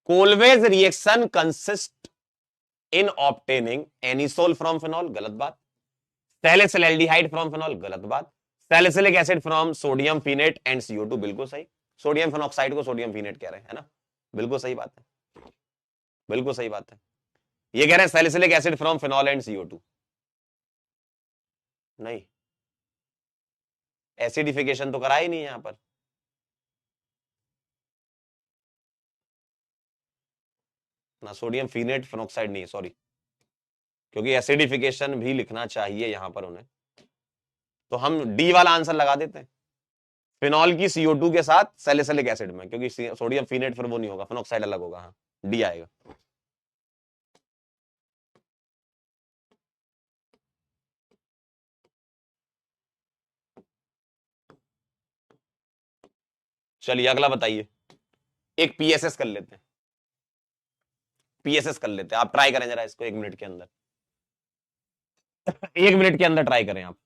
Kolbe's reaction consist in obtaining anisole from phenol, गलत बात। सैलिसिलएल्डिहाइड फ्रॉम फिनॉल, गलत बात। Salicylic acid from sodium phenate and CO2, बिल्कुल सही। सोडियम फिनॉक्साइड को सोडियम फिनेट कह रहे हैं, है ना, बिल्कुल सही बात है, बिल्कुल सही बात है। ये कह रहे हैं salicylic acid from phenol and CO2, नहीं, एसिडिफिकेशन तो करा ही नहीं यहां पर। ना सोडियम फिनेट फिनॉक्साइड नहीं, सॉरी, क्योंकि एसिडिफिकेशन भी लिखना चाहिए यहां पर उन्हें, तो हम डी वाला आंसर लगा देते हैं। फिनॉल की CO2 के साथ सैलिसिलिक एसिड में, क्योंकि सोडियम फिनेट फिर वो नहीं होगा, फिनॉक्साइड अलग होगा, हाँ डी आएगा। चलिए अगला बताइए, एक PSS कर लेते हैं, PSS कर लेते हैं, आप ट्राई करें जरा इसको 1 मिनट के अंदर, 1 मिनट के अंदर ट्राई करें आप,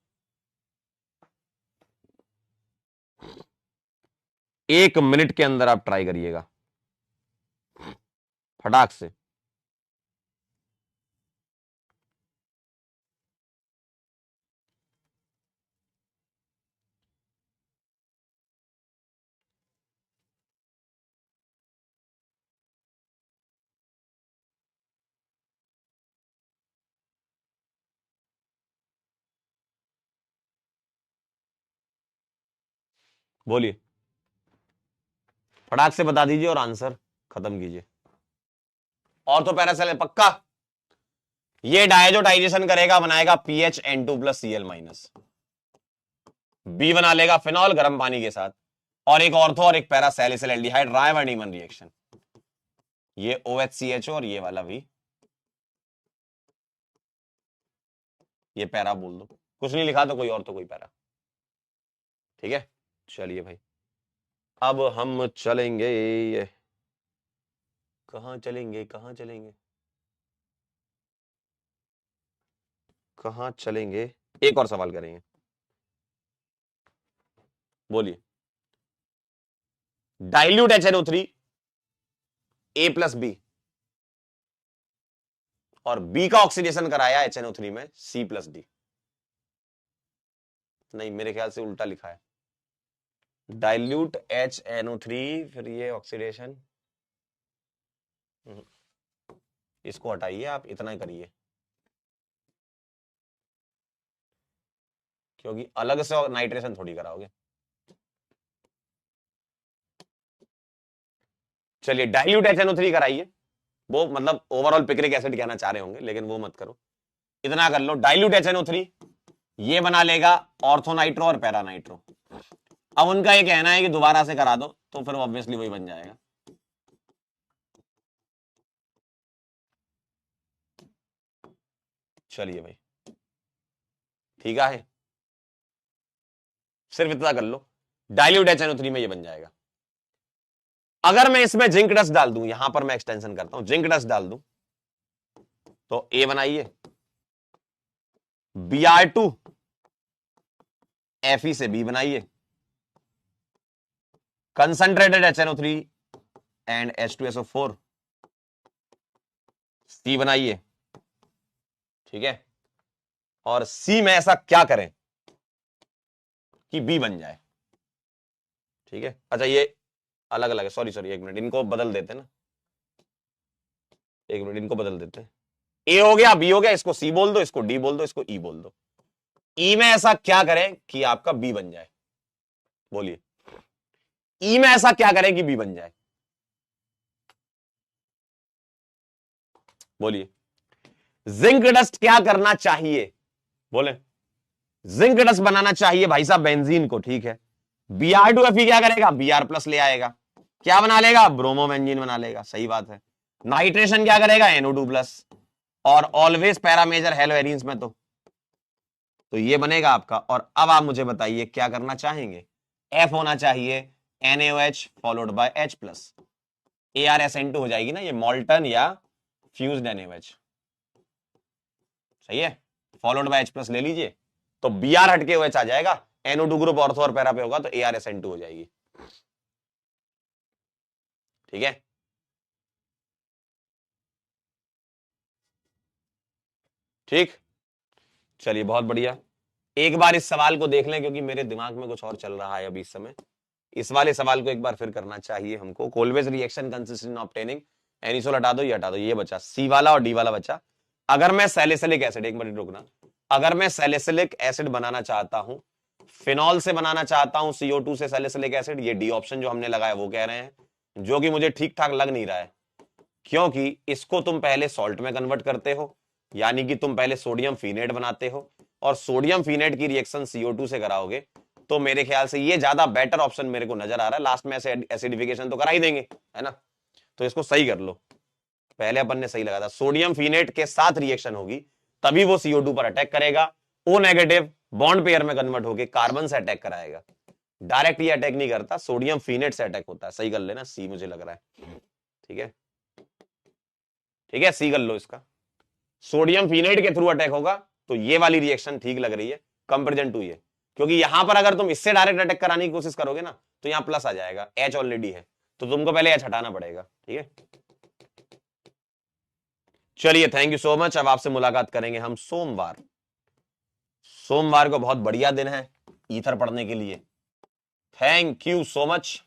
1 मिनट के अंदर आप ट्राई करिएगा फटाक से। बोलिए, फटाक से बता दीजिए और आंसर खत्म कीजिए। और तो पैरासेल पक्का, ये डायजोटाइजेशन करेगा, बनाएगा PHN2+Cl-, बी बना लेगा फिनॉल गर्म पानी के साथ, और एक ऑर्थो और एक पैरा सैलिसिलएल्डिहाइड रायवार्डीमन रिएक्शन, ये OHCHO और ये वाला भी, ये पैरा बोल दो, कुछ नहीं लिखा तो कोई और तो कोई पैरा। ठीक है, चलिए भाई, अब हम चलेंगे, कहां चलेंगे, कहां चलेंगे, कहां चलेंगे, एक और सवाल करेंगे। बोलिए। डाइल्यूट HNO3 A+B, और B का ऑक्सीडेशन कराया HNO3 में C+D, नहीं, मेरे ख्याल से उल्टा लिखा है। डाइल्यूट HNO3, फिर ये ऑक्सीडेशन, इसको हटाइए, आप इतना ही करिए, क्योंकि अलग से नाइट्रेशन थोड़ी कराओगे। चलिए डाइल्यूट HNO3 कराइए, वो मतलब ओवरऑल पिक्रिक एसिड कहना चाह रहे होंगे, लेकिन वो मत करो, इतना कर लो। डाइल्यूट HNO3 ये बना लेगा ऑर्थोनाइट्रो और पैरानाइट्रो। अब उनका ये कहना है कि दोबारा से करा दो, तो फिर ऑब्वियसली वही बन जाएगा। चलिए भाई, ठीक है, सिर्फ इतना कर लो, डाइल्यूट HNO3 में ये बन जाएगा। अगर मैं इसमें जिंक डस्ट डाल दूं, यहां पर मैं एक्सटेंशन करता हूं, जिंक डस्ट डाल दूं, तो ए बनाइए, Br2 Fe से बी बनाइए, कंसंट्रेटेड HNO3 एंड H2SO4 सी बनाइए, ठीक है। और सी में ऐसा क्या करें कि बी बन जाए, ठीक है। अच्छा ये अलग अलग है, सॉरी सॉरी, एक मिनट, इनको बदल देते ना, एक मिनट, इनको बदल देते हैं। ए हो गया, बी हो गया, इसको सी बोल दो, इसको डी बोल दो, इसको ई बोल दो। ई में ऐसा क्या करें कि आपका बी बन जाए, बोलिए, ई में ऐसा क्या करें कि बी बन जाए, बोलिए। जिंक डस्ट क्या करना चाहिए, बोले। जिंक डस्ट बनाना चाहिए भाई साहब बेंजीन को, ठीक है। Br2Fe क्या करेगा, Br+ ले आएगा, क्या बना लेगा, ब्रोमोबेंजीन बना लेगा, सही बात है। नाइट्रेशन क्या करेगा, NO2+, और ऑलवेज पैरामेजर हेलोएरिन्स में तो ये बनेगा आपका। और अब आप मुझे बताइए क्या करना चाहेंगे, F होना चाहिए NaOH followed by H+, ArSN2 हो जाएगी ना ये, मॉल्टन या फ्यूज्ड NaOH, सही है, फॉलोड बाय H+ ले लीजिए, तो Br हटके OH आ जाएगा, NO2 ग्रुप ऑर्थो और पैरा पे होगा, तो ArSN2 हो जाएगी, ठीक है। ठीक, चलिए बहुत बढ़िया। एक बार इस सवाल को देख लें, क्योंकि मेरे दिमाग में कुछ और चल रहा है अभी इस समय। इस वाले सवाल को एक बार फिर करना चाहिए हमको। Kolbe's reaction consistent obtaining, anisole हटा दो, ये हटा दो, ये बचा सी वाला और डी वाला बचा। अगर मैं सैलिसिलिक एसिड, एक मिनट रुकना, अगर मैं सैलिसिलिक एसिड बनाना चाहता हूं, फिनॉल से बनाना चाहता हूं, CO2 से सैलिसिलिक एसिड, ये डी ऑप्शन जो हमने लगाया वो कह रहे हैं, जो कि मुझे ठीक ठाक लग नहीं रहा है, क्योंकि इसको तुम पहले सॉल्ट में कन्वर्ट करते हो, यानी कि तुम पहले सोडियम फिनेट बनाते हो, और सोडियम फिनेट की रिएक्शन CO2 से कराओगे, तो मेरे ख्याल से ये ज्यादा बेटर ऑप्शन मेरे को नजर आ रहा है। लास्ट में ऐसे एसिडिफिकेशन तो करा ही देंगे, है ना, तो इसको सही कर लो। पहले अपन ने सही लगा था, सोडियम फिनेट के साथ रिएक्शन होगी तभी वो CO2 पर अटैक करेगा, O- बॉन्ड पेयर में कन्वर्ट होकर कार्बन से अटैक कराएगा, डायरेक्ट ये अटैक नहीं करता, सोडियम फिनेट से अटैक होता है। सही कर लेना, सी मुझे लग रहा है, ठीक है, ठीक है, सी कर लो इसका, सोडियम फिनेट के थ्रू अटैक होगा, तो ये वाली रिएक्शन ठीक लग रही है कंपेरिजन टू ये, क्योंकि यहां पर अगर तुम इससे डायरेक्ट अटैक कराने की कोशिश करोगे ना, तो यहां प्लस आ जाएगा, H ऑलरेडी है, तो तुमको पहले H हटाना पड़ेगा, ठीक है। चलिए थैंक यू सो मच, अब आपसे मुलाकात करेंगे हम सोमवार। सोमवार को बहुत बढ़िया दिन है ईथर पढ़ने के लिए। Thank you so much,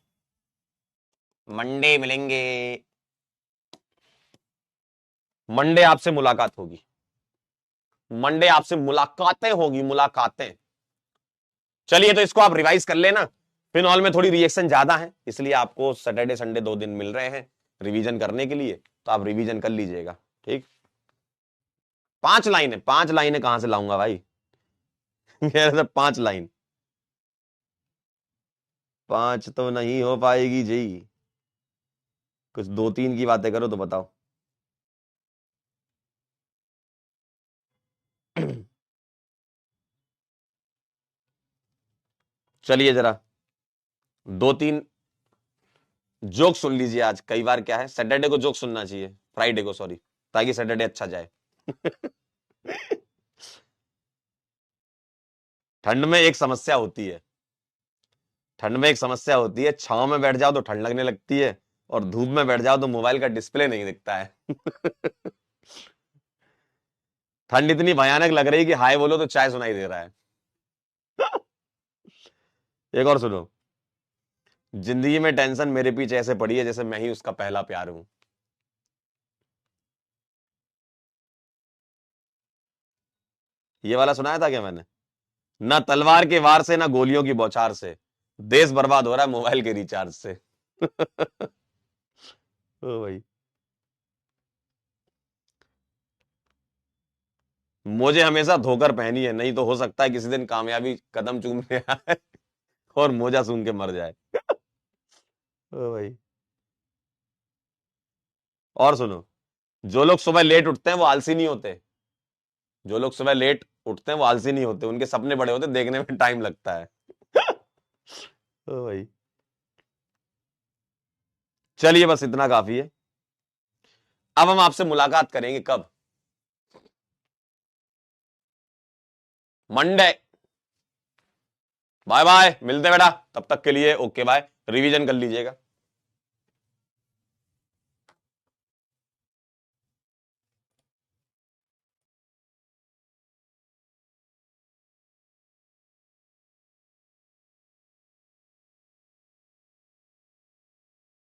Monday मिलेंगे, मंडे आपसे मुलाकात होगी, मंडे आपसे मुलाकातें होगी, मुलाकातें। चलिए तो इसको आप रिवाइज कर लेना, फिनॉल में थोड़ी रिएक्शन ज्यादा है, इसलिए आपको सैटरडे संडे 2 दिन मिल रहे हैं रिवीजन करने के लिए, तो आप रिवीजन कर लीजिएगा, ठीक। 5 लाइनें, 5 लाइनें कहां से लाऊंगा भाई, 5 लाइन, 5 तो नहीं हो पाएगी जी, कुछ 2-3 की बातें करो तो बताओ। चलिए जरा 2-3 जोक सुन लीजिए आज। कई बार क्या है, सैटरडे को जोक सुनना चाहिए, फ्राइडे को सॉरी, ताकि सैटरडे अच्छा जाए। ठंड में एक समस्या होती है, ठंड में एक समस्या होती है, छांव में बैठ जाओ तो ठंड लगने लगती है, और धूप में बैठ जाओ तो मोबाइल का डिस्प्ले नहीं दिखता है। ठंड इतनी भयानक लग रही कि हाय बोलो तो चाय सुनाई दे रहा है। एक और सुनो। जिंदगी में टेंशन मेरे पीछे ऐसे पड़ी है जैसे मैं ही उसका पहला प्यार हूं। ये वाला सुनाया था क्या मैंने? ना तलवार के वार से, ना गोलियों की बौछार से, देश बर्बाद हो रहा है मोबाइल के रिचार्ज से। ओ भाई। मुझे हमेशा धोकर पहनी है, नहीं तो हो सकता है किसी दिन कामयाबी कदम चूमने आए और मोजा सूंघ के मर जाए। ओ भाई। और सुनो। जो लोग सुबह लेट उठते हैं वो आलसी नहीं होते। जो लोग सुबह लेट उठते हैं वो आलसी नहीं होते, उनके सपने बड़े होते हैं, देखने में टाइम लगता है। ओ भाई। चलिए बस इतना काफी है। अब हम आपसे मुलाकात करेंगे कब? मंडे। बाय बाय, मिलते हैं बेटा, तब तक के लिए ओके बाय, रिवीजन कर लीजिएगा।